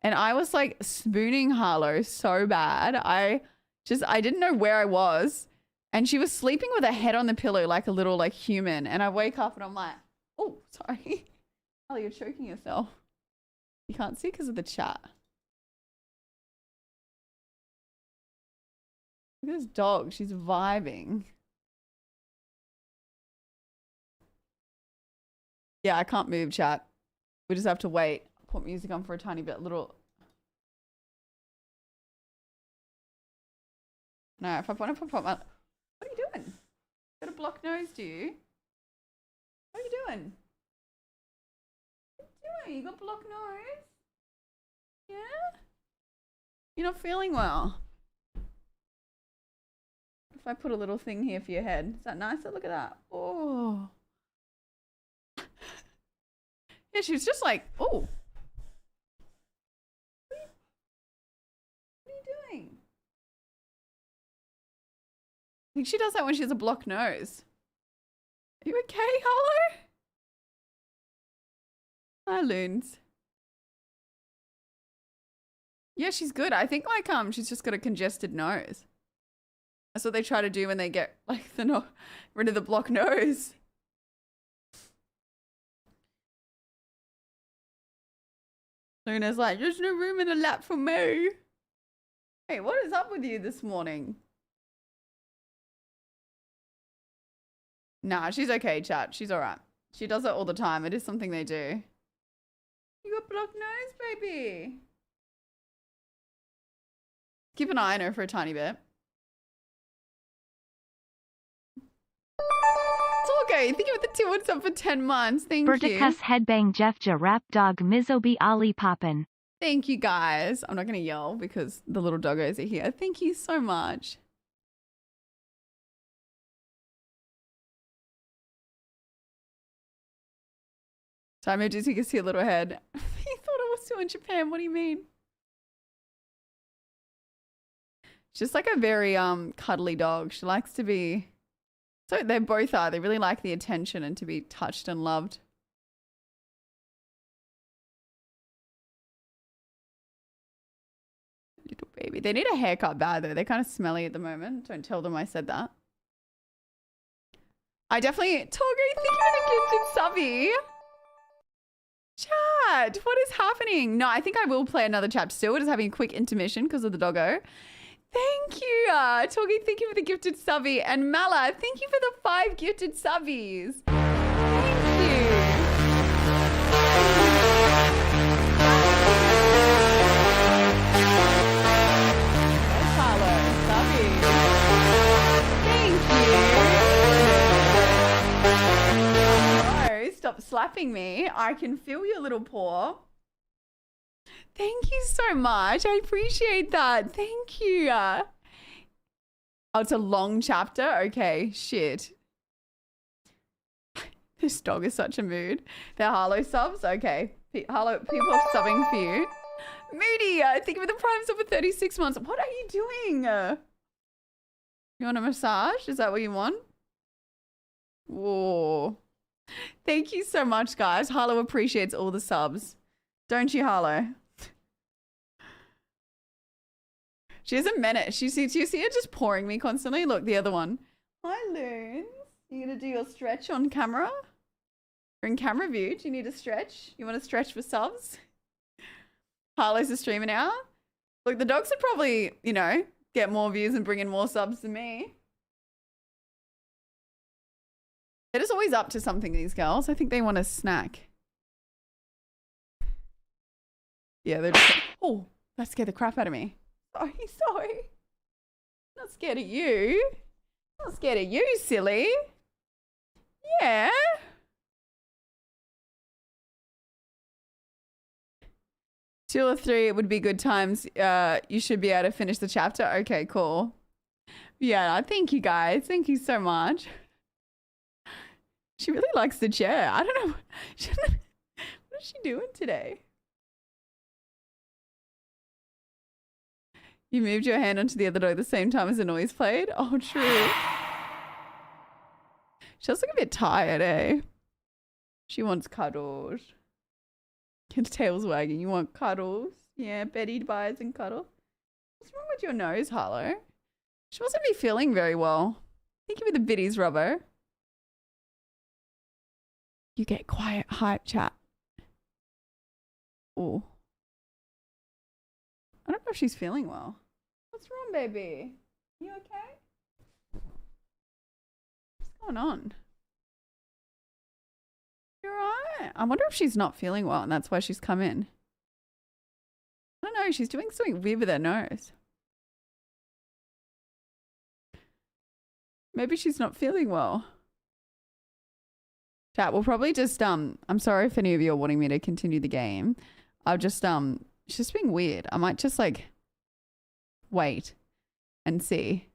and I was like spooning Harlow so bad. I didn't know where I was. And she was sleeping with her head on the pillow like a little like human. And I wake up and I'm like, oh, sorry. Oh, you're choking yourself. You can't see because of the chat. Look at this dog. She's vibing. Yeah, I can't move, chat. We just have to wait. Put music on for a tiny bit. No, if I want to put my... What are you doing? Got a blocked nose, do you? What are you doing? What are you doing? You got blocked nose? Yeah? You're not feeling well. If I put a little thing here for your head. Is that nicer? Look at that. Oh. Yeah, she was just like, oh. What are you doing? I think she does that when she has a blocked nose. Are you okay, Harlow? Hi, Loons. Yeah, she's good. I think like she's just got a congested nose. That's what they try to do when they get like rid of the blocked nose. Luna's like, there's no room in the lap for me. Hey, what is up with you this morning? Nah, she's okay, chat. She's alright. She does it all the time. It is something they do. You got blocked nose, baby. Keep an eye on her for a tiny bit. It's all okay. Think about the 2 what's up for 10 months. Thank you. Verticus headbang Jeffja rap dog Mizobi Ali Poppin. Thank you, guys. I'm not going to yell because the little doggos are here. Thank you so much. So I moved it so you can see a little head. You thought I was still in Japan. What do you mean? She's just like a very cuddly dog. She likes to be... So they both are. They really like the attention and to be touched and loved. Little baby. They need a haircut bad though. They're kind of smelly at the moment. Don't tell them I said that. I definitely... Torgo, thank you for the gifted subby. Chat, what is happening? No, I think I will play another chapter still. We're just having a quick intermission because of the doggo. Thank you, Torgy. Thank you for the gifted subby. And Mala, thank you for the 5 gifted subbies. Thank you. Hello, subby. Thank you. No, stop slapping me. I can feel your little paw. Thank you so much. I appreciate that. Thank you. Oh, it's a long chapter? Okay, shit. This dog is such a mood. They're Harlow subs? Okay. Harlow, people are subbing for you. Moody, thank you for the prime sub for 36 months. What are you doing? You want a massage? Is that what you want? Whoa. Thank you so much, guys. Harlow appreciates all the subs. Don't you, Harlow? She has a minute. Do you see her just pouring me constantly? Look, the other one. Hi, Loons. You gonna do your stretch on camera? You're in camera view. Do you need a stretch? You want to stretch for subs? Harlow's a streamer now. Look, the dogs would probably, you know, get more views and bring in more subs than me. They're just always up to something, these girls. I think they want a snack. Yeah, they're just... Oh, that scared the crap out of me. Sorry. Not scared of you. Not scared of you, silly. Yeah. 2 or 3 would be good times. You should be able to finish the chapter. Okay, cool. Yeah, thank you guys. Thank you so much. She really likes the chair. I don't know. What is she doing today? You moved your hand onto the other dog at the same time as the noise played? Oh, true. She does look a bit tired, eh? She wants cuddles. Kid's tail's wagging. You want cuddles? Yeah, Betty buys and cuddle. What's wrong with your nose, Harlow? She wasn't be feeling very well. Thank you for the biddies, Robbo. You get quiet, hype chat. Oh. I don't know if she's feeling well. What's wrong, baby? You okay? What's going on? You're right. I wonder if she's not feeling well and that's why she's come in. I don't know. She's doing something weird with her nose. Maybe she's not feeling well. Chat, we'll probably just, I'm sorry if any of you are wanting me to continue the game. I'll just, she's just being weird. I might just, like, wait and see.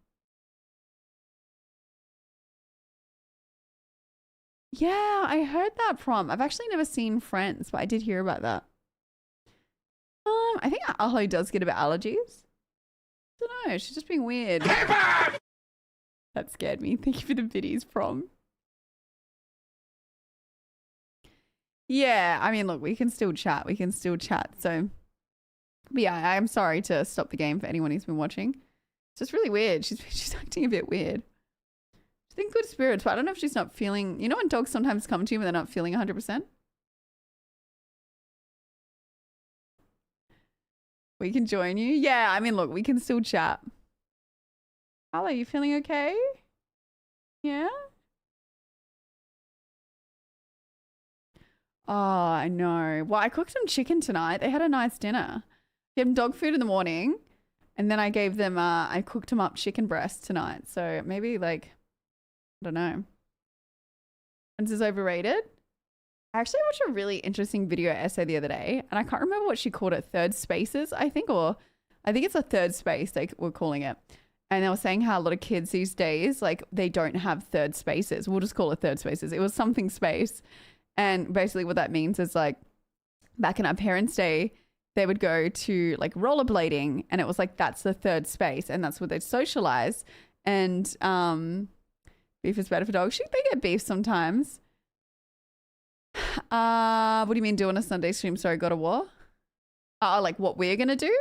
Yeah, I heard that from. I've actually never seen Friends, but I did hear about that. I think Aho does get a bit allergies. I don't know. She's just being weird. That scared me. Thank you for the biddies, Prom. Yeah, I mean, look, we can still chat. So, but yeah, I'm sorry to stop the game for anyone who's been watching. It's just really weird. She's acting a bit weird. She's in good spirits, but I don't know if she's not feeling... You know when dogs sometimes come to you when they're not feeling 100%? We can join you. Yeah, I mean, look, we can still chat. Carla, are you feeling okay? Yeah? Oh, I know. Well, I cooked some chicken tonight. They had a nice dinner. Gave them dog food in the morning. And then I gave them, I cooked them up chicken breast tonight. So maybe like, I don't know. Friends is overrated. I actually watched a really interesting video essay the other day. And I can't remember what she called it. Third spaces, I think. Or I think it's a third space they were calling it. And they were saying how a lot of kids these days, like they don't have third spaces. We'll just call it third spaces. It was something space. And basically what that means is like back in our parents' day, they would go to like rollerblading and it was like, that's the third space and that's where they'd socialize. And beef is better for dogs. They get beef sometimes. What do you mean do on a Sunday stream? Sorry, God of War? Like what we're going to do?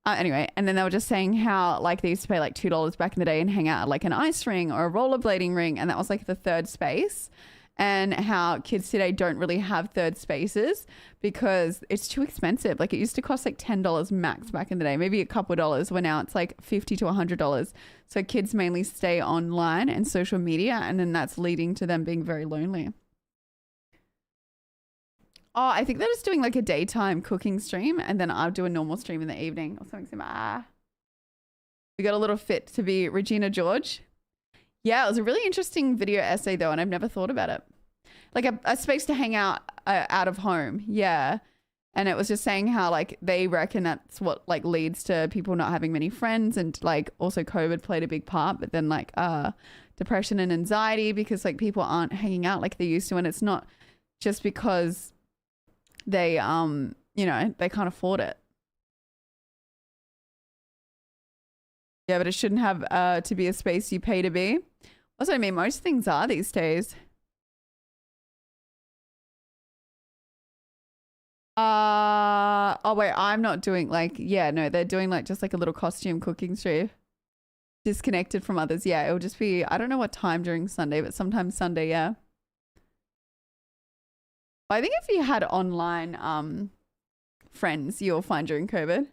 Anyway, and then they were just saying how like they used to pay like $2 back in the day and hang out at like an ice ring or a rollerblading ring. And that was like the third space. And how kids today don't really have third spaces because it's too expensive. Like it used to cost like $10 max back in the day, maybe a couple of dollars, where now it's like $50 to $100. So kids mainly stay online and social media, and then that's leading to them being very lonely. Oh, I think they're just doing like a daytime cooking stream, and then I'll do a normal stream in the evening or something similar. We got a little fit to be Regina George. Yeah, it was a really interesting video essay though, and I've never thought about it. Like a space to hang out out of home. Yeah. And it was just saying how like they reckon that's what like leads to people not having many friends, and like also COVID played a big part, but then like depression and anxiety because like people aren't hanging out like they used to, and it's not just because they you know, they can't afford it. Yeah, but it shouldn't have to be a space you pay to be. Also, I mean, most things are these days. Oh wait, I'm not doing like, yeah, no, they're doing like just like a little costume cooking stream. Disconnected from others. Yeah, it'll just be, I don't know what time during Sunday, but sometimes Sunday, yeah. I think if you had online friends, you'll find during COVID.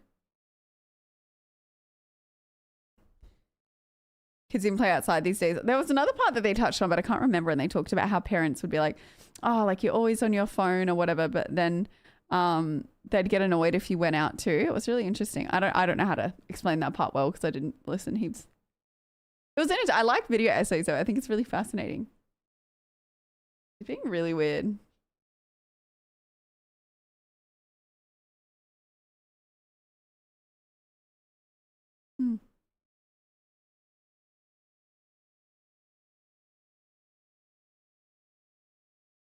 Kids even play outside these days. There was another part that they touched on, but I can't remember. And they talked about how parents would be like, oh, like you're always on your phone or whatever. But then they'd get annoyed if you went out too. It was really interesting. I don't know how to explain that part well because I didn't listen heaps. It was interesting. I like video essays though. I think it's really fascinating. It's being really weird.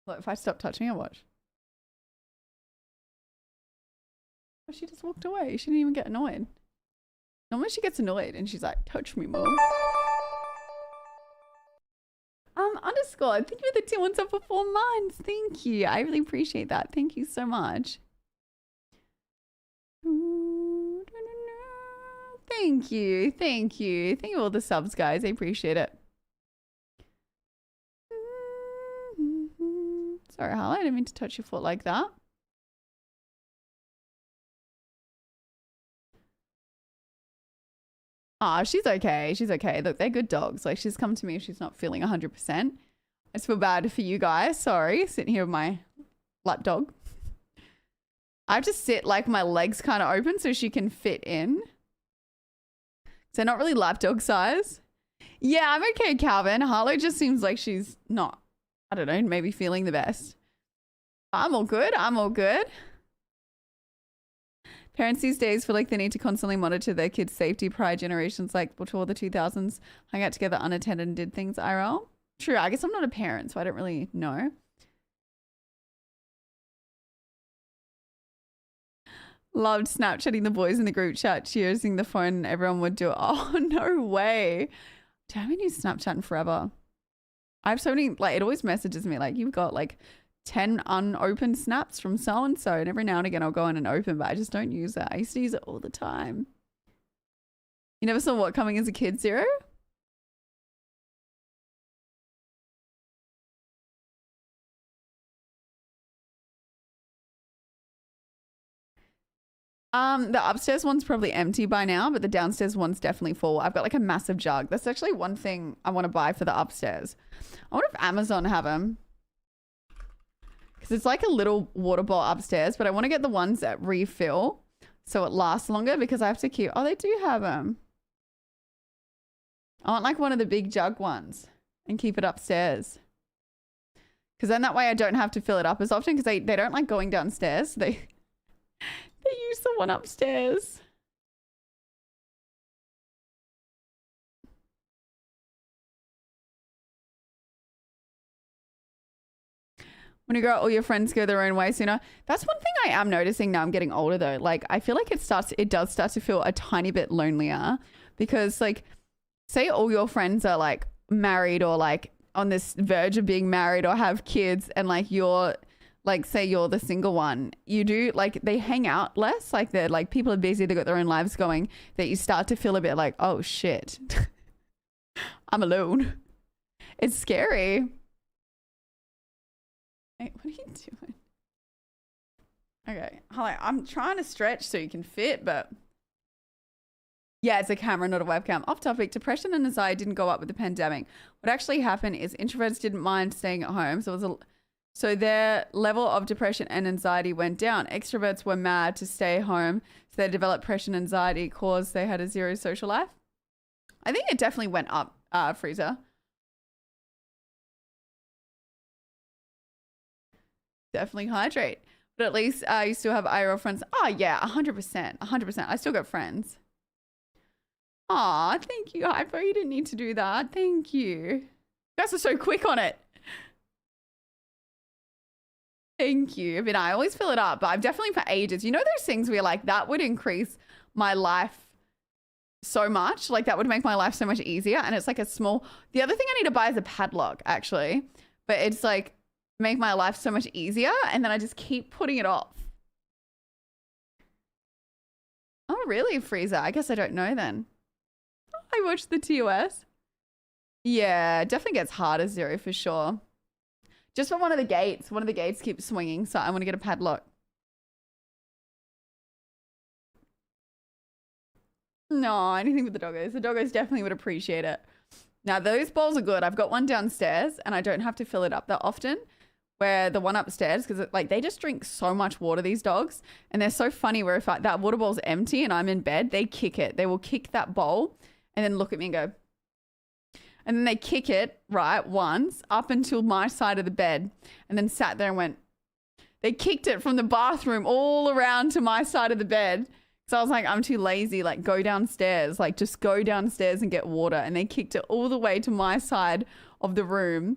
What if I stop touching her? Watch. Oh, she just walked away. She didn't even get annoyed. Normally she gets annoyed and she's like, touch me more. Underscore, thank you for the 2 months up for 4 months. Thank you. I really appreciate that. Thank you so much. Thank you. Thank you. Thank you for all the subs, guys. I appreciate it. Sorry, Harley. I didn't mean to touch your foot like that. Ah, she's okay. She's okay. Look, they're good dogs. Like, she's come to me if she's not feeling 100%. I just feel bad for you guys. Sorry. Sitting here with my lap dog. I have to sit like my legs kind of open so she can fit in. They're not really lap dog size. Yeah, I'm okay, Calvin. Harlow just seems like she's not, I don't know, maybe feeling the best. I'm all good. I'm all good. Parents these days feel like they need to constantly monitor their kids' safety. Prior generations, like before the 2000s, hung out together unattended and did things IRL. True. I guess I'm not a parent, so I don't really know. Loved Snapchatting the boys in the group chat, using the phone, and everyone would do it. Oh, no way. Dude, I haven't used Snapchat in forever. I have so many, like, it always messages me, like, you've got, like, 10 unopened snaps from so-and-so, and every now and again I'll go in and open, but I just don't use it. I used to use it all the time. You never saw What Coming as a Kid, Zero? The upstairs one's probably empty by now, but the downstairs one's definitely full. I've got like a massive jug. That's actually one thing I want to buy for the upstairs. I wonder if Amazon have them. Because it's like a little water bottle upstairs, but I want to get the ones that refill so it lasts longer because I have to keep... Oh, they do have them. I want like one of the big jug ones and keep it upstairs. Because then that way I don't have to fill it up as often because they don't like going downstairs. They use the one upstairs. When you grow up, all your friends go their own way sooner. That's one thing I am noticing now I'm getting older though. Like I feel like it does start to feel a tiny bit lonelier because like say all your friends are like married or like on this verge of being married or have kids and like you're like say you're the single one, you do like they hang out less, like they're like people are busy, they got their own lives going, that you start to feel a bit like, oh shit, I'm alone. It's scary. Hey, what are you doing? Okay, I'm trying to stretch so you can fit, but yeah, it's a camera, not a webcam. Off topic, depression and anxiety didn't go up with the pandemic. What actually happened is introverts didn't mind staying at home, so their level of depression and anxiety went down. Extroverts were mad to stay home, so they developed depression and anxiety because they had a zero social life. I think it definitely went up, Freezer. Definitely hydrate. But at least you still have IRL friends. Oh, yeah, 100%. 100%. I still got friends. Aw, thank you, Hypo. You didn't need to do that. Thank you. You guys are so quick on it. Thank you. But I always fill it up, but I've definitely for ages. You know those things where you're like, that would increase my life so much. Like that would make my life so much easier. And it's like a small, the other thing I need to buy is a padlock actually, but it's like make my life so much easier. And then I just keep putting it off. Oh, really, Frieza? I guess I don't know then. I watched the TOS. Yeah, it definitely gets harder, Zero, for sure. Just for one of the gates. One of the gates keeps swinging, so I want to get a padlock. No, anything with the doggos. The doggos definitely would appreciate it. Now, those bowls are good. I've got one downstairs, and I don't have to fill it up that often. Where the one upstairs, because like they just drink so much water, these dogs, and they're so funny where if that water bowl's empty and I'm in bed, they kick it. They will kick that bowl and then look at me and go, and then they kick it right once up until my side of the bed and then sat there and went, they kicked it from the bathroom all around to my side of the bed. So I was like, I'm too lazy, like go downstairs, like just go downstairs and get water. And they kicked it all the way to my side of the room.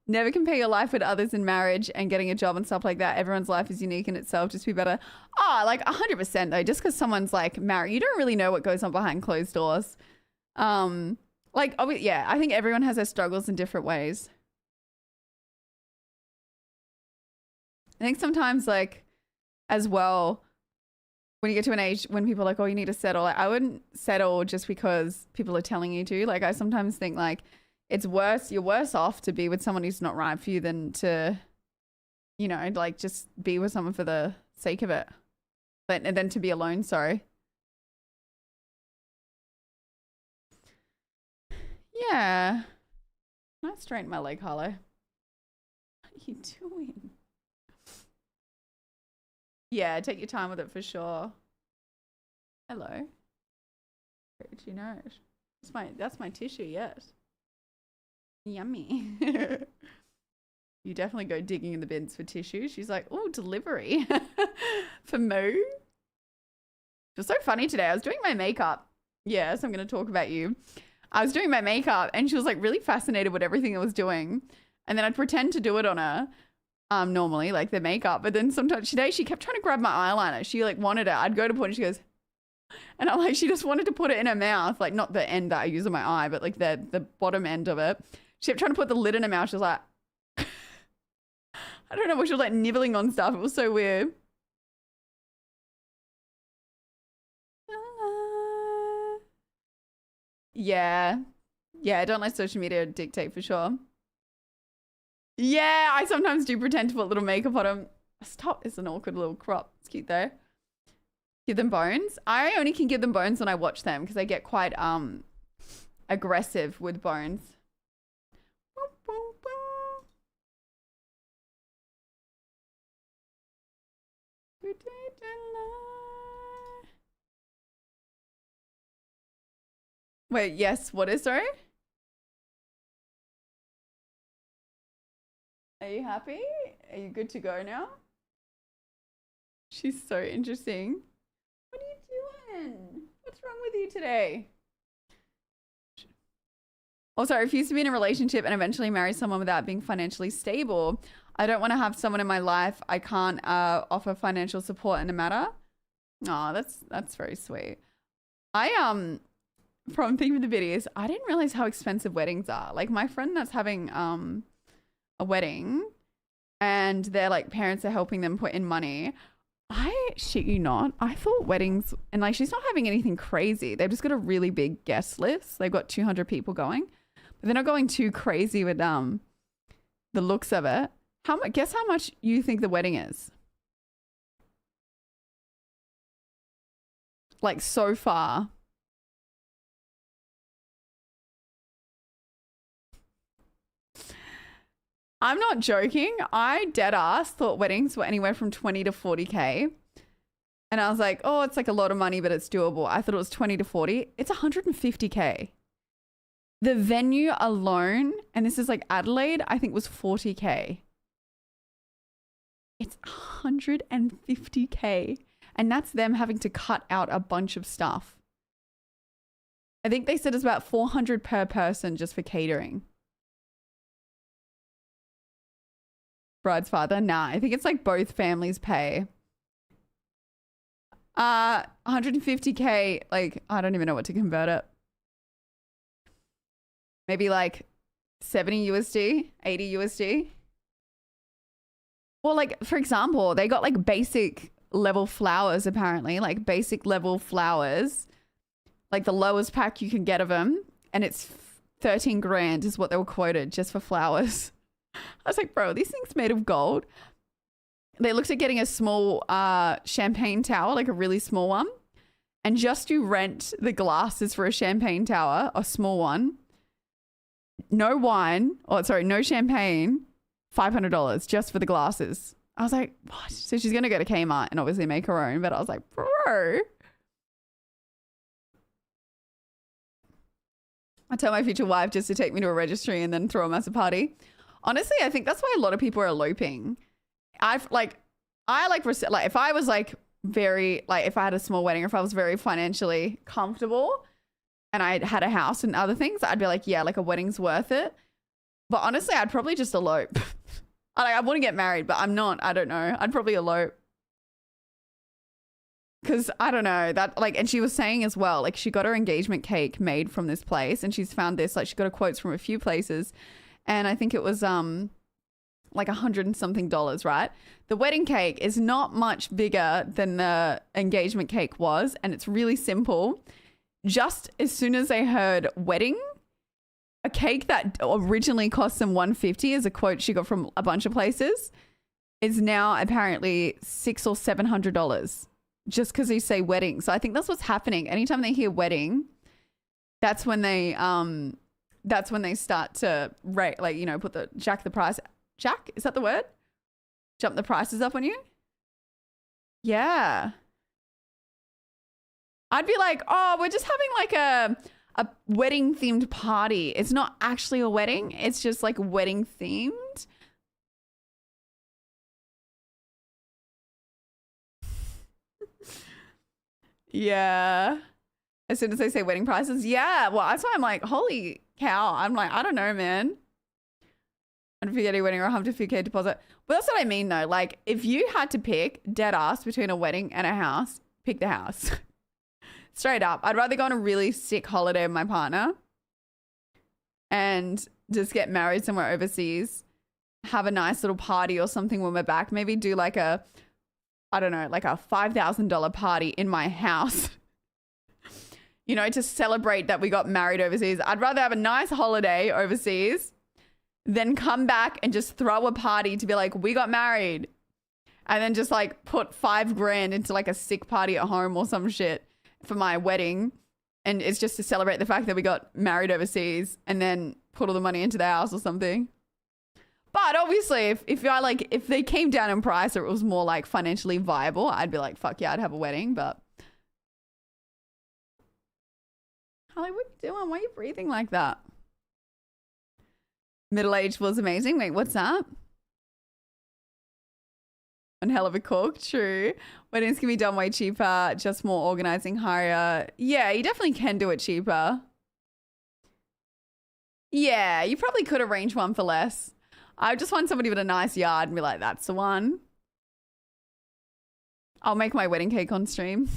Never compare your life with others in marriage and getting a job and stuff like that. Everyone's life is unique in itself. Just be better. Oh, like 100% though. Just because someone's like married, you don't really know what goes on behind closed doors. Like, yeah, I think everyone has their struggles in different ways. I think sometimes like as well, when you get to an age when people are like, oh, you need to settle. Like, I wouldn't settle just because people are telling you to. Like I sometimes think like, it's worse, you're worse off to be with someone who's not right for you than to, you know, like just be with someone for the sake of it. But and then to be alone, sorry. Yeah. Can I straighten my leg, Harlow? What are you doing? Yeah, take your time with it for sure. Hello. Where did you know? That's my tissue, yes. Yummy. You definitely go digging in the bins for tissue. She's like, oh, delivery for Moo. It was so funny today. I was doing my makeup. Yes, I'm going to talk about you. I was doing my makeup and she was like really fascinated with everything I was doing. And then I'd pretend to do it on her normally, like the makeup. But then sometimes today she kept trying to grab my eyeliner. She like wanted it. I'd go to put it and she goes, and I'm like, she just wanted to put it in her mouth. Like not the end that I use on my eye, but like the bottom end of it. She kept trying to put the lid in her mouth. She was like, I don't know what she was like nibbling on stuff. It was so weird. Yeah. Yeah, I don't let social media dictate for sure. Yeah, I sometimes do pretend to put little makeup on them. Stop, it's an awkward little crop. It's cute though. Give them bones. I only can give them bones when I watch them because they get quite aggressive with bones. Wait, yes, what is, sorry? Are you happy? Are you good to go now? She's so interesting. What are you doing? What's wrong with you today? Also, I refuse to be in a relationship and eventually marry someone without being financially stable. I don't want to have someone in my life I can't offer financial support in a matter. Oh, that's very sweet. From thinking of the videos, I didn't realize how expensive weddings are. Like my friend that's having a wedding and their like parents are helping them put in money. I shit you not, I thought weddings, and like she's not having anything crazy. They've just got a really big guest list. They've got 200 people going, but they're not going too crazy with the looks of it. Guess how much you think the wedding is? Like so far. I'm not joking. I dead ass thought weddings were anywhere from 20 to 40K. And I was like, oh, it's like a lot of money, but it's doable. I thought it was 20 to 40. It's 150K. The venue alone, and this is like Adelaide, I think was 40K. It's 150K. And that's them having to cut out a bunch of stuff. I think they said it's about 400 per person just for catering. bride's father. Nah, I think it's like both families pay. 150K, like, I don't even know what to convert it. Maybe like 70 USD, 80 USD. Well, like, for example, they got like basic level flowers, apparently, like basic level flowers, like the lowest pack you can get of them. And it's 13 grand is what they were quoted just for flowers. I was like, bro, these things made of gold. They looked at getting a small champagne tower, like a really small one. And just to rent the glasses for a champagne tower, a small one, no wine, or sorry, no champagne, $500 just for the glasses. I was like, what? So she's going to go to Kmart and obviously make her own. But I was like, bro. I tell my future wife just to take me to a registry and then throw a massive party. Honestly, I think that's why a lot of people are eloping. If I was like very, like if I had a small wedding, or if I was very financially comfortable and I had a house and other things, I'd be like, yeah, like a wedding's worth it. But honestly, I'd probably just elope. I want to get married, but I'm not. I don't know. I'd probably elope. Because I don't know that, like, and she was saying as well, like she got her engagement cake made from this place and she's found this, like she got her quotes from a few places. And I think it was like $100 and something, right? The wedding cake is not much bigger than the engagement cake was. And it's really simple. Just as soon as they heard wedding, a cake that originally cost them $150 is a quote she got from a bunch of places, is now apparently $600 or $700 just because they say wedding. So I think that's what's happening. Anytime they hear wedding, that's when they start to rate, like, you know, jack the price. Jack, is that the word? Jump the prices up on you? Yeah. I'd be like, oh, we're just having like a wedding themed party. It's not actually a wedding. It's just like wedding themed. Yeah. As soon as they say wedding prices. Yeah. Well, that's why I'm like, holy cow. I'm like, I don't know, man. $150K wedding or $150K deposit. But that's what I mean though. Like if you had to pick dead ass between a wedding and a house, pick the house. Straight up. I'd rather go on a really sick holiday with my partner and just get married somewhere overseas, have a nice little party or something when we're back. Maybe do like a, I don't know, like a $5,000 party in my house, you know, to celebrate that we got married overseas. I'd rather have a nice holiday overseas than come back and just throw a party to be like, we got married, and then just like put $5 grand into like a sick party at home or some shit for my wedding. And it's just to celebrate the fact that we got married overseas and then put all the money into the house or something. But obviously if they came down in price or it was more like financially viable, I'd be like, fuck yeah, I'd have a wedding. But Holly, what are you doing? Why are you breathing like that? Middle age was amazing. Wait, what's that? One hell of a cook. True. Weddings can be done way cheaper. Just more organizing higher. Yeah, you definitely can do it cheaper. Yeah, you probably could arrange one for less. I just want somebody with a nice yard and be like, that's the one. I'll make my wedding cake on stream.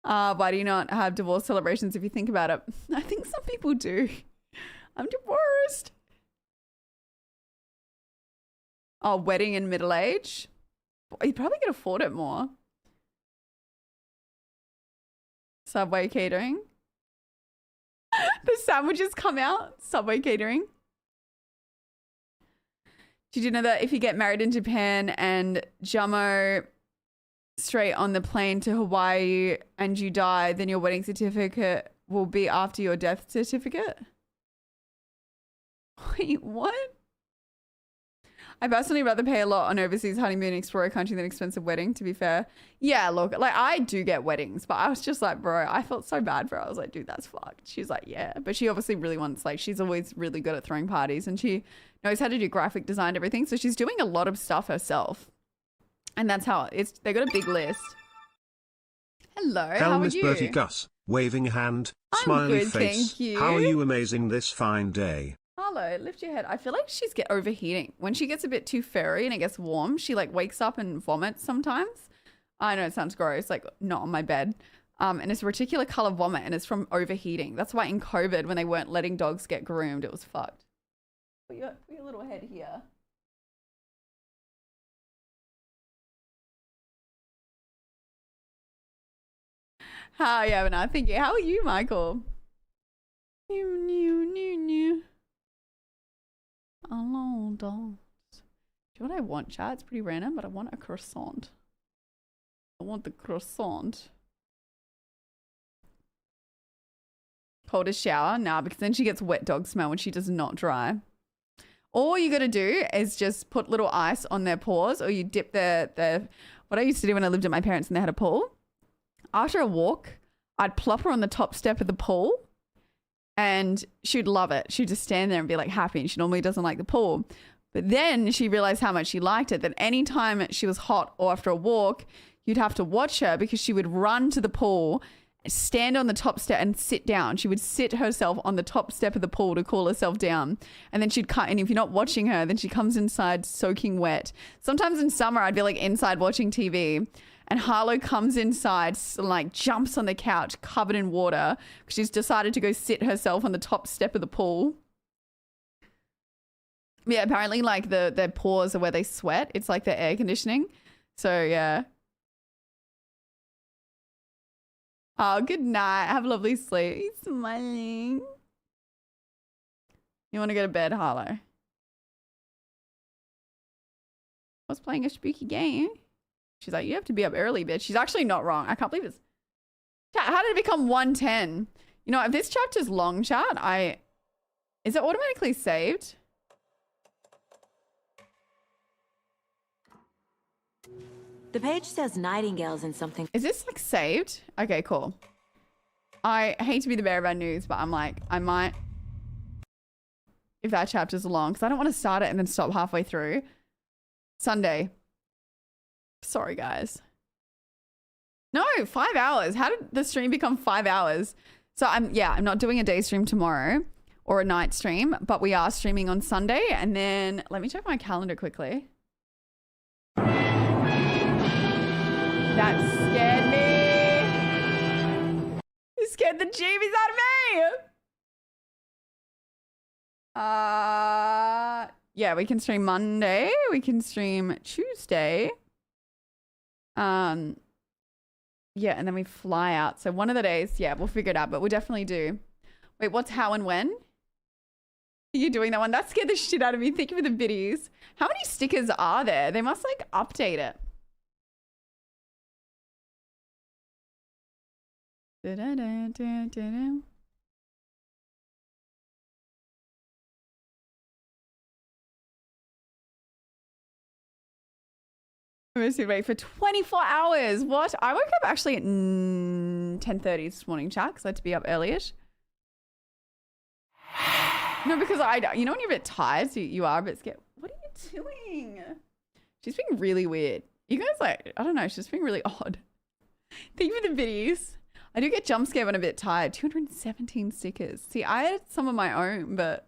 Why do you not have divorce celebrations if you think about it? I think some people do. I'm divorced. Oh, wedding in middle age? You probably could afford it more. Subway catering. The sandwiches come out. Subway catering. Did you know that if you get married in Japan and Jummo straight on the plane to Hawaii and you die, then your wedding certificate will be after your death certificate? Wait, what? I personally rather pay a lot on overseas honeymoon explore a country than expensive wedding, to be fair. Yeah, look, like I do get weddings, but I was just like, bro, I felt so bad for her. I was like, dude, that's fucked. She's like, yeah. But she obviously really wants, like, she's always really good at throwing parties and she knows how to do graphic design and everything. So she's doing a lot of stuff herself. And that's how they got a big list. Hello, how are Miss you? Bertie Gus, waving hand, I'm smiley good, face. thank you. How are you? Amazing this fine day. Harlow, lift your head. I feel like she's overheating. When she gets a bit too furry and it gets warm, she like wakes up and vomits sometimes. I know it sounds gross, like not on my bed. And it's a reticular color vomit and it's from overheating. That's why in COVID, when they weren't letting dogs get groomed, it was fucked. Put your little head here. Hi, Evan. Thank you. How are you, Michael? New. Hello, dolls. Do you know what I want, chat? It's pretty random, but I want a croissant. I want the croissant. Coldest shower? Nah, because then she gets wet dog smell when she does not dry. All you gotta do is just put little ice on their paws, or you dip their what I used to do when I lived at my parents and they had a pool. After a walk, I'd plop her on the top step of the pool and she'd love it. She'd just stand there and be like happy, and she normally doesn't like the pool. But then she realized how much she liked it, that anytime she was hot or after a walk, you'd have to watch her because she would run to the pool, stand on the top step and sit down. She would sit herself on the top step of the pool to cool herself down. And then she'd cut, and if you're not watching her, then she comes inside soaking wet. Sometimes in summer, I'd be like inside watching TV, and Harlow comes inside, like jumps on the couch covered in water because she's decided to go sit herself on the top step of the pool. Yeah, apparently like their pores are where they sweat. It's like their air conditioning. So yeah. Oh, good night. Have a lovely sleep. He's smiling. You want to go to bed, Harlow? I was playing a spooky game. She's like, you have to be up early, bitch. She's actually not wrong. I can't believe this. Chat, how did it become 110? You know, if this chapter's long, chat, is it automatically saved? The page says Nightingale's in something. Is this like saved? Okay, cool. I hate to be the bearer of bad news, but I'm like, I might, if that chapter's long, because I don't want to start it and then stop halfway through. Sunday. Sorry, guys. No, 5 hours. How did the stream become 5 hours? So I'm not doing a day stream tomorrow or a night stream, but we are streaming on Sunday. And then let me check my calendar quickly. That scared me. You scared the jeebies out of me. Yeah, we can stream Monday. We can stream Tuesday. Yeah, and then we fly out. So one of the days, yeah, we'll figure it out, but we'll definitely do. Wait, what's how and when? Are you doing that one? That scared the shit out of me. Thank you for the biddies. How many stickers are there? They must like update it. I'm going to wait for 24 hours. What? I woke up actually at 10:30 this morning, chat, because I had to be up early-ish. No, because you know when you're a bit tired, so you are a bit scared. What are you doing? She's being really weird. You guys like, I don't know, she's being really odd. Thank you for the biddies. I do get jump scared when I'm a bit tired. 217 stickers. See, I had some of my own, but...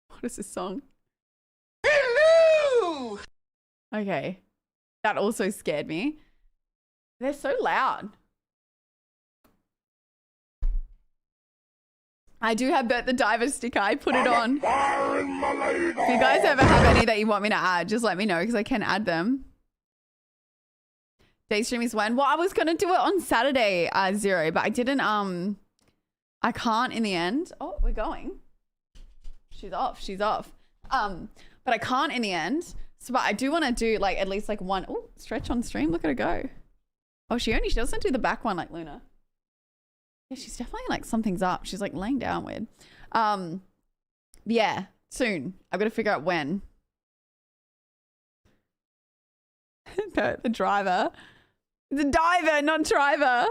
What is this song? Hello! Okay. That also scared me. They're so loud. I do have Bert the Diver sticker. I put it on. If you guys ever have any that you want me to add, just let me know because I can add them. Day stream is when? Well, I was going to do it on Saturday, Zero, but I didn't, I can't in the end. Oh, we're going. She's off. She's off. But I can't in the end. So, but I do want to do like at least like one. Oh, stretch on stream. Look at her go. Oh, she doesn't do the back one like Luna. Yeah, she's definitely like something's up. She's like laying down weird. Yeah, soon. I've got to figure out when. The driver. The diver, not driver.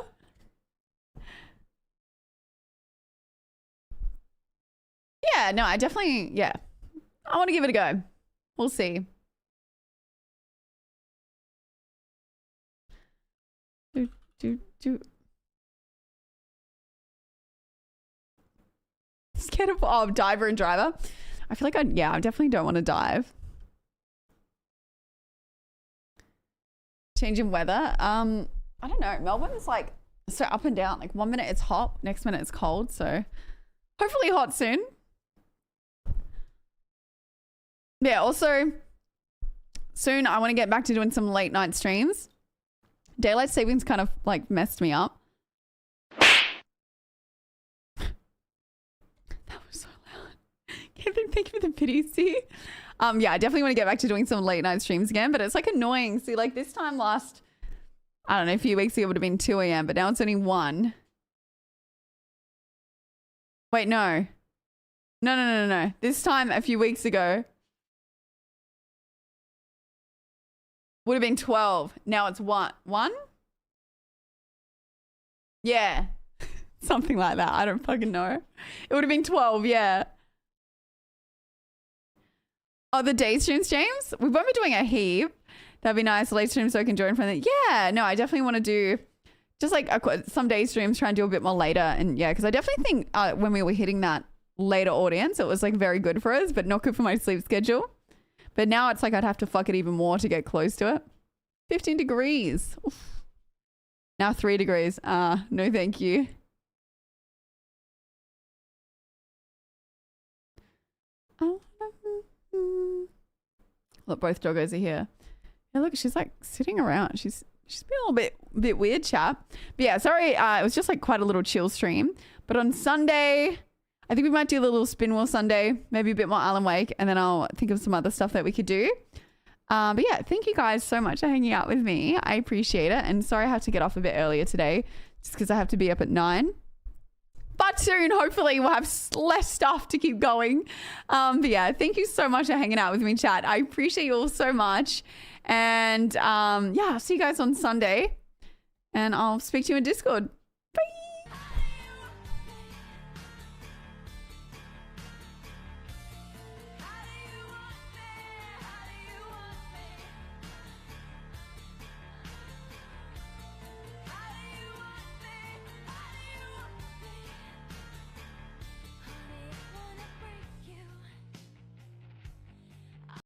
Yeah, no, I definitely, yeah. I want to give it a go. We'll see. Scared of diver and driver. I feel like I definitely don't want to dive. Change in weather. I don't know. Melbourne's like so up and down. Like 1 minute it's hot, next minute it's cold. So hopefully hot soon. Yeah, also soon I want to get back to doing some late night streams. Daylight savings kind of like messed me up. That was so loud. Thank you for the pity, see? Yeah, I definitely want to get back to doing some late night streams again, but it's like annoying. See, like this time last, I don't know, a few weeks ago it would have been 2 a.m., but now it's only 1. Wait, no. No. This time a few weeks ago would have been 12. Now it's 1. 1? Yeah. Something like that. I don't fucking know. It would have been 12, yeah. Oh, the day streams, James? We won't be doing a heap. That'd be nice. Late streams so I can join from the... Yeah, no, I definitely want to do just like some day streams, try and do a bit more later. And yeah, because I definitely think when we were hitting that later audience, it was like very good for us, but not good for my sleep schedule. But now it's like I'd have to fuck it even more to get close to it. 15 degrees. Oof. Now 3 degrees. No thank you. Look, both doggos are here. Yeah, look, she's like sitting around. She's been a little bit weird, chap. But yeah, sorry, it was just like quite a little chill stream. But on Sunday, I think we might do a little spin wheel Sunday, maybe a bit more Alan Wake, and then I'll think of some other stuff that we could do. But yeah, thank you guys so much for hanging out with me. I appreciate it. And sorry I had to get off a bit earlier today just because I have to be up at 9. But soon, hopefully, we'll have less stuff to keep going. But yeah, thank you so much for hanging out with me, chat. I appreciate you all so much. And yeah, I'll see you guys on Sunday. And I'll speak to you in Discord. Bye.